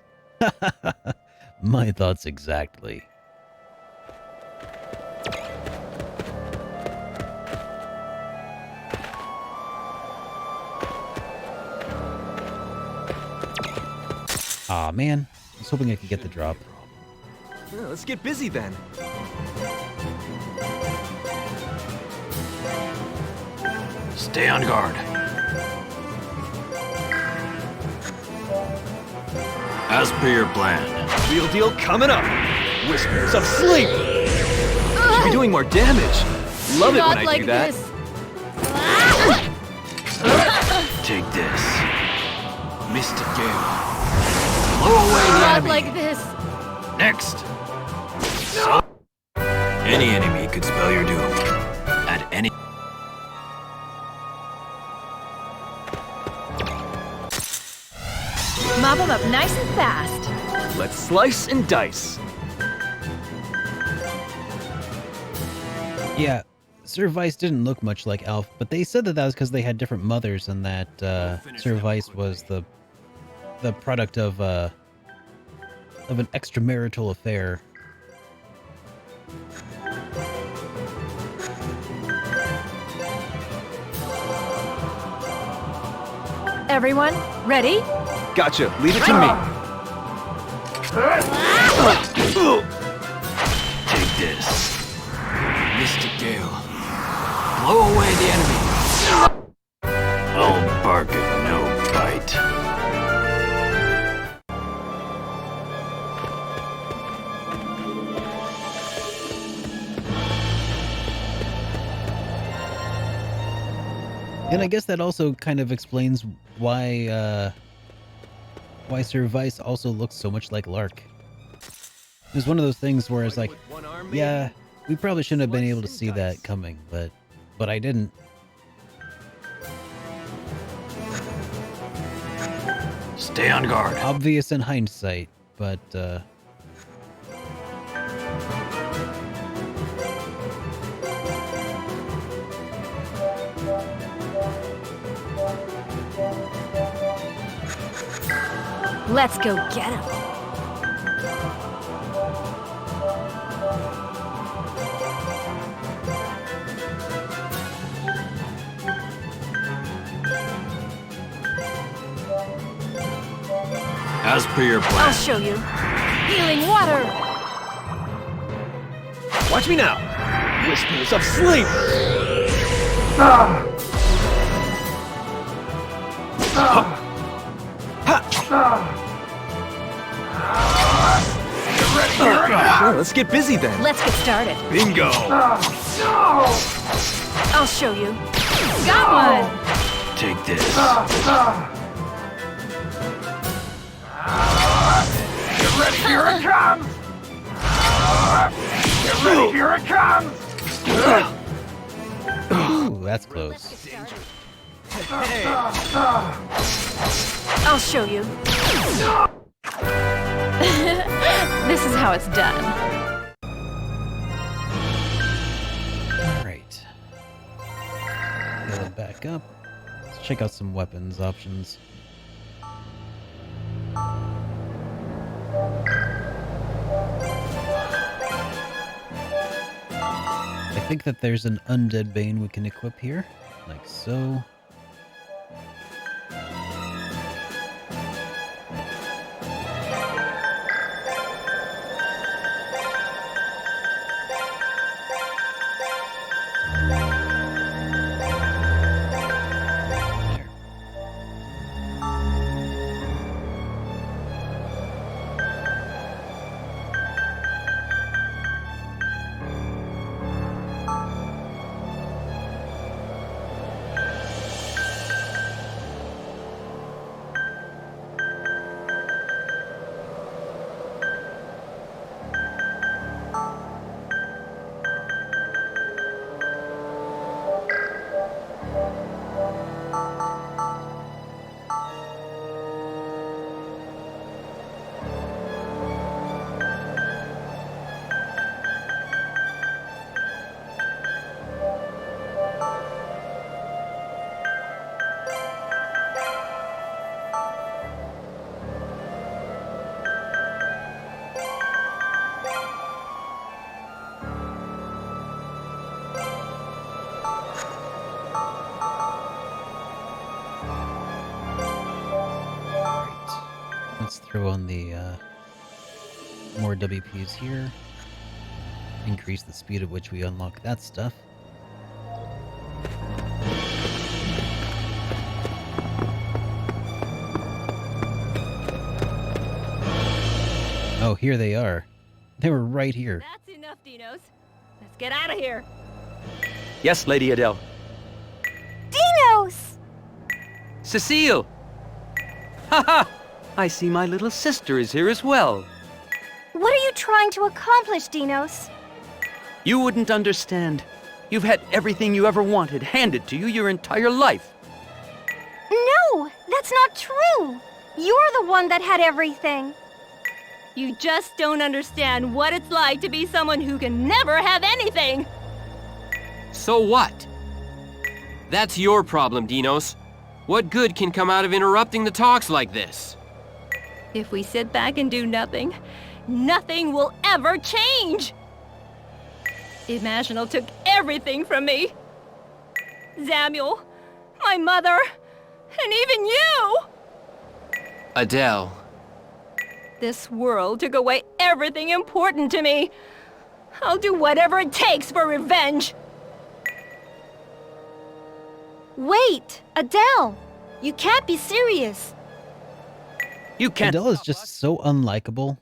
My thoughts exactly. Aw, man. I was hoping I could get the drop. Yeah, let's get busy then. Stay on guard. As per your plan. Real deal coming up. Whispers of sleep. Should be doing more damage. Love it when I do that. Take this. Mr. Gale. Blow away the Not enemy. like this. Next. Any enemy could spell your doom. At any... Mop them up nice and fast. Let's slice and dice. Yeah, Sir Vice didn't look much like Alf, but they said that was because they had different mothers and that Sir Vice was the product of an extramarital affair. Everyone, ready? Gotcha. Leave it to me. Take this. Mr. Gale. Blow away the enemy. I'll bark at no bite. And I guess that also kind of explains why Sir Vice also looks so much like Lark. It was one of those things where it's like, yeah, we probably shouldn't have been able to see that coming, but I didn't. Stay on guard. Obvious in hindsight, but Let's go get him. As per your plan. I'll show you. Healing water. Watch me now. Whispers of sleep. Let's get busy then. Let's get started. Bingo. I'll show you. Got one. Take this. Get ready, here it comes! Get ready, here it comes! ooh, that's close. I'll show you. This is how it's done. Alright. Heal back up. Let's check out some weapons options. I think that there's an Undead Bane we can equip here, like so. throw on the more WPs here. Increase the speed at which we unlock that stuff. Oh, here they are. They were right here. That's enough, Dinos. Let's get out of here. Yes, Lady Adele. Dinos! Cecile! Haha! I see my little sister is here as well. What are you trying to accomplish, Dinos? You wouldn't understand. You've had everything you ever wanted handed to you your entire life. No, that's not true. You're the one that had everything. You just don't understand what it's like to be someone who can never have anything. So what? That's your problem, Dinos. What good can come out of interrupting the talks like this? If we sit back and do nothing, nothing will ever change. Imaginal took everything from me. Samuel, my mother, and even you! Adele. This world took away everything important to me. I'll do whatever it takes for revenge. Wait, Adele! You can't be serious. You can't. Adele is just so unlikable.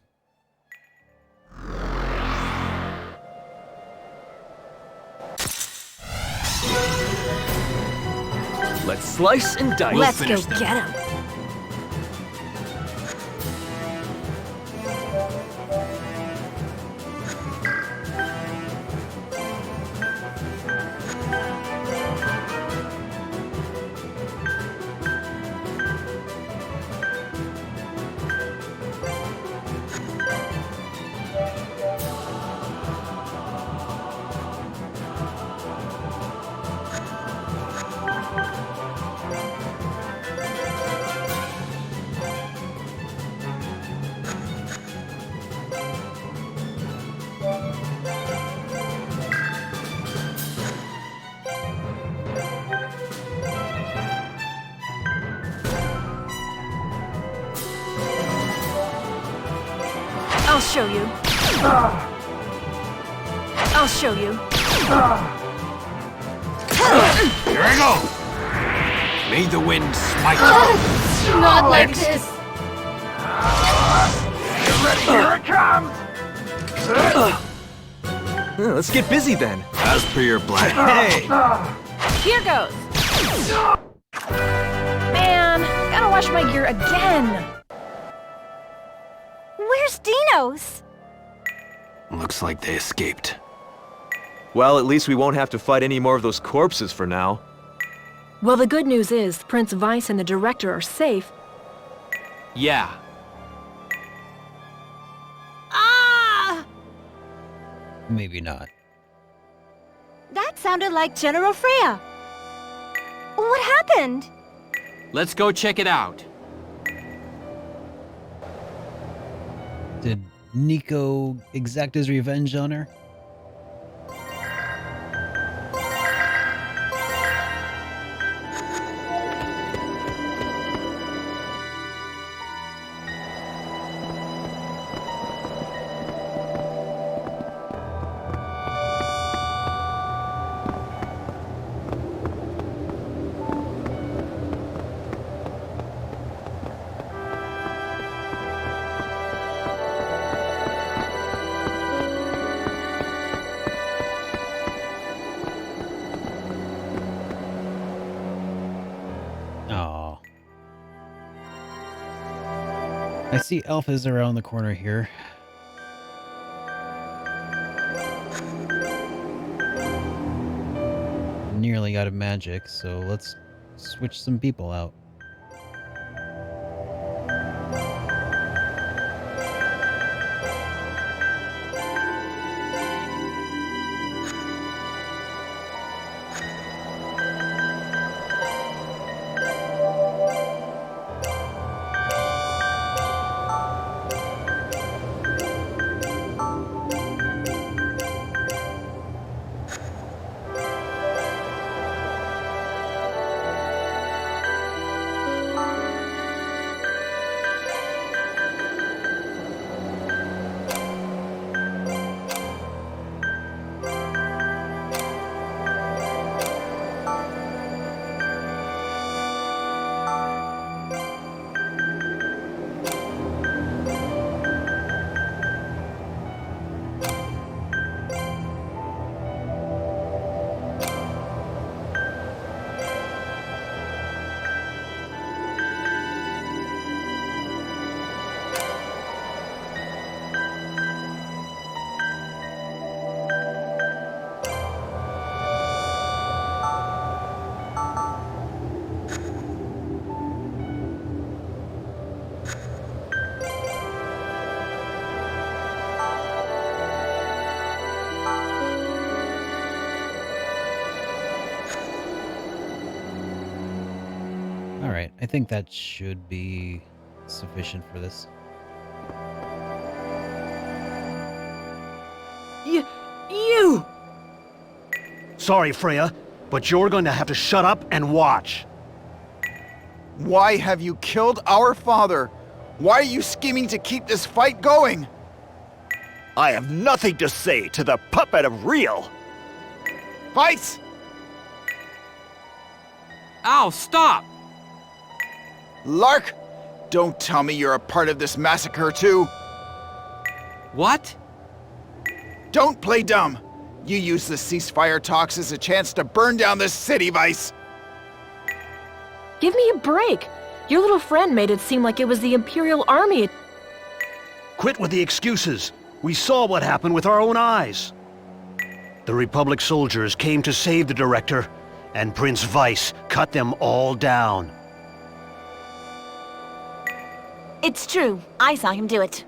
Let's slice and dice. Let's go get him. I'll show you. I'll show you. Here I go! May the wind smite Not like this. Get ready, here it comes! Let's get busy then. As per your plan. Hey! Here goes. Man, gotta wash my gear again. Where's Dinos? Looks like they escaped. Well, at least we won't have to fight any more of those corpses for now. Well, the good news is Prince Weiss and the director are safe. Yeah. Ah! Maybe not. That sounded like General Freya. What happened? Let's go check it out. Did Nico exact his revenge on her? Oh. I see Alpha's around the corner here. Nearly out of magic, so let's switch some people out. think that should be sufficient for this. You! Sorry, Freya, but you're going to have to shut up and watch. Why have you killed our father? Why are you scheming to keep this fight going? I have nothing to say to the puppet of Real. Fights! Ow, stop! Lark, don't tell me you're a part of this massacre too. What? Don't play dumb. You use the ceasefire talks as a chance to burn down this city, Vice. Give me a break. Your little friend made it seem like it was the Imperial Army. Quit with the excuses. We saw what happened with our own eyes. The Republic soldiers came to save the Director, and Prince Vice cut them all down. It's true. I saw him do it.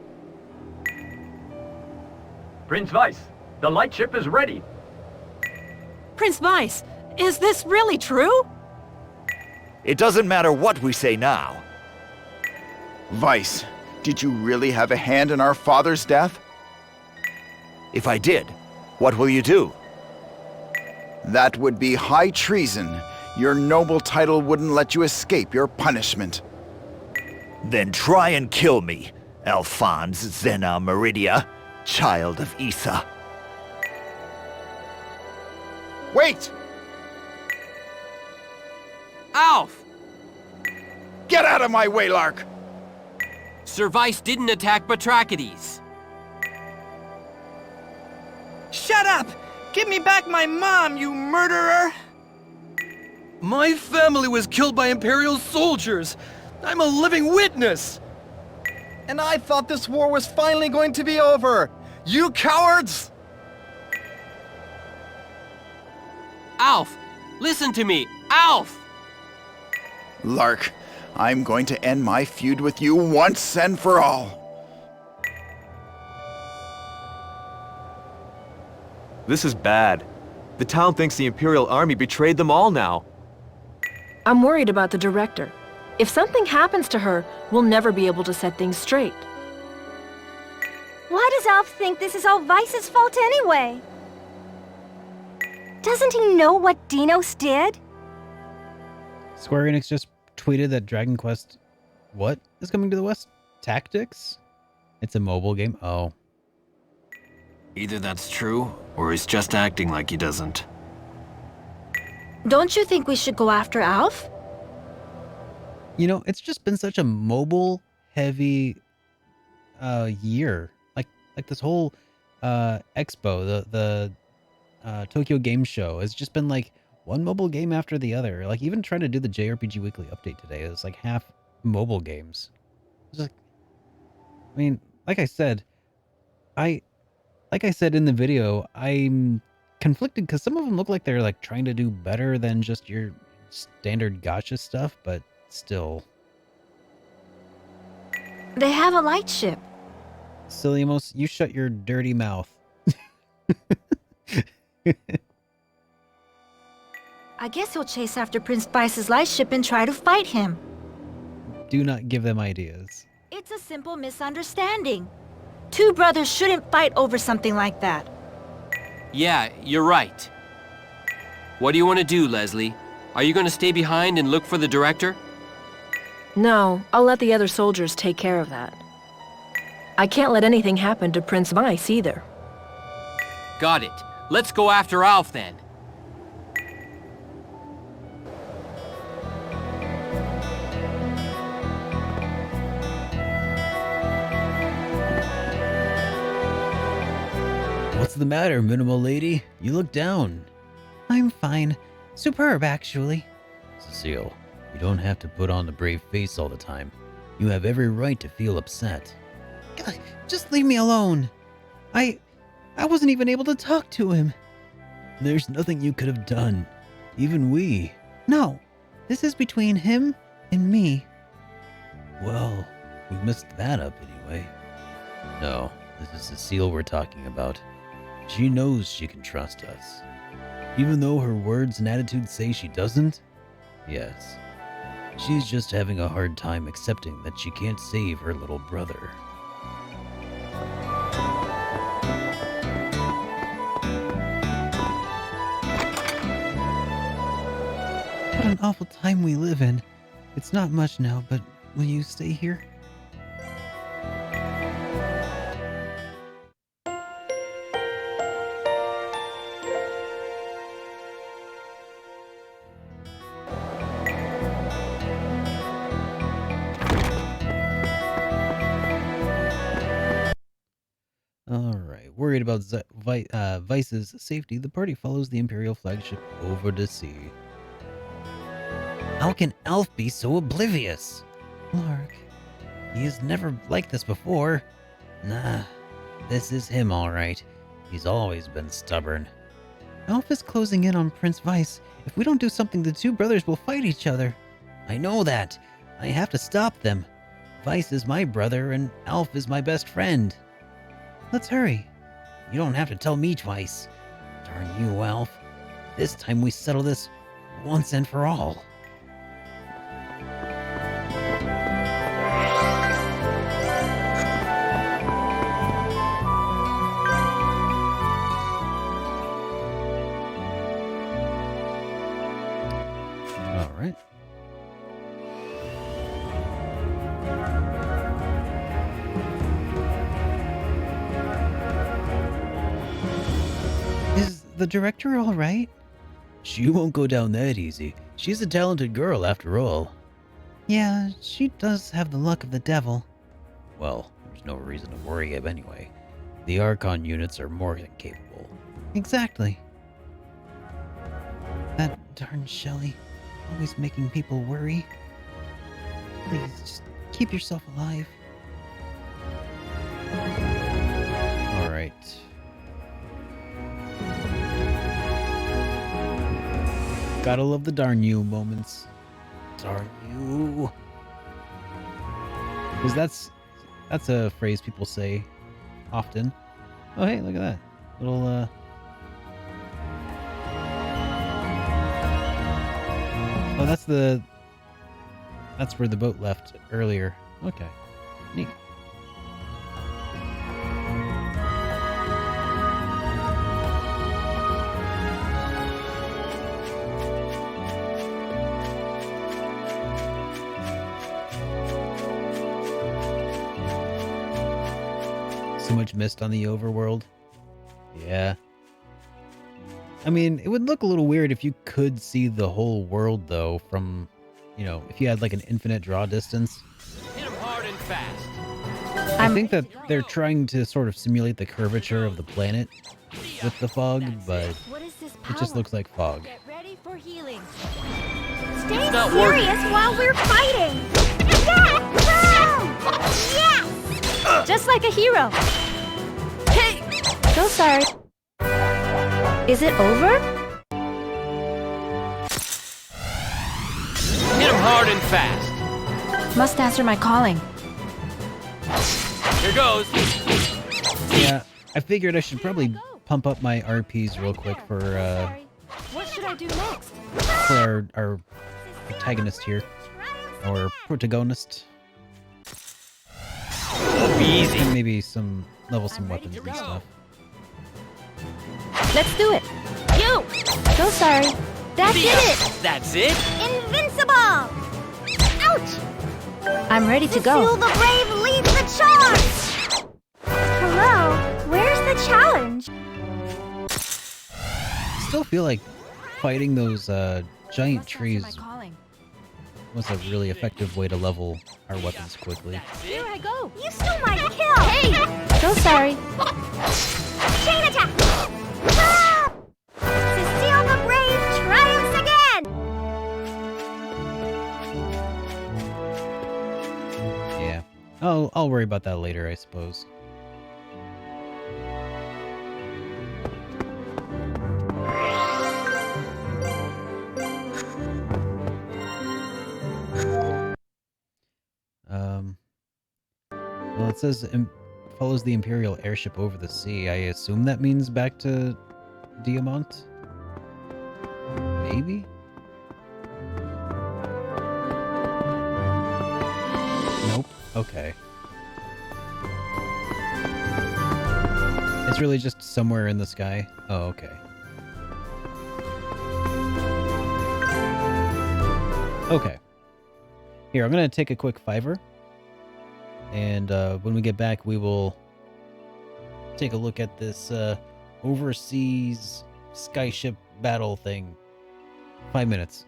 Prince Vice, the lightship is ready. Prince Vice, is this really true? It doesn't matter what we say now. Vice, did you really have a hand in our father's death? If I did, what will you do? That would be high treason. Your noble title wouldn't let you escape your punishment. Then try and kill me, Alphonse Zena Meridia, child of Issa. Wait! Alf! Get out of my way, Lark! Sir Vice didn't attack Batrachides. Shut up! Give me back my mom, you murderer! My family was killed by Imperial soldiers! I'm a living witness! And I thought this war was finally going to be over! You cowards! Alf! Listen to me! Alf! Lark, I'm going to end my feud with you once and for all. This is bad. The town thinks the Imperial Army betrayed them all now. I'm worried about the Director. If something happens to her, we'll never be able to set things straight. Why does Alf think this is all Vice's fault anyway? Doesn't he know what Dinos did? Square Enix just tweeted that Dragon Quest... What is coming to the West? Tactics? It's a mobile game? Oh. Either that's true, or he's just acting like he doesn't. Don't you think we should go after Alf? You know, it's just been such a mobile-heavy year. Like this whole expo, the Tokyo Game Show has just been like one mobile game after the other. Like even trying to do the JRPG Weekly update today, it was like half mobile games. It's like, I mean, like I said in the video, I'm conflicted because some of them look like they're like trying to do better than just your standard gacha stuff, but still. They have a lightship. Siliamos, you shut your dirty mouth. I guess he'll chase after Prince Vice's lightship and try to fight him. Do not give them ideas. It's a simple misunderstanding. Two brothers shouldn't fight over something like that. Yeah, you're right. What do you want to do, Leslie? Are you going to stay behind and look for the Director? No, I'll let the other soldiers take care of that. I can't let anything happen to Prince Vice either. Got it. Let's go after Alf then. What's the matter, minimal lady? You look down. I'm fine. Superb, actually. Cecile, you don't have to put on the brave face all the time. You have every right to feel upset. God, just leave me alone. I wasn't even able to talk to him. There's nothing you could have done. Even we. No, this is between him and me. Well, we messed that up anyway. No, this is Cecile we're talking about. She knows she can trust us. Even though her words and attitude say she doesn't? Yes. She's just having a hard time accepting that she can't save her little brother. What an awful time we live in. It's not much now, but will you stay here? Alright, worried about Vice's safety, the party follows the Imperial flagship over the sea. How can Alf be so oblivious? Lark, he has never liked this before. Nah, this is him alright. He's always been stubborn. Alf is closing in on Prince Vice. If we don't do something, the two brothers will fight each other. I know that. I have to stop them. Vice is my brother and Alf is my best friend. Let's hurry. You don't have to tell me twice. Darn you, Alf. This time we settle this once and for all. All right. Is the director all right? She won't go down that easy. She's a talented girl after all. Yeah, she does have the luck of the devil. Well, there's no reason to worry him anyway. The Archon units are more than capable. Exactly. That darn Shelley, always making people worry. Please, just keep yourself alive. Alright. Gotta love the darn you moments. Darn you. Because that's a phrase people say often. Oh hey, look at that. Little Oh, that's where the boat left earlier. Okay. Neat. So much mist on the overworld. Yeah. I mean, it would look a little weird if you could see the whole world, though, from, you know, if you had like an infinite draw distance. Hit him hard and fast. I think that they're trying to sort of simulate the curvature of the planet with the fog, but it just looks like fog. Get ready for healing. It's Stay not serious working. while we're fighting. Yes! Just like a hero. Hey! So sorry. Is it over? Hit him hard and fast. Must answer my calling. Here goes. Yeah, I figured I should probably pump up my RPs real quick for What should I do next? our protagonist here, or protagonist. Be easy. And maybe some weapons and stuff. Let's do it. You! So sorry. That's it! That's it? Invincible! Ouch! I'm ready to The go. Fuel the Brave leads the charge! Hello? Where's the challenge? Still feel like fighting those giant trees was a really effective way to level our weapons quickly. Here I go. You stole my kill! Hey! So sorry. Chain attack! Ah! Cecile the Brave triumphs again! Yeah. I'll worry about that later, I suppose. Well, it says follows the Imperial airship over the sea. I assume that means back to Diamant? Maybe? Okay. It's really just somewhere in the sky? Oh, okay. Okay. Here, I'm going to take a quick $5. And when we get back, we will take a look at this overseas skyship battle thing. 5 minutes.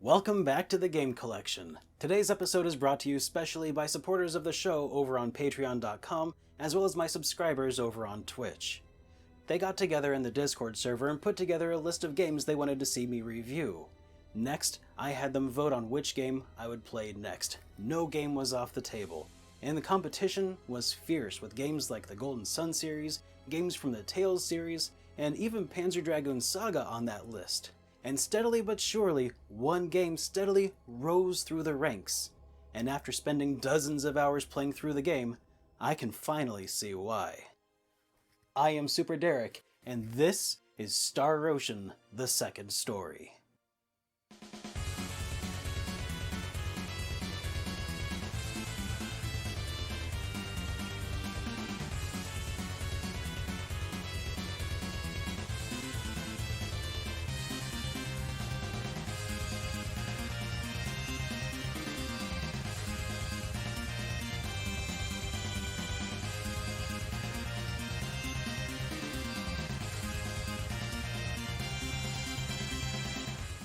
Welcome back to the Game Collection. Today's episode is brought to you specially by supporters of the show over on patreon.com, as well as my subscribers over on Twitch. They got together in the Discord server and put together a list of games they wanted to see me review. Next, I had them vote on which game I would play next. No game was off the table, and the competition was fierce with games like the Golden Sun series, games from the Tales series, and even Panzer Dragoon Saga on that list. And steadily but surely, one game steadily rose through the ranks. And after spending dozens of hours playing through the game, I can finally see why. I am SuperDerek, and this is Star Ocean: The Second Story.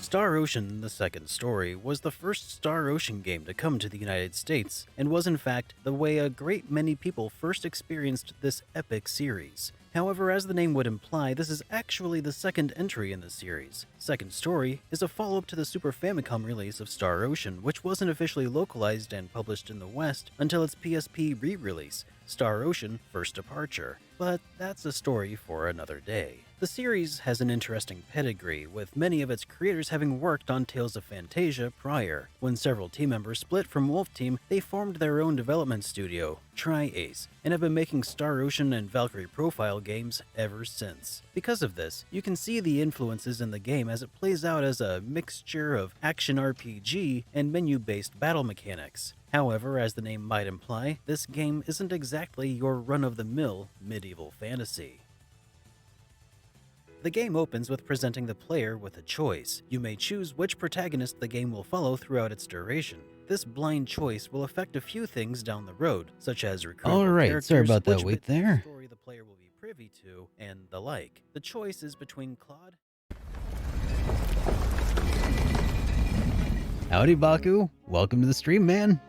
Star Ocean: The Second Story was the first Star Ocean game to come to the United States, and was in fact the way a great many people first experienced this epic series. However, as the name would imply, this is actually the second entry in the series. Second Story is a follow-up to the Super Famicom release of Star Ocean, which wasn't officially localized and published in the West until its PSP re-release, Star Ocean: First Departure. But that's a story for another day. The series has an interesting pedigree, with many of its creators having worked on Tales of Fantasia prior. When several team members split from Wolf Team, they formed their own development studio, Tri-Ace, and have been making Star Ocean and Valkyrie Profile games ever since. Because of this, you can see the influences in the game as it plays out as a mixture of action RPG and menu-based battle mechanics. However, as the name might imply, this game isn't exactly your run-of-the-mill medieval fantasy. The game opens with presenting the player with a choice. You may choose which protagonist the game will follow throughout its duration. This blind choice will affect a few things down the road, such as recruitable characters, sorry about that which wait Oh, there. uh-huh. Bit story the player will be privy to, and the like. The choice is between Claude. Howdy, Baku. Welcome to the stream, man.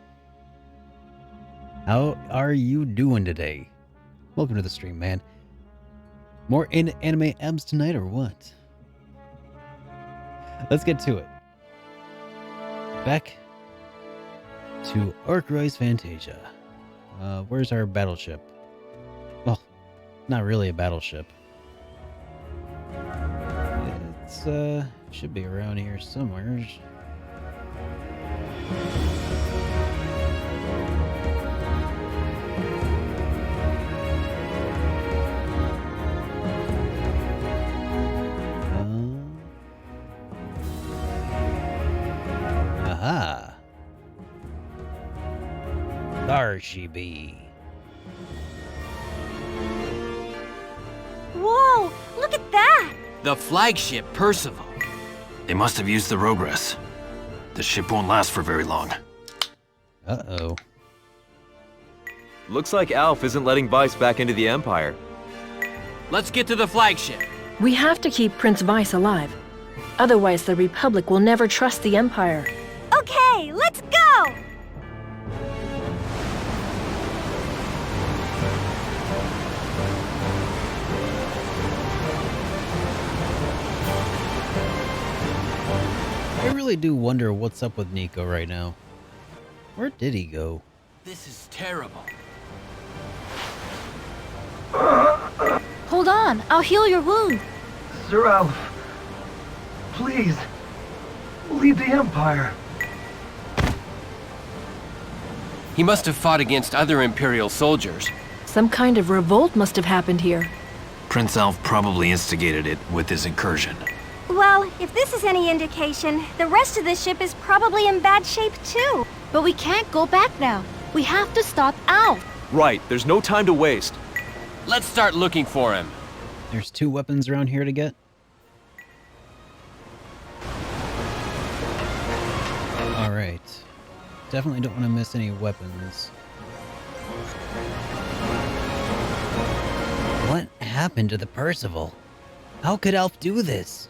How are you doing today? Welcome to the stream, man. More anime abs tonight or what? Let's get to it. Back to Arkwright's Fantasia. Where's our battleship? Well, not really a battleship. It's should be around here somewhere. Aha! There she be. Whoa, look at that! The flagship Percival. They must have used the Rogress. The ship won't last for very long. Uh-oh. Looks like Alf isn't letting Vice back into the Empire. Let's get to the flagship. We have to keep Prince Vice alive. Otherwise, the Republic will never trust the Empire. Okay, let's go! I really do wonder what's up with Nico right now. Where did he go? This is terrible. Hold on, I'll heal your wound. Sir Alf, please, lead the Empire. He must have fought against other Imperial soldiers. Some kind of revolt must have happened here. Prince Alf probably instigated it with his incursion. Well, if this is any indication, the rest of the ship is probably in bad shape too. But we can't go back now. We have to stop Alf. Right, there's no time to waste. Let's start looking for him. There's 2 weapons around here to get. Alright. Definitely don't want to miss any weapons. What happened to the Percival? How could Alf do this?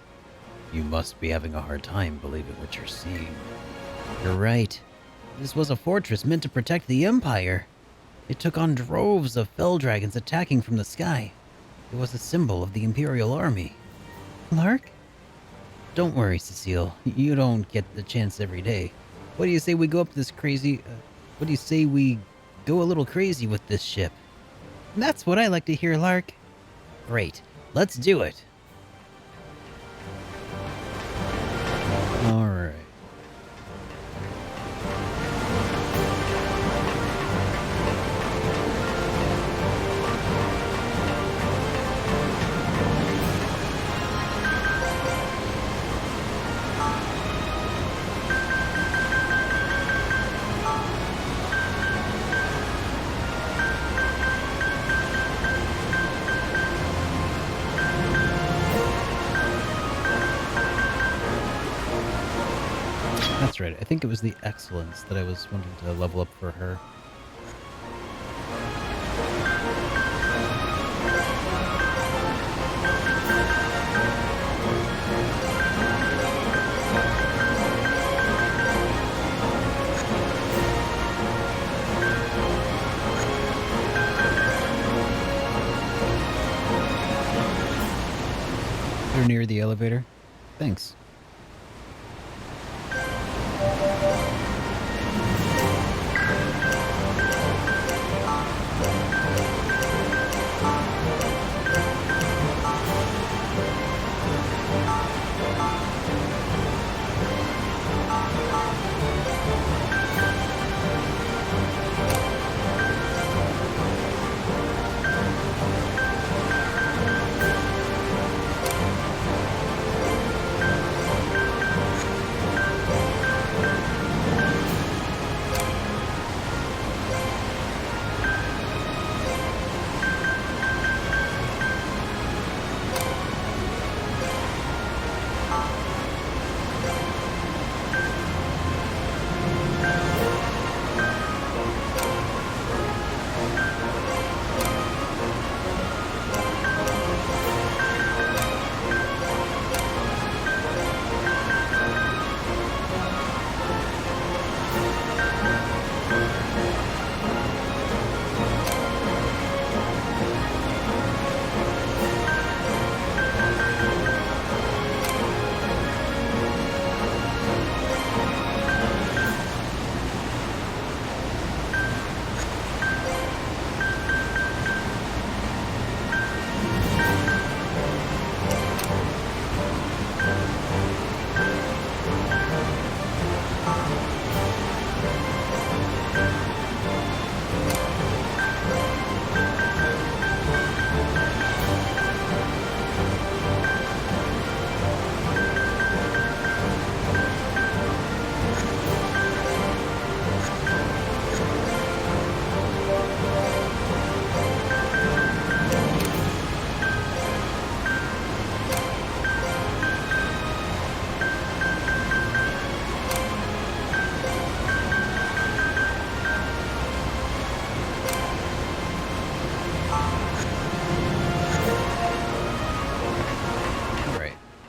You must be having a hard time believing what you're seeing. You're right. This was a fortress meant to protect the Empire. It took on droves of fell dragons attacking from the sky. It was a symbol of the Imperial army. Lark? Don't worry, Cecile. You don't get the chance every day. What do you say we go up this crazy... what do you say we go a little crazy with this ship? That's what I like to hear, Lark. Great. Let's do it. Alright. That's right. I think it was the excellence that I was wanting to level up for her. You're near the elevator? Thanks.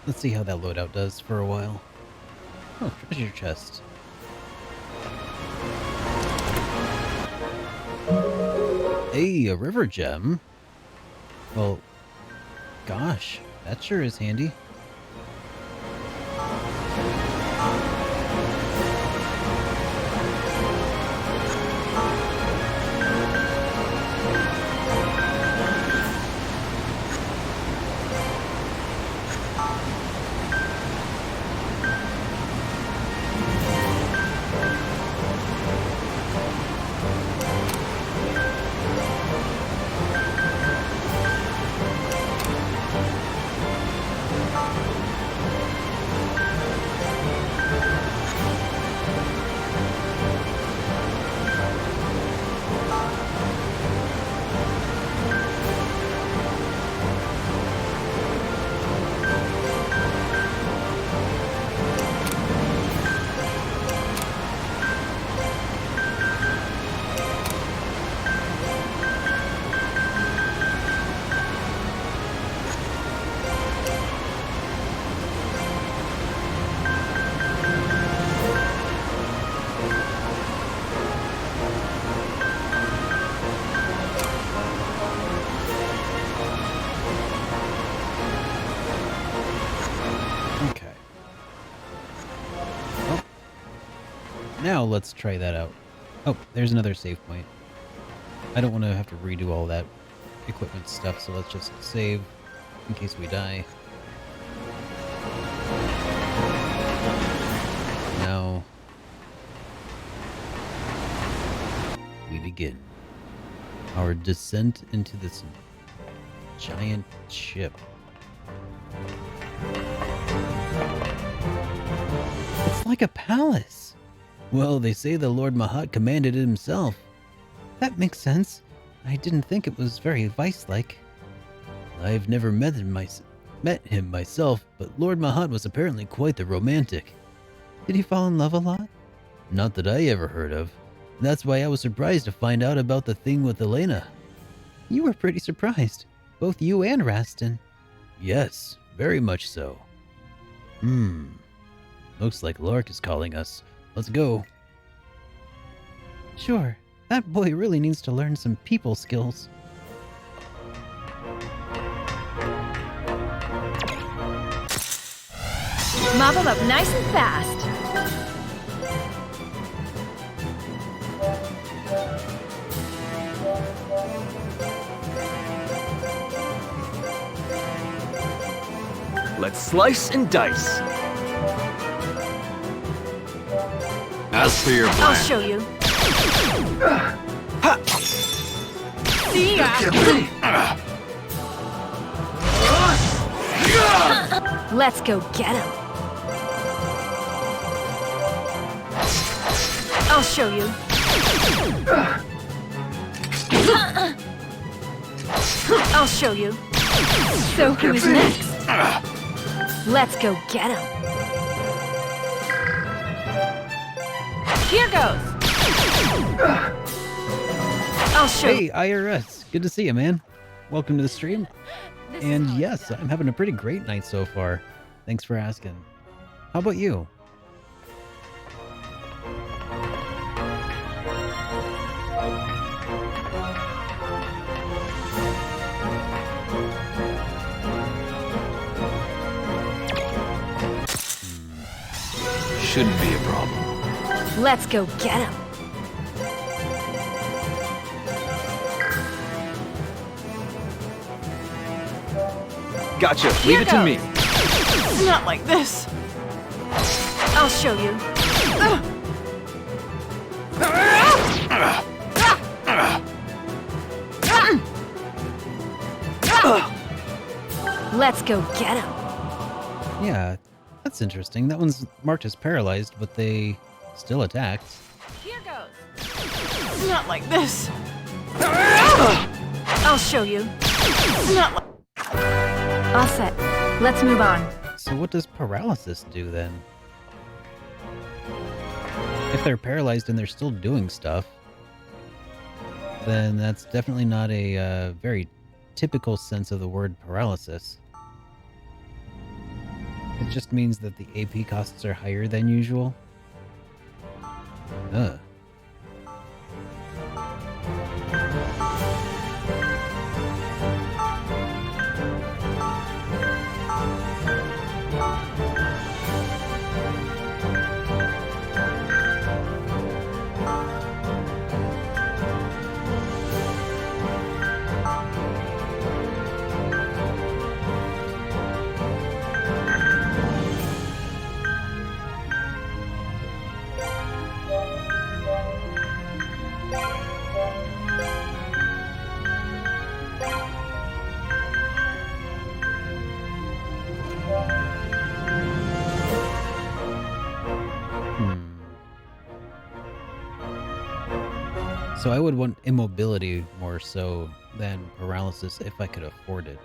Let's see how that loadout does for a while. Oh, treasure chest. Hey, a river gem? Well, gosh, that sure is handy. now, let's try that out. Oh, there's another save point. I don't want to have to redo all that equipment stuff, so let's just save in case we die. Now, we begin our descent into this giant ship. It's like a palace. Well, they say the Lord Mahat commanded it himself. That makes sense. I didn't think it was very vice-like. I've never met him myself, but Lord Mahat was apparently quite the romantic. Did he fall in love a lot? Not that I ever heard of. That's why I was surprised to find out about the thing with Elena. You were pretty surprised. Both you and Rastin. Yes, very much so. Looks like Lark is calling us. Let's go. Sure. That boy really needs to learn some people skills. Mop them up nice and fast. Let's slice and dice. As for your plan, I'll show you. See ya. Let's go get him. I'll show you. I'll show you. So who's next? Let's go get him. Here goes. I'll show you. Hey, IRS. Good to see you, man. Welcome to the stream. And yes, I'm having a pretty great night so far. Thanks for asking. How about you? shouldn't be a problem. Let's go get him. Gotcha. Leave it to me. Not like this. I'll show you. Let's go get him. Yeah, that's interesting. That one's marked as paralyzed, but they still attacked. Here goes. Not like this. I'll show you. Not like... All set. Let's move on. So what does paralysis do then? If they're paralyzed and they're still doing stuff, then that's definitely not a very typical sense of the word paralysis. It just means that the AP costs are higher than usual. Ugh. So I would want immobility more so than paralysis if I could afford it.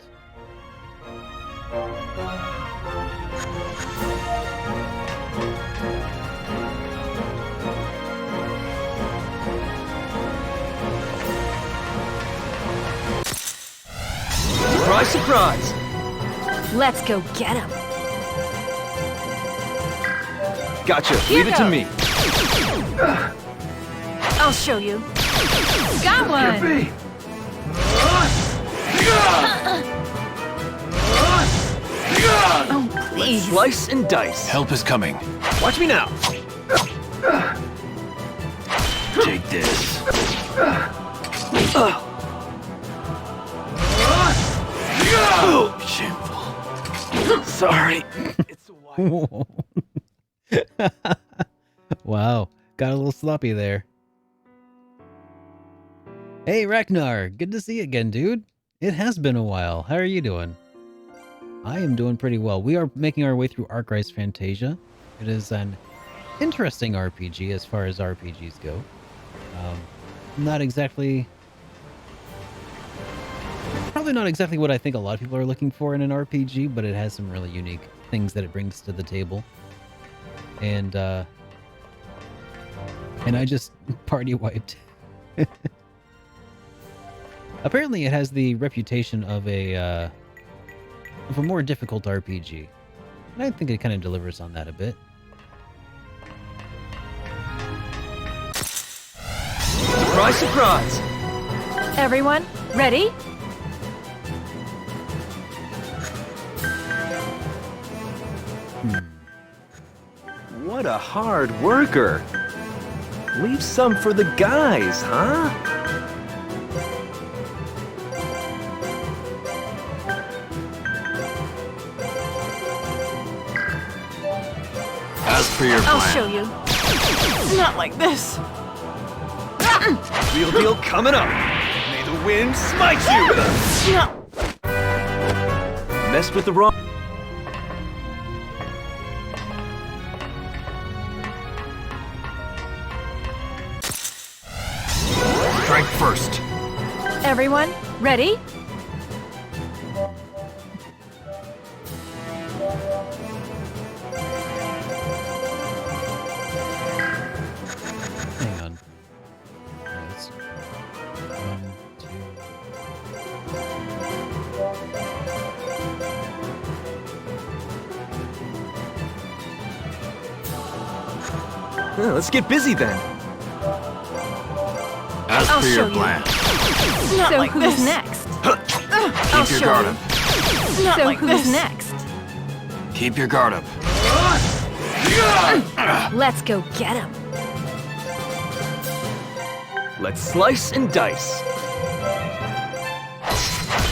Surprise, surprise! Let's go get him. Gotcha. Here Leave it to goes. me. I'll show you. Got one. Oh, Let's slice and dice. Help is coming. Watch me now. Shameful. Sorry. It's a while. Wow, got a little sloppy there. Hey Ragnar, good to see you again, dude. It has been a while. How are you doing? I am doing pretty well. We are making our way through Arkwright's Fantasia. It is an interesting RPG as far as RPGs go. Not exactly... Probably not exactly what I think a lot of people are looking for in an RPG, but it has some really unique things that it brings to the table. And I just party wiped. Apparently it has the reputation of a more difficult RPG. And I think it kind of delivers on that a bit. Surprise, surprise! Everyone, ready? What a hard worker. Leave some for the guys, huh? As per your plan. I'll show you. Not like this. Real deal coming up. May the wind smite you. Messed with the wrong... Strike first. Everyone, ready? Hang on. Let's... 1, 2... Let's get busy then. As I'll per show your you. plan. Not So like who's this. next? Keep your show guard you. up. Not So like who's this. next? Keep your guard up. Let's go get him. Let's slice and dice.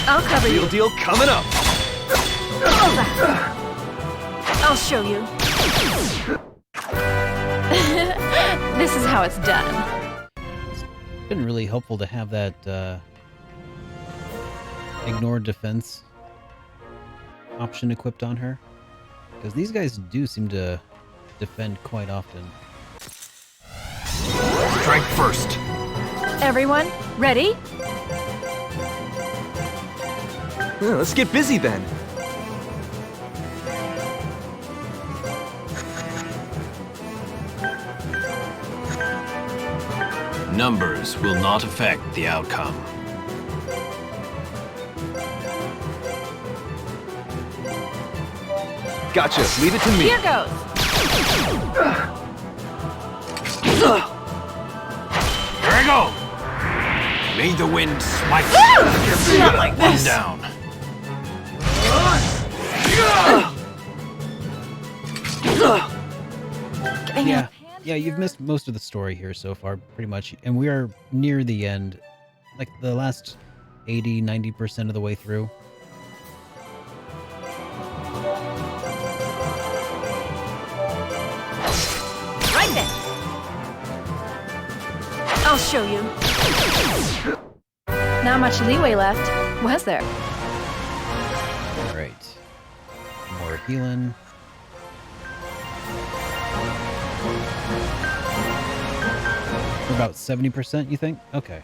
I'll cover Real you. deal coming up. I'll show you. This is how it's done. It's been really helpful to have that ignore defense option equipped on her. Because these guys do seem to defend quite often. Strike first. Everyone, ready? Let's get busy then. Numbers will not affect the outcome. Gotcha. Leave it to me. Here goes. Here I go. May the wind smite. Not like One this. down. Yeah, you've missed most of the story here so far, pretty much. And we are near the end. Like the last 80-90% of the way through. Right then. I'll show you. Not much leeway left, was there? Alright. More healing. We're about 70%, you think? Okay.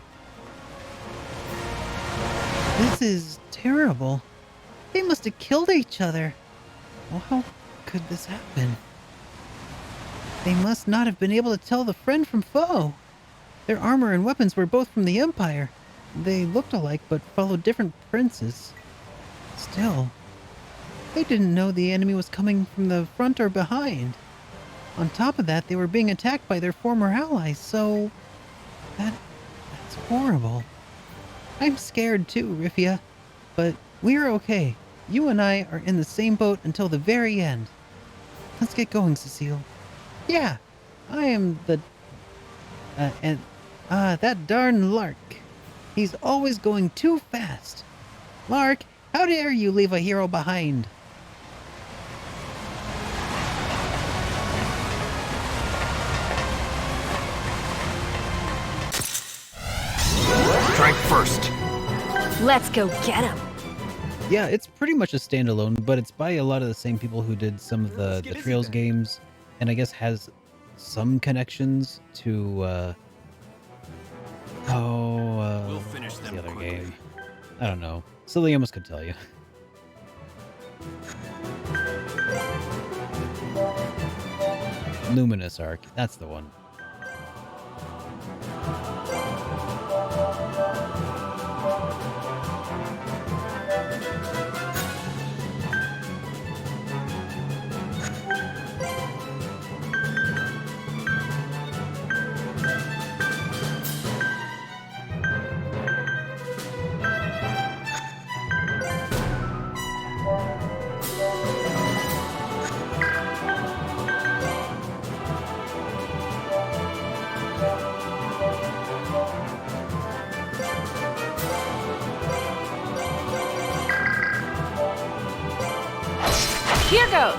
This is terrible. They must have killed each other. Well, how could this happen? They must not have been able to tell the friend from foe. Their armor and weapons were both from the Empire. They looked alike, but followed different princes. Still, they didn't know the enemy was coming from the front or behind. On top of that, they were being attacked by their former allies, so... That's horrible. I'm scared too, Rifia. But we're okay. You and I are in the same boat until the very end. Let's get going, Cecile. Yeah, I am the... that darn lark. He's always going too fast. Lark, how dare you leave a hero behind? Strike first. Let's go get him. Yeah, it's pretty much a standalone, but it's by a lot of the same people who did some of the Trails games, and I guess has some connections to, We'll finish what's them the other quickly. game? I don't know. Silly almost could tell you. Luminous Arc, that's the one. Here goes!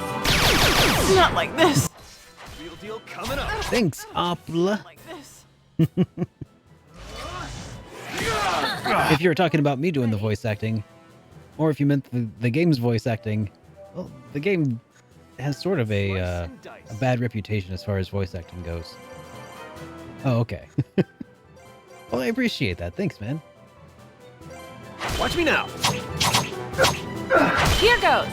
Not like this. Real deal coming up. Thanks, Opla. Like this. If you were talking about me doing the voice acting, or if you meant the game's voice acting, well, the game has sort of a bad reputation as far as voice acting goes. Oh, okay. Well, I appreciate that. Thanks, man. Watch me now. Here goes!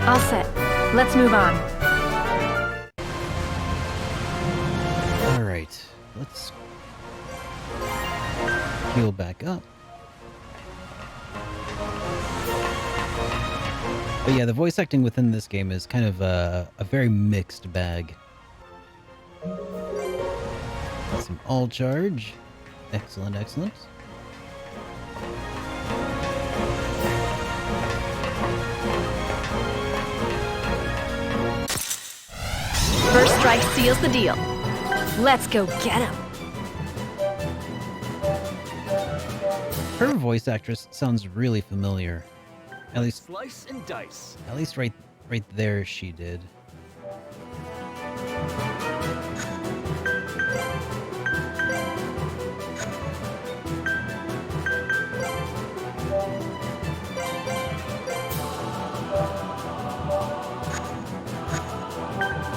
All set. Let's move on. All right, let's heal back up. But yeah, the voice acting within this game is kind of a very mixed bag. Some all charge. Excellent, excellent. First strike seals the deal. Let's go get him. Her voice actress sounds really familiar. At least Slice and dice. right there she did.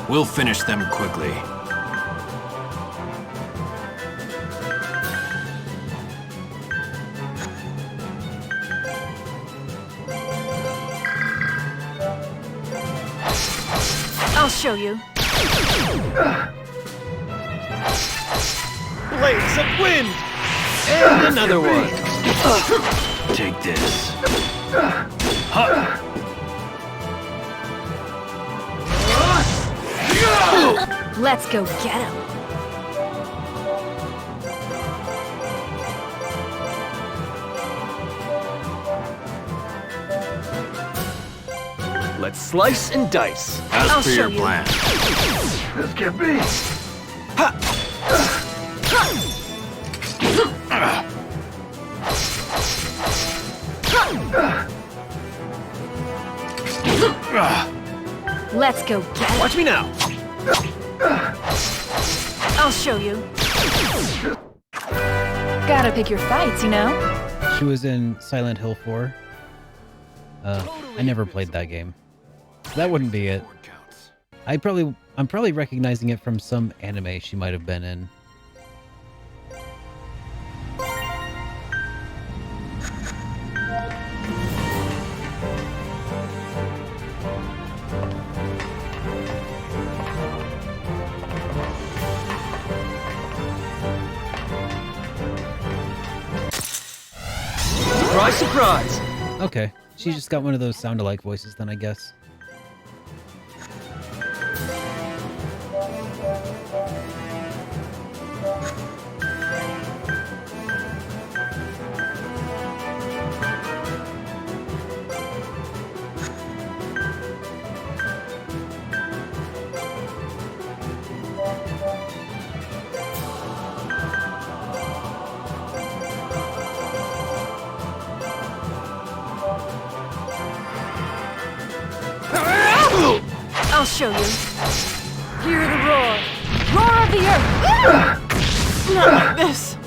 We'll finish them quickly. I'll show you. Blades of wind. And another one. Take this. Let's go get him. Let's slice and dice. As I'll per show your you. plan. This can't be. Let's go get him. Watch me now. I'll show you. Gotta pick your fights, you know? She was in Silent Hill 4. I never played that game. That wouldn't be it. I'm probably recognizing it from some anime she might have been in. Surprise, surprise. Okay, she just got one of those sound-alike voices then, I guess. show you. Hear the roar. Roar of the earth! Not like this.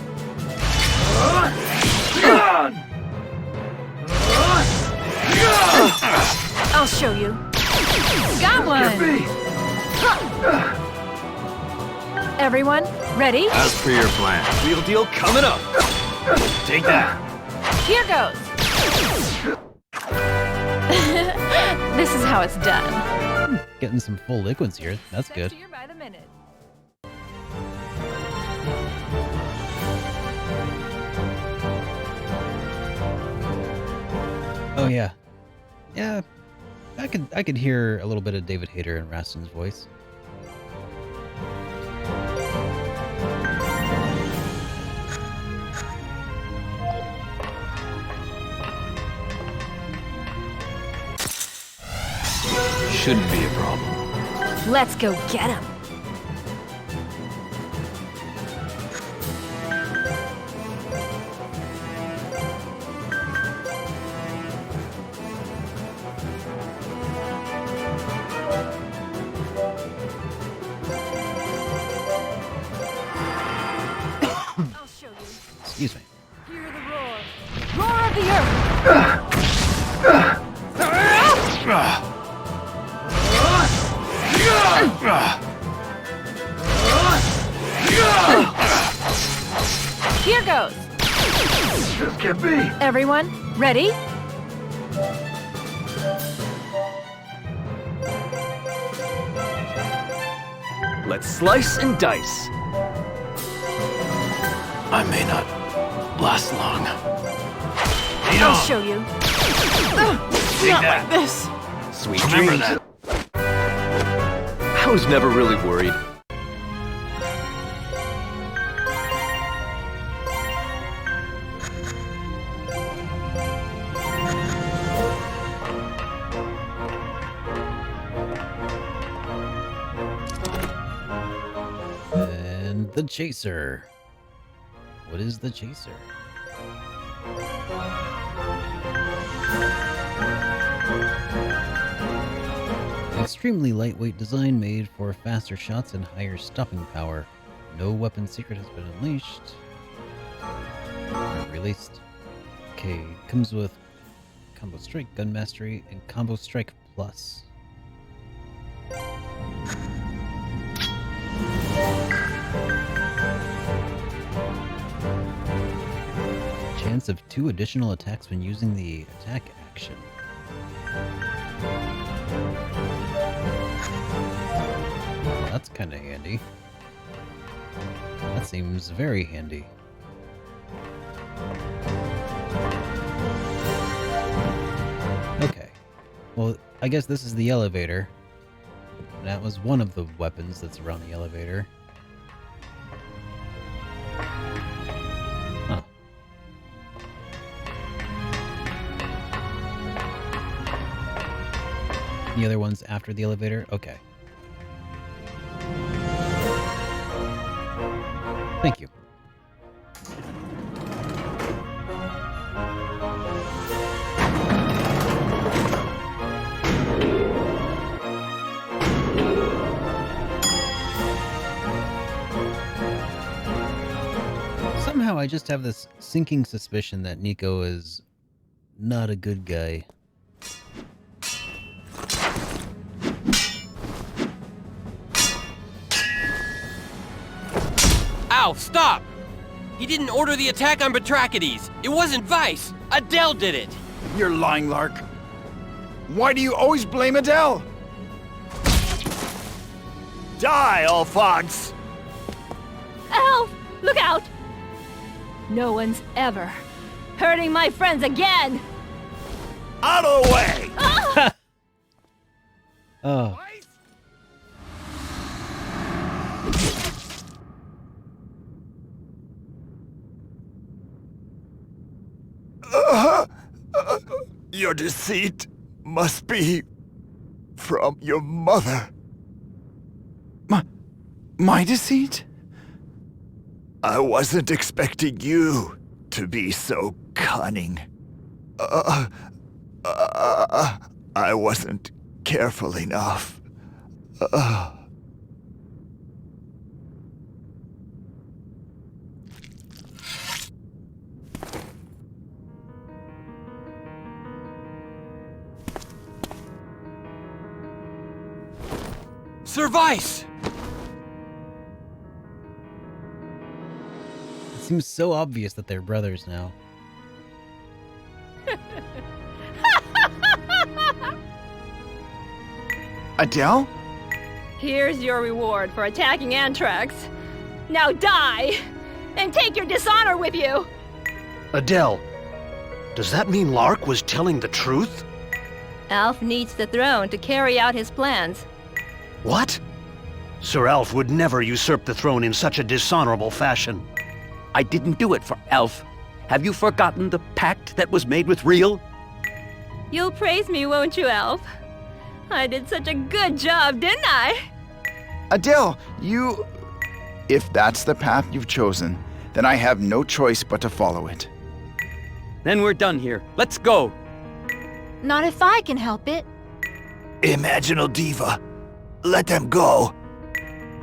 I'll show you. Got one! Everyone, ready? As per your plan. Real deal coming up. Take that. Here goes. This is how it's done. Getting some full liquids here. That's good. By the minute. Oh yeah. Yeah. I could hear a little bit of David Hayter in Raston's voice. Shouldn't be a problem. Let's go get him. I'll show you. Excuse me. Hear the roar. Roar of the earth! Here goes. This can't be. Everyone, ready? Let's slice and dice. I may not last long. I'll show you. Not like this. Sweet Remember dreams. that. I was never really worried. And the chaser. What is the chaser? Extremely lightweight design made for faster shots and higher stopping power. No weapon secret has been unleashed. Or released. Okay, comes with Combo Strike, Gun Mastery, and Combo Strike Plus. Chance of 2 additional attacks when using the attack action. Well, that's kind of handy. That seems very handy. Okay. Well, I guess this is the elevator. That was one of the weapons that's around the elevator. Huh. The other one's after the elevator? Okay. Thank you. Somehow I just have this sinking suspicion that Nico is not a good guy. Ow, stop! He didn't order the attack on Batrachides. It wasn't Vice. Adele did it. You're lying, Lark. Why do you always blame Adele? Die, Alphonse! Elf, look out! No one's ever hurting my friends again! Out of the way! Ah! Oh. Your deceit must be from your mother. My deceit? I wasn't expecting you to be so cunning. I wasn't careful enough. Sir Vice! It seems so obvious that they're brothers now. Adele? Here's your reward for attacking Anthrax. Now die! And take your dishonor with you! Adele, does that mean Lark was telling the truth? Alf needs the throne to carry out his plans. What? Sir Alf would never usurp the throne in such a dishonorable fashion. I didn't do it for Alf. Have you forgotten the pact that was made with Real? You'll praise me, won't you, Alf? I did such a good job, didn't I? Adele, you... If that's the path you've chosen, then I have no choice but to follow it. Then we're done here. Let's go. Not if I can help it. Imaginal Diva, let them go.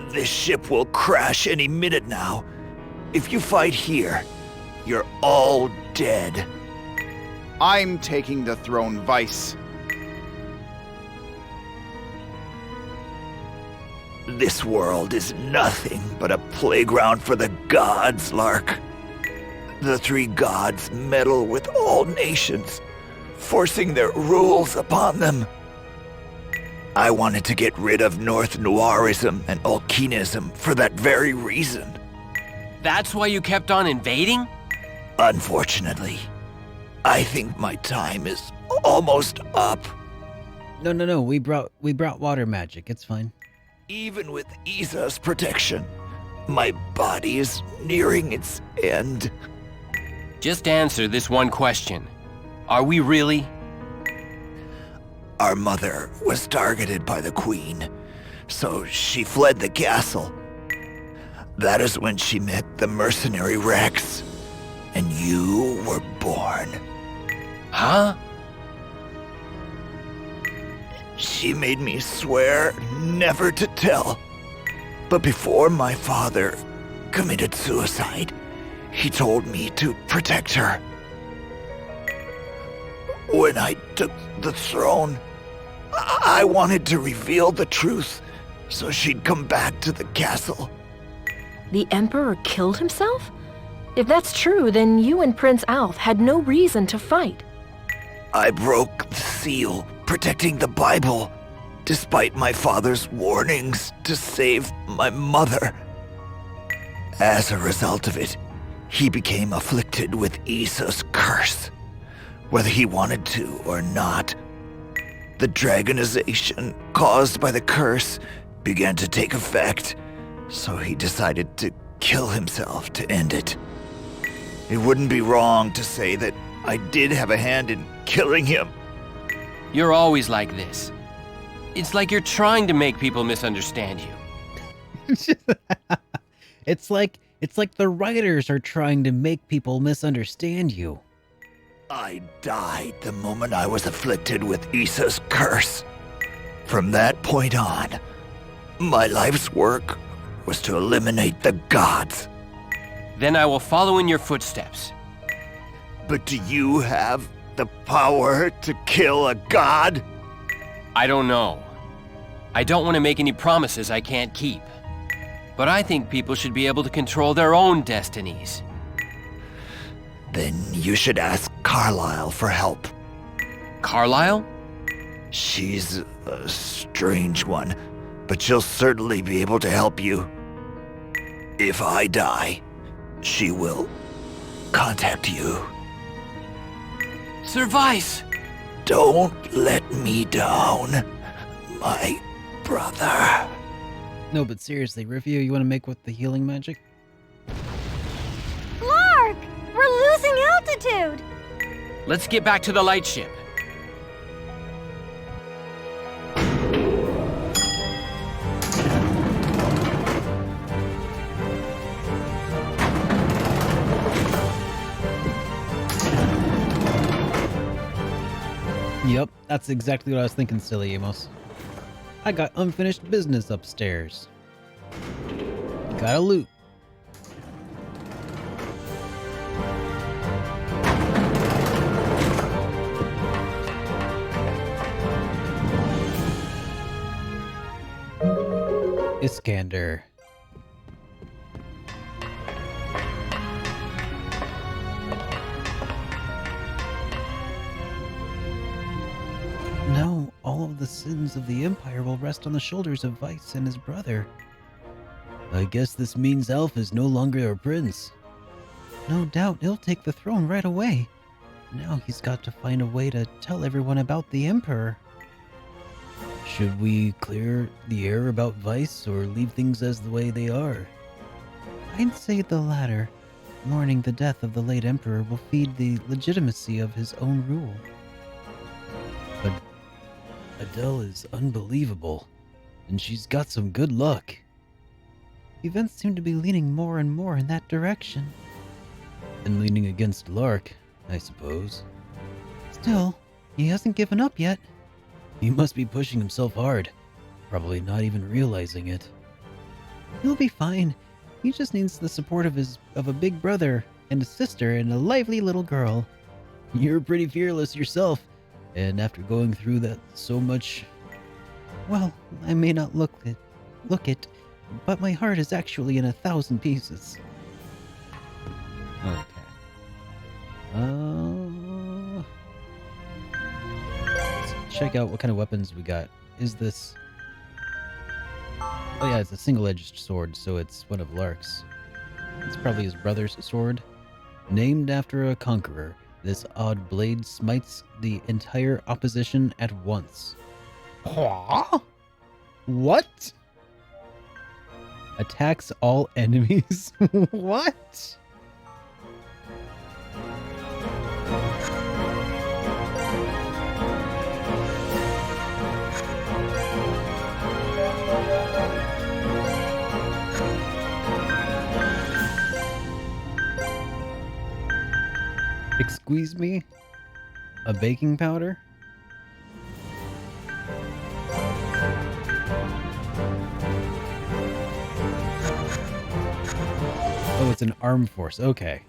This ship will crash any minute now. If you fight here, you're all dead. I'm taking the throne, Vice. This world is nothing but a playground for the gods, Lark. The three gods meddle with all nations, forcing their rules upon them. I wanted to get rid of North Noirism and Alkenism for that very reason. That's why you kept on invading? Unfortunately, I think my time is almost up. No. We brought water magic. It's fine. Even with Isa's protection, my body is nearing its end. Just answer this one question. Are we really? Our mother was targeted by the Queen, so she fled the castle. That is when she met the mercenary Rex, and you were born. Huh? She made me swear never to tell. But before my father committed suicide, he told me to protect her. When I took the throne, I wanted to reveal the truth so she'd come back to the castle. The Emperor killed himself? If that's true, then you and Prince Alf had no reason to fight. I broke the seal protecting the Bible, despite my father's warnings to save my mother. As a result of it, he became afflicted with Isa's curse, whether he wanted to or not. The dragonization caused by the curse began to take effect, so he decided to kill himself to end it. It wouldn't be wrong to say that I did have a hand in killing him. You're always like this. It's like you're trying to make people misunderstand you. It's like the writers are trying to make people misunderstand you. I died the moment I was afflicted with Isa's curse. From that point on, my life's work was to eliminate the gods. Then I will follow in your footsteps. But do you have the power to kill a god? I don't know. I don't want to make any promises I can't keep. But I think people should be able to control their own destinies. Then you should ask Carlyle for help. Carlyle? She's a strange one, but she'll certainly be able to help you. If I die, she will contact you. Sir Vice! Don't let me down, my brother. No, but seriously, Rivia, you want to make with the healing magic? Lark! We're losing altitude! Let's get back to the lightship. Yep, that's exactly what I was thinking, silly Amos. I got unfinished business upstairs. Gotta loot. Iskander. No, all of the sins of the Empire will rest on the shoulders of Weiss and his brother. I guess this means Alf is no longer a prince. No doubt he'll take the throne right away. Now he's got to find a way to tell everyone about the Emperor. Should we clear the air about Weiss or leave things as the way they are? I'd say the latter. Mourning the death of the late Emperor will feed the legitimacy of his own rule. But Adele is unbelievable, and she's got some good luck. Events seem to be leaning more and more in that direction. And leaning against Lark, I suppose. Still, he hasn't given up yet. He must be pushing himself hard, probably not even realizing it. He'll be fine. He just needs the support of a big brother and a sister and a lively little girl. You're pretty fearless yourself, and after going through that so much, well, I may not look it, but my heart is actually in 1,000 pieces. Okay. Let's check out what kind of weapons we got. Is this... Oh yeah, it's a single-edged sword, so it's one of Lark's. It's probably his brother's sword. Named after a conqueror, this odd blade smites the entire opposition at once. What? Attacks all enemies? What? Excuse me? A baking powder? Oh, it's an armed force. Okay.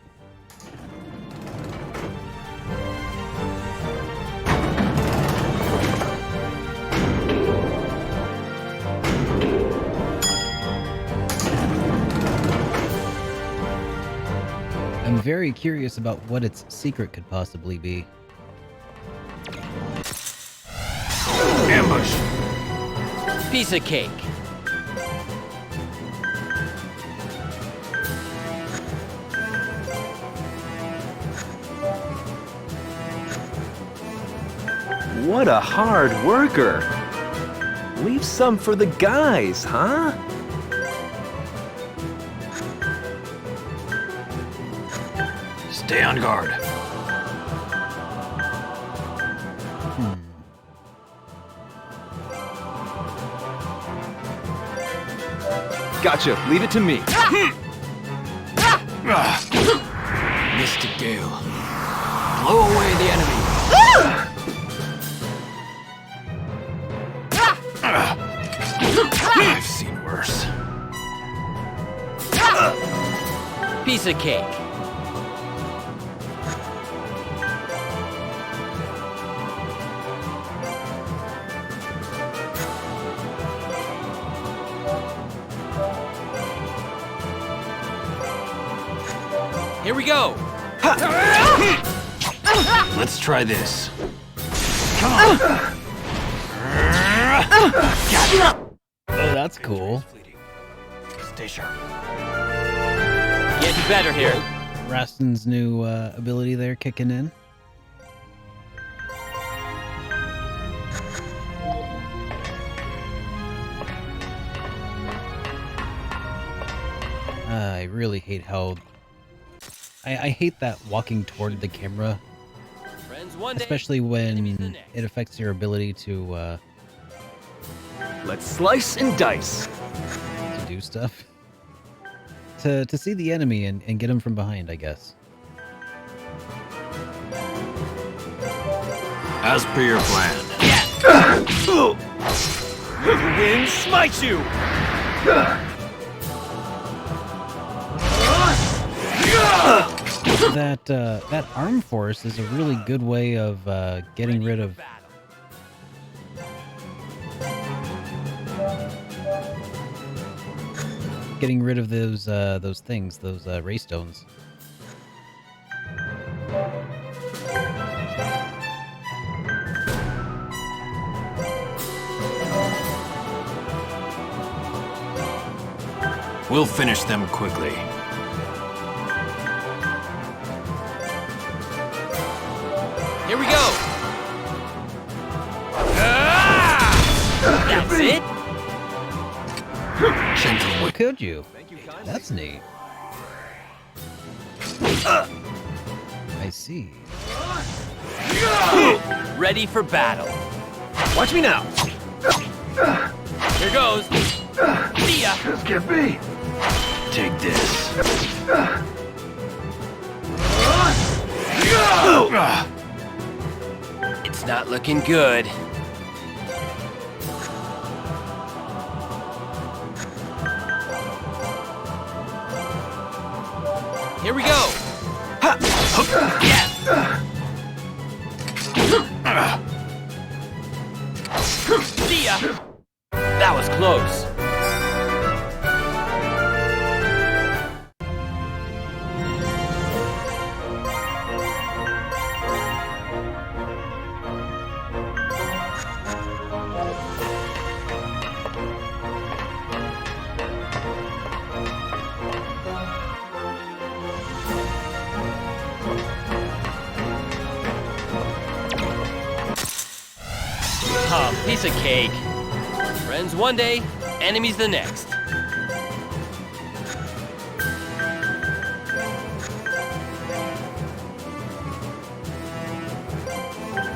I'm very curious about what its secret could possibly be. Ambush! Piece of cake. What a hard worker. Leave some for the guys, huh? Stay on guard. Gotcha. Leave it to me. Mystic Gale. Blow away the enemy. I've seen worse. Piece of cake. Here we go. Let's try this. Come on. Oh, that's cool. Stay sharp. Getting better here. Raston's new ability there kicking in. I really hate how... I hate that walking toward the camera. Especially when it affects your ability to... Let's slice and dice. To do stuff. To see the enemy and get him from behind, I guess. As per your plan. The wind smites you! That arm force is a really good way of getting rid of those things, those ray stones. We'll finish them quickly. Here we go! That's it? What could you? That's neat. I see. Ready for battle. Watch me now! Here goes. See ya! This can't be! Take this. It's not looking good. Here we go! Yes! See ya! That was close. Oh, piece of cake. Friends one day, enemies the next.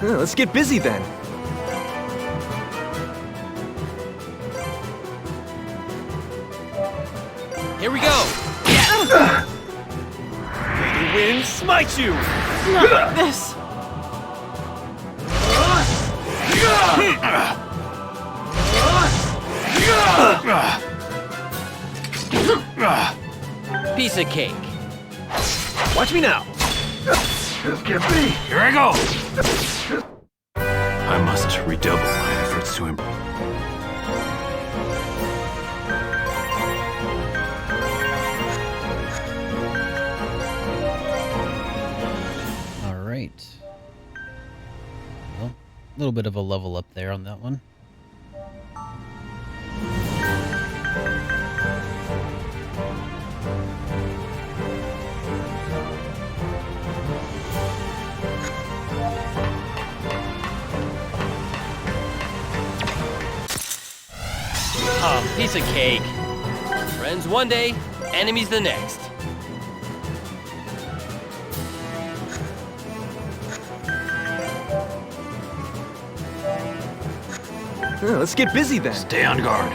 Let's get busy then. Here we go! Yes! The wind smites you! Not like this! Piece of cake. Watch me now! This can't be! Here I go! I must redouble my efforts to improve. All right. Well, a little bit of a level up there on that one. Oh, piece of cake. Friends one day, enemies the next. Let's get busy then. Stay on guard.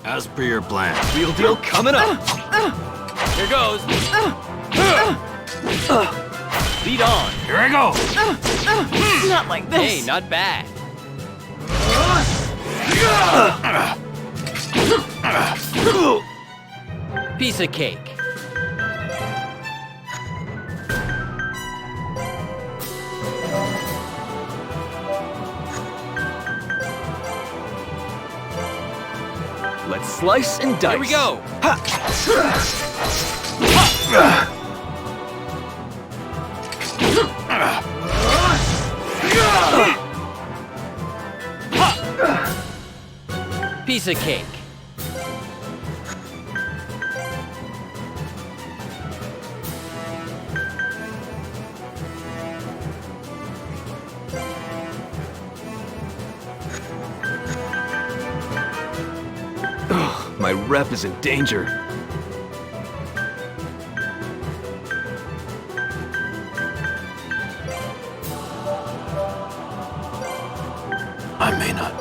As per your plan. Real deal coming up! Here goes. Lead on. Here I go! Not like this! Hey, not bad. Piece of cake. Let's slice and dice. Here we go. Piece of cake. My rep is in danger. I may not.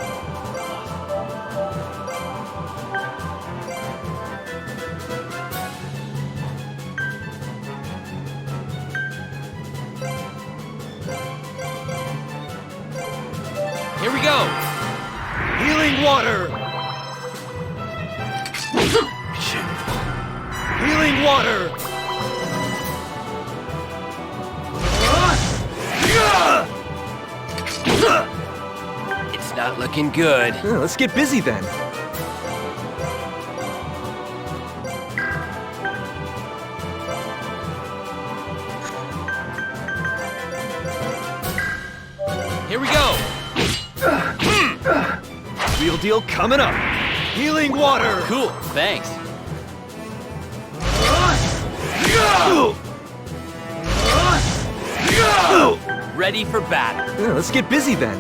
Here we go! Healing water! Healing water! It's not looking good. Let's get busy then. Here we go! Real deal coming up. Healing water! Cool, thanks. Ready for battle. Let's get busy then.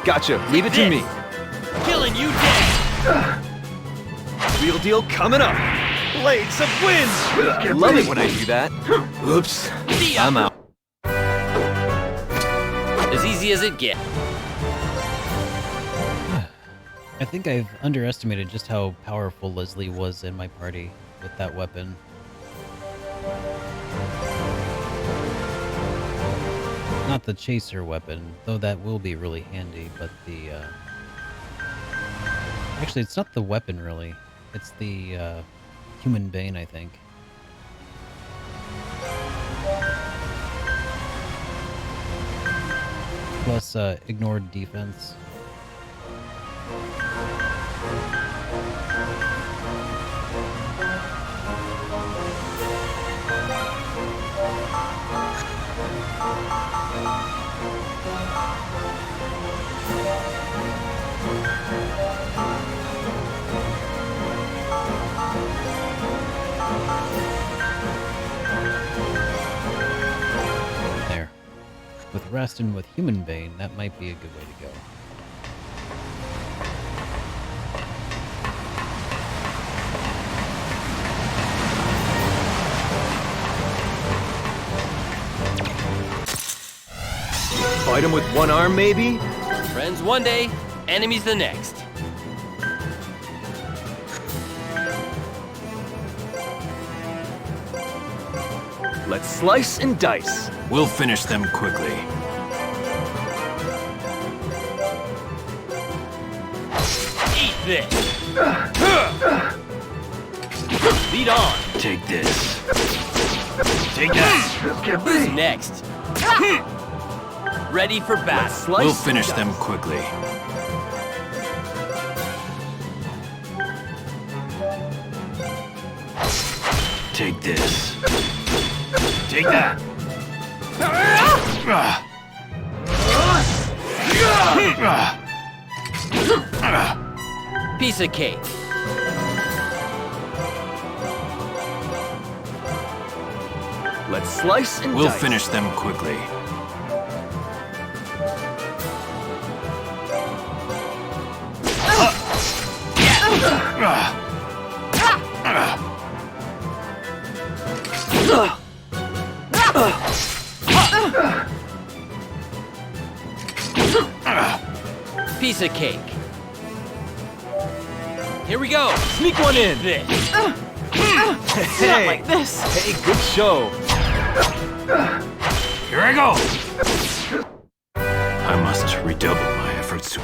Gotcha. Leave it to me. Killing you dead. Real deal coming up. Blades of wind! Love it when I do that. Oops. I'm out. As easy as it gets. I think I've underestimated just how powerful Leslie was in my party with that weapon. Not the chaser weapon, though that will be really handy, but the, Actually, it's not the weapon, really. It's the, Human Bane, I think. Plus, ignored defense. There. With Rest and with Human Bane, that might be a good way to go. Fight him with one arm, maybe? Friends one day, enemies the next. Let's slice and dice. We'll finish them quickly. Eat this. Lead on. Take this. Take that. Who's next? Ready for battle. We'll finish them quickly. Take this. Take that. Piece of cake. Let's slice and We'll dice. finish them quickly. Piece of cake. Here we go. Sneak one in. This. Hey, like this. Hey, good show. Here I go. I must redouble my efforts to...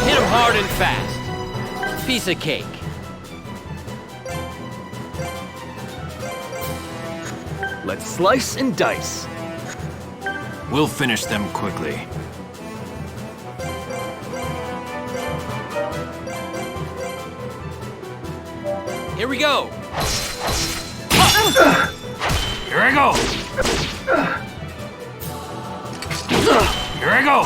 Hit him hard and fast. Piece of cake. Let's slice and dice. We'll finish them quickly. Here we go. Here I go. Here I go!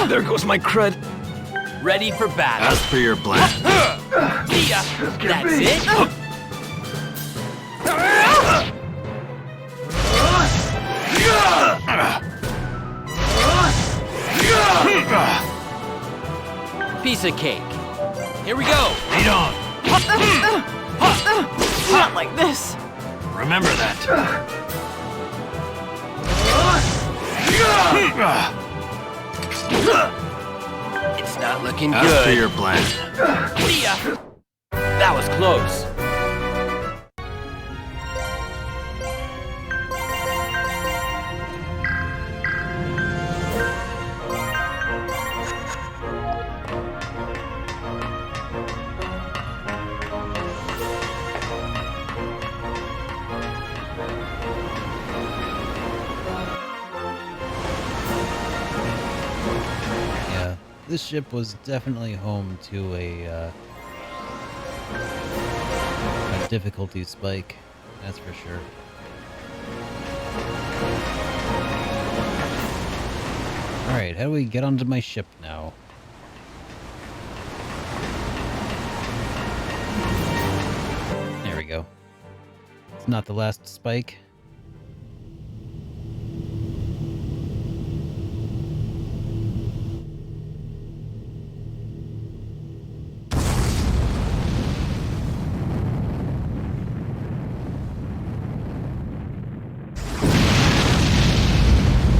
There goes my cred. Ready for battle. As per your plan. See ya. That's it. Piece of cake. Here we go. Lead on. Not like this. Remember that. It's not looking As good. per your plan. See ya. That was close. Yeah, this ship was definitely home to a difficulty spike, that's for sure. Alright, how do we get onto my ship now? There we go. It's not the last spike.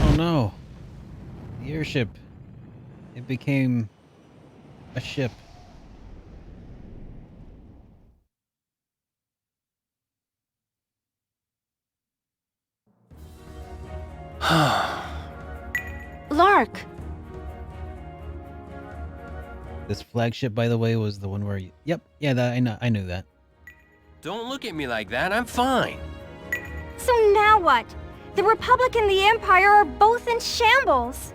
Oh no. The airship. It became a ship. Lark! This flagship, by the way, was the one where you... Yep, yeah, that I knew that. Don't look at me like that. I'm fine. So now what? The Republic and the Empire are both in shambles.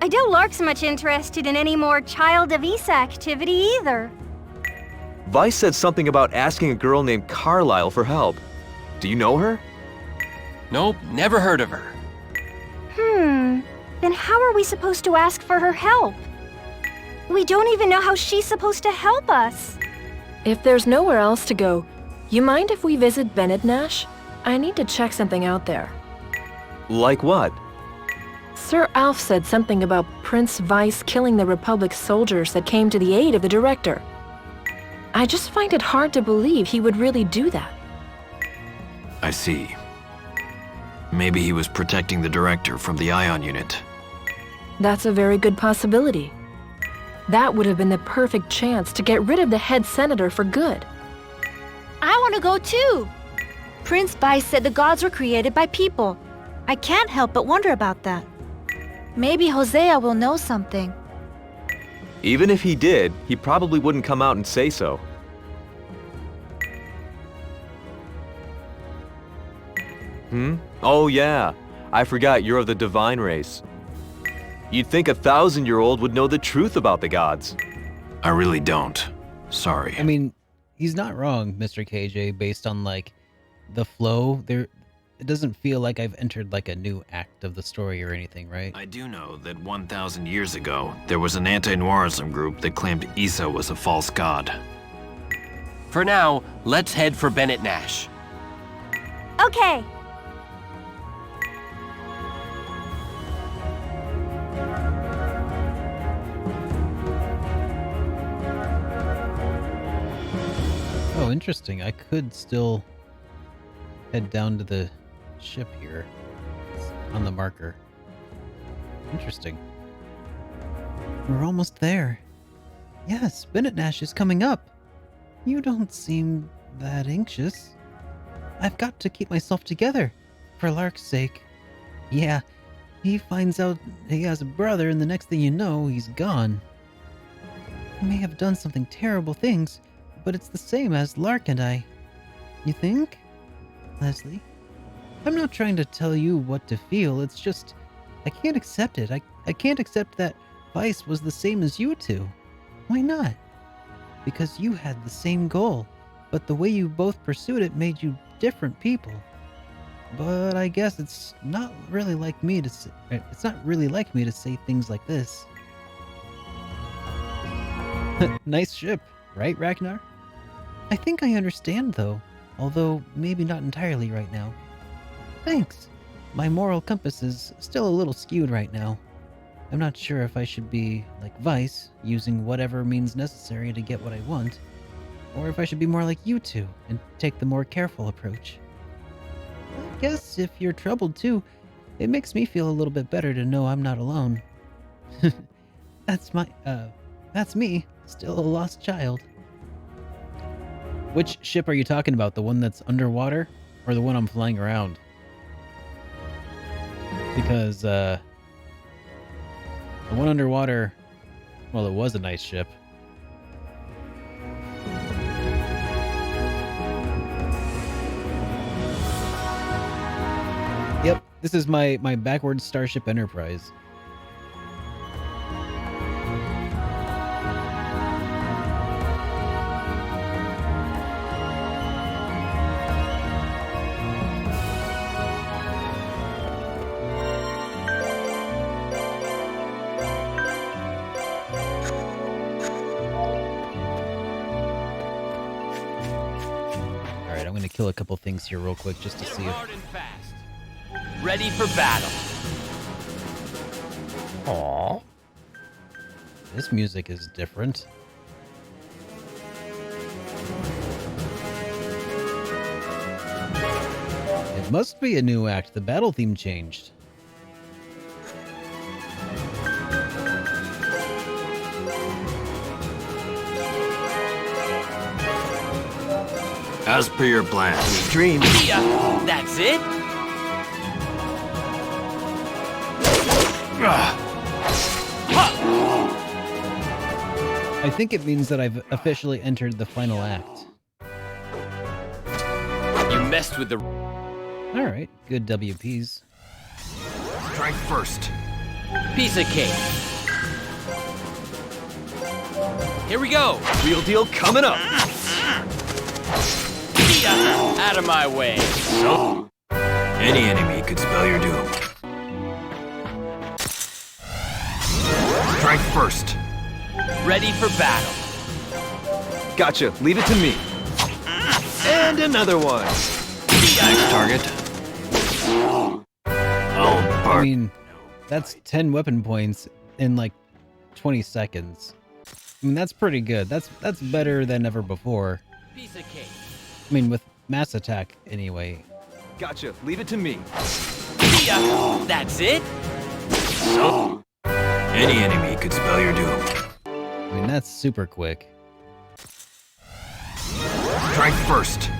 I doubt Lark's much interested in any more Child of Issa activity either. Vice said something about asking a girl named Carlisle for help. Do you know her? Nope, never heard of her. Then how are we supposed to ask for her help? We don't even know how she's supposed to help us. If there's nowhere else to go, you mind if we visit Bennett Nash? I need to check something out there. Like what? Sir Alf said something about Prince Vice killing the Republic's soldiers that came to the aid of the Director. I just find it hard to believe he would really do that. I see. Maybe he was protecting the Director from the Ion Unit. That's a very good possibility. That would have been the perfect chance to get rid of the head senator for good. I want to go too! Prince Vice said the gods were created by people. I can't help but wonder about that. Maybe Hosea will know something. Even if he did, he probably wouldn't come out and say so. Oh yeah, I forgot you're of the divine race. You'd think a 1,000-year-old would know the truth about the gods. I really don't. Sorry. I mean, he's not wrong, Mr. KJ, based on, like, the flow. It doesn't feel like I've entered, like, a new act of the story or anything, right? I do know that 1,000 years ago, there was an anti-Noirism group that claimed Issa was a false god. For now, let's head for Bennett Nash. Okay. Oh, interesting. I could still head down to the ship here. It's on the marker. Interesting. We're almost there. Yes, Bennett Nash is coming up. You don't seem that anxious. I've got to keep myself together, for Lark's sake. Yeah, he finds out he has a brother and the next thing you know, he's gone. He may have done something terrible things, but it's the same as Lark and I. You think? Leslie? I'm not trying to tell you what to feel, it's just... I can't accept it. I can't accept that Vice was the same as you two. Why not? because you had the same goal, but the way you both pursued it made you different people. But I guess it's not really like me to say, things like this. Nice ship, right, Ragnar? I think I understand, though, although maybe not entirely right now. Thanks. My moral compass is still a little skewed right now. I'm not sure if I should be like Vice, using whatever means necessary to get what I want, or if I should be more like you two and take the more careful approach. I guess if you're troubled too, it makes me feel a little bit better to know I'm not alone. That's me, still a lost child. Which ship are you talking about? The one that's underwater or the one I'm flying around? Because, the one underwater, well, it was a nice ship. Yep, this is my backwards Starship Enterprise. Alright, I'm gonna kill a couple things here real quick just to see if... Ready for battle. Aww. This music is different. It must be a new act. The battle theme changed. As per your plan. Dream. Yeah, that's it? I think it means that I've officially entered the final act. You messed with the... Alright, good WPs. Strike first. Piece of cake. Here we go. Real deal coming up. Out of my way. So, any enemy could spell your doom. Strike first. Ready for battle. Gotcha. Leave it to me. And another one. Next target. I mean, that's 10 weapon points in like 20 seconds. I mean, that's pretty good. That's better than ever before. Piece of cake. I mean, with mass attack anyway. Gotcha. Leave it to me. That's it? So, any enemy could spell your doom. I mean, that's super quick. Strike first.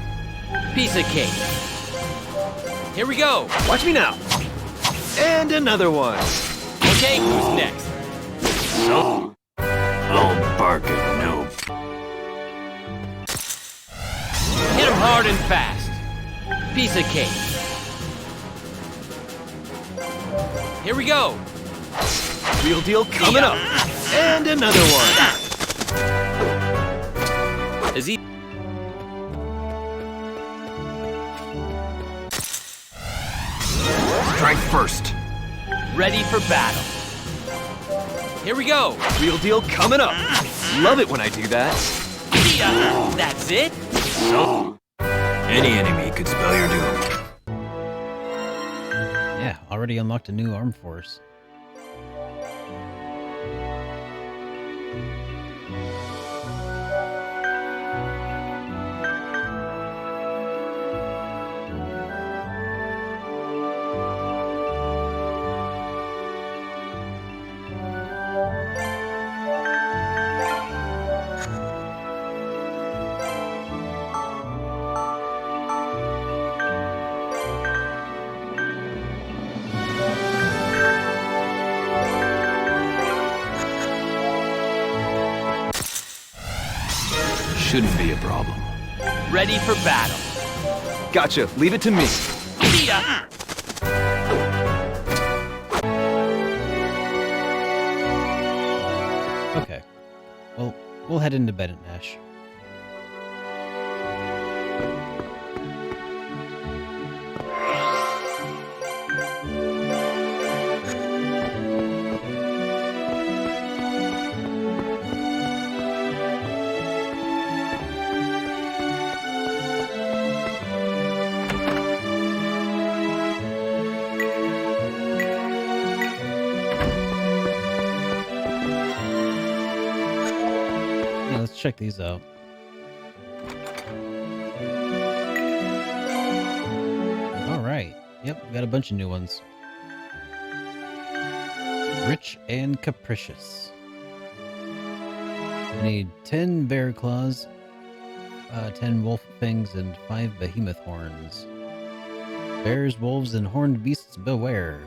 Piece of cake. Here we go. Watch me now. And another one. Okay, who's next? So, I'll bark at no. Hit him hard and fast. Piece of cake. Here we go. Real deal coming up. And another one. Is he... Strike first. Ready for battle. Here we go. Real deal coming up. Love it when I do that. That's it? So, any enemy could spell your doom. Yeah, already unlocked a new armed force. Shouldn't be a problem. Ready for battle. Gotcha. Leave it to me. Okay. Well, we'll head into bed, Nash. Let's check these out. All right. Yep, we got a bunch of new ones. Rich and capricious. I need 10 bear claws, 10 wolf fangs, and 5 behemoth horns. Bears, wolves, and horned beasts beware.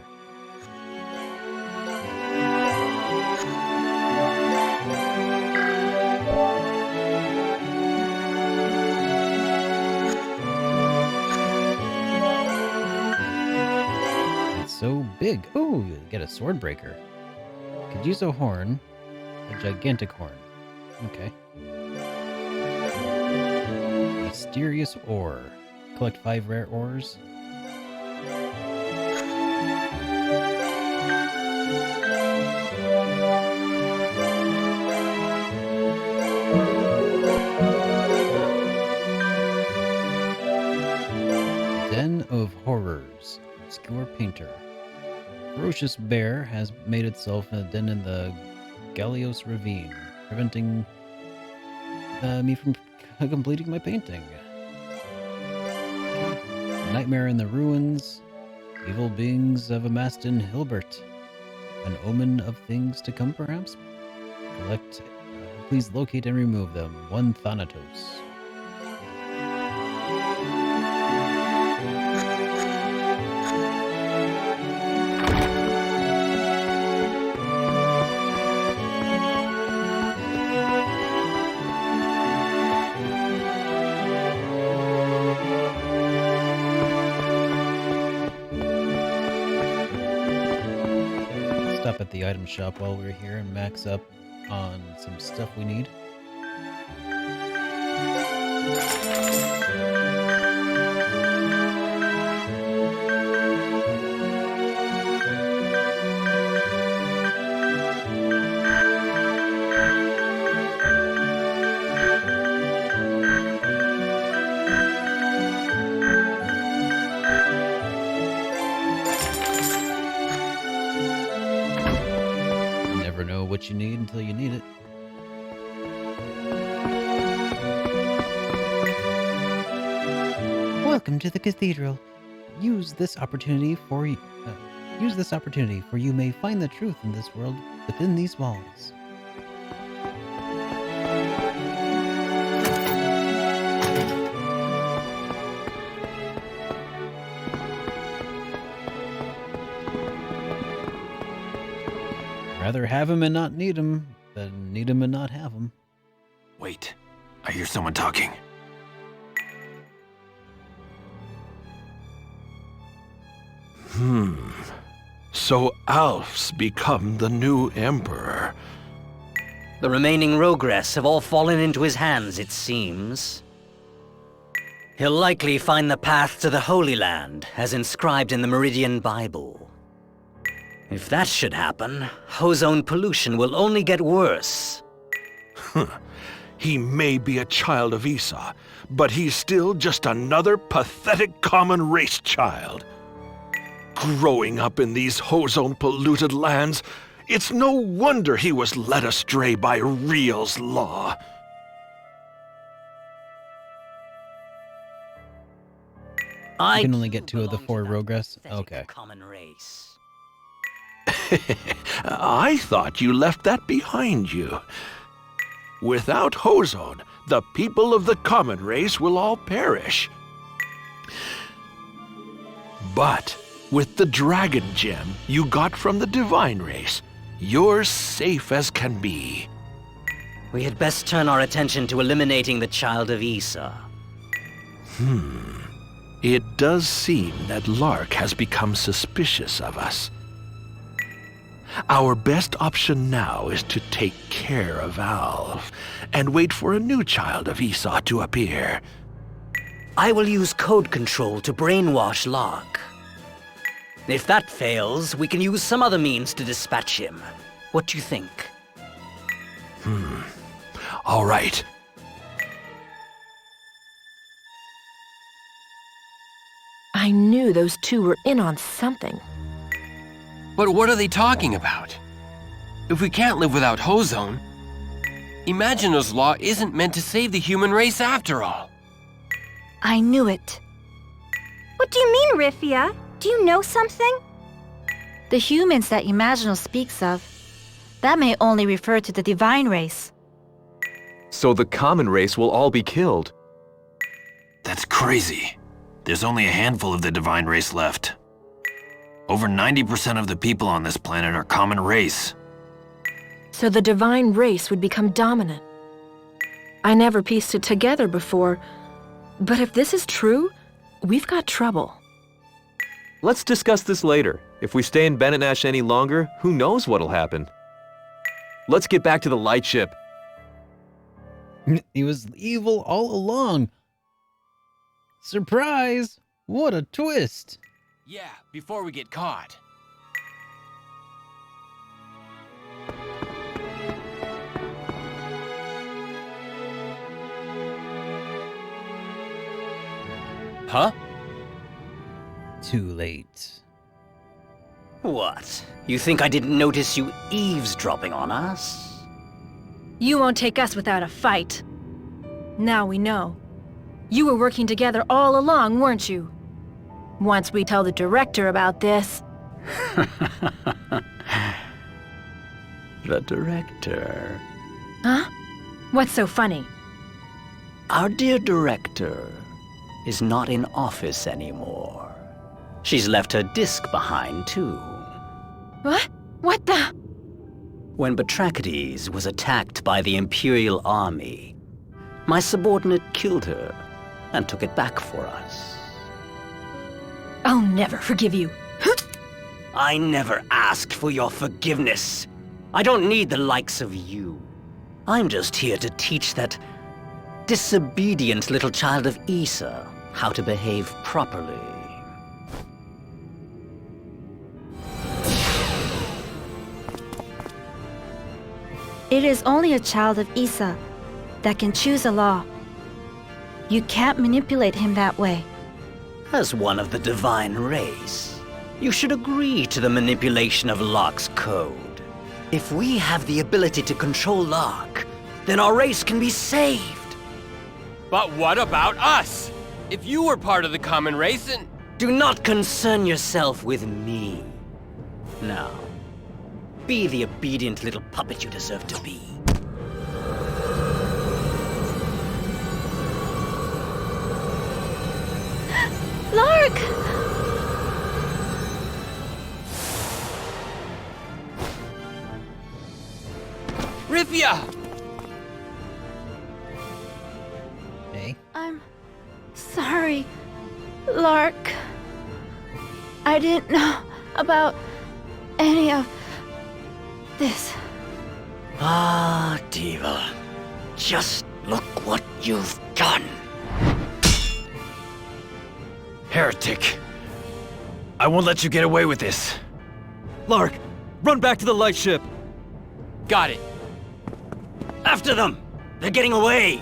So big. Oh, get a sword breaker. Could use a horn. A gigantic horn. Okay. Mysterious ore. Collect 5 rare ores. Den of Horrors. Obscure painter. Ferocious bear has made itself a den in the Gallios Ravine, preventing me from completing my painting. Nightmare in the ruins. Evil beings have amassed in Hilbert. An omen of things to come, perhaps? Collect. Please locate and remove them. 1 Thanatos. Stop at the item shop while we're here and max up on some stuff we need. What you need until you need it. Welcome to the cathedral. Use this opportunity for you may find the truth in this world within these walls. Rather have him and not need him than need him and not have him. Wait, I hear someone talking. So Alf's become the new emperor. The remaining Rogress have all fallen into his hands, it seems. He'll likely find the path to the Holy Land, as inscribed in the Meridian Bible. If that should happen, ozone pollution will only get worse. He may be a child of Esau, but he's still just another pathetic common race child. Growing up in these ozone-polluted lands, it's no wonder he was led astray by Real's law. I can only get 2 of the 4 Rogress? Okay. Common race. I thought you left that behind you. Without ozone, the people of the common race will all perish. But with the dragon gem you got from the divine race, you're safe as can be. We had best turn our attention to eliminating the child of Esau. It does seem that Lark has become suspicious of us. Our best option now is to take care of Alf and wait for a new child of Esau to appear. I will use code control to brainwash Lark. If that fails, we can use some other means to dispatch him. What do you think? All right. I knew those two were in on something. But what are they talking about? If we can't live without Hozone, Imaginer's Law isn't meant to save the human race after all. I knew it. What do you mean, Rifia? Do you know something? The humans that Imaginal speaks of, that may only refer to the divine race. So the common race will all be killed. That's crazy. There's only a handful of the divine race left. Over 90% of the people on this planet are common race. So the divine race would become dominant. I never pieced it together before, but if this is true, we've got trouble. Let's discuss this later. If we stay in Bennett Nash any longer, who knows what'll happen. Let's get back to the lightship. He was evil all along. Surprise! What a twist! Yeah, before we get caught. Huh? Too late. What? You think I didn't notice you eavesdropping on us? You won't take us without a fight. Now we know. You were working together all along, weren't you? Once we tell the director about this... The director? Huh? What's so funny? Our dear director is not in office anymore. She's left her disc behind, too. What? What the... When Batrachides was attacked by the Imperial Army, my subordinate killed her and took it back for us. I'll never forgive you. I never asked for your forgiveness. I don't need the likes of you. I'm just here to teach that disobedient little child of Esau how to behave properly. It is only a child of Esau that can choose a law. You can't manipulate him that way. As one of the divine race, you should agree to the manipulation of Lark's code. If we have the ability to control Lark, then our race can be saved. But what about us? If you were part of the common race and... Do not concern yourself with me. Now, be the obedient little puppet you deserve to be. Lark! Rifia! Hey? I'm sorry, Lark. I didn't know about any of this. Ah, Diva. Just look what you've done. Heretic. I won't let you get away with this. Lark, run back to the lightship. Got it. After them! They're getting away!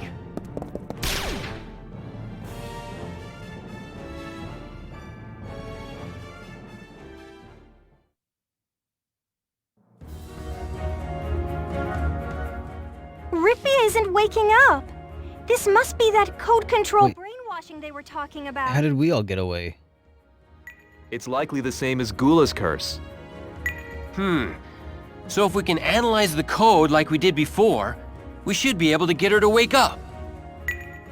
Rifia isn't waking up. This must be that code control Wait. brainwashing they were talking about. How did we all get away? It's likely the same as Gula's curse. So if we can analyze the code like we did before, we should be able to get her to wake up.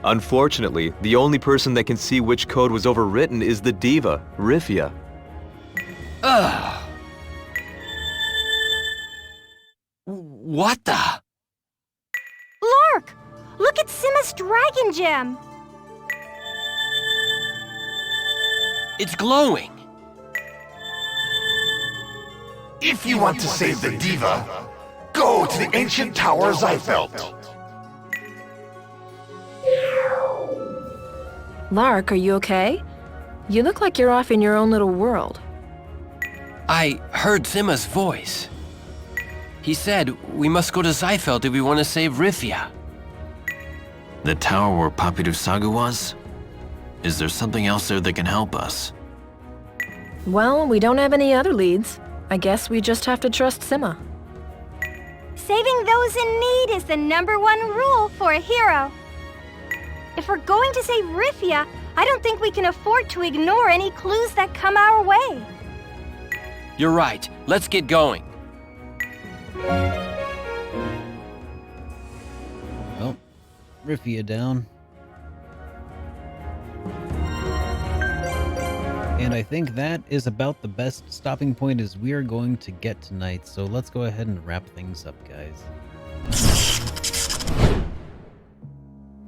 Unfortunately, the only person that can see which code was overwritten is the diva, Rifia. Ugh. What the? Lark! Look at Sima's dragon gem! It's glowing. If you want to save the diva, go to the ancient tower Zyfelt. Lark, are you okay? You look like you're off in your own little world. I heard Zimma's voice. He said we must go to Zyfeld if we want to save Rifia. The tower where Papidu Sagu was? Is there something else there that can help us? Well, we don't have any other leads. I guess we just have to trust Sima. Saving those in need is the #1 rule for a hero. If we're going to save Rifia, I don't think we can afford to ignore any clues that come our way. You're right. Let's get going. Well, Rifia down. And I think that is about the best stopping point as we are going to get tonight. So let's go ahead and wrap things up, guys.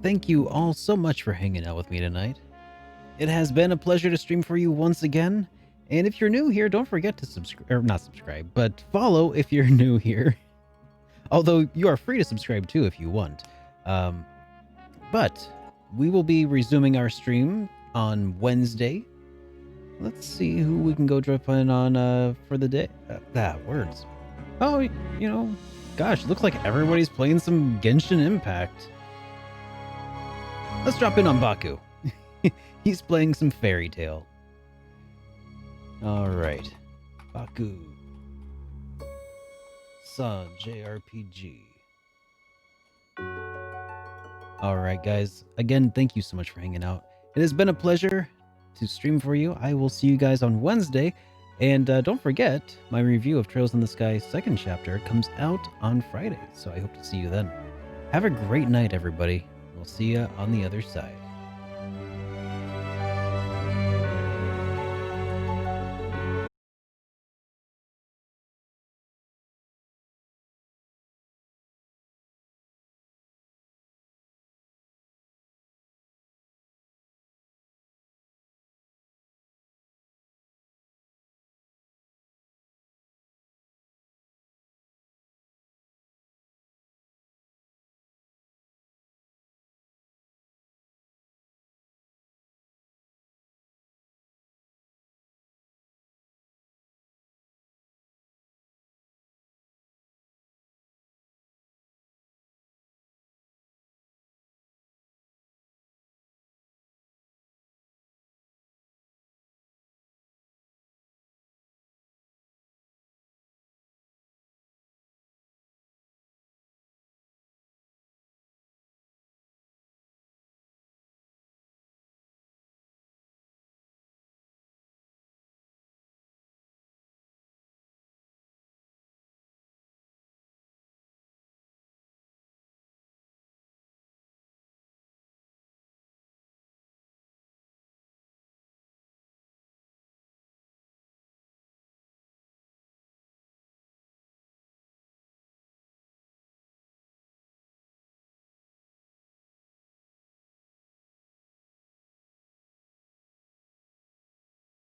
Thank you all so much for hanging out with me tonight. It has been a pleasure to stream for you once again. And if you're new here, don't forget to subscribe, or not subscribe, but follow if you're new here. Although you are free to subscribe too if you want. But we will be resuming our stream on Wednesday. Let's see who we can go drop in on for the day. Words. Oh, you know, gosh, looks like everybody's playing some Genshin Impact. Let's drop in on Baku. He's playing some Fairy Tail. Alright. Baku. Sun JRPG. Alright, guys. Again, thank you so much for hanging out. It has been a pleasure to stream for you. I will see you guys on Wednesday. And don't forget, my review of Trails in the Sky 2nd chapter comes out on Friday. So I hope to see you then. Have a great night, everybody. We'll see you on the other side.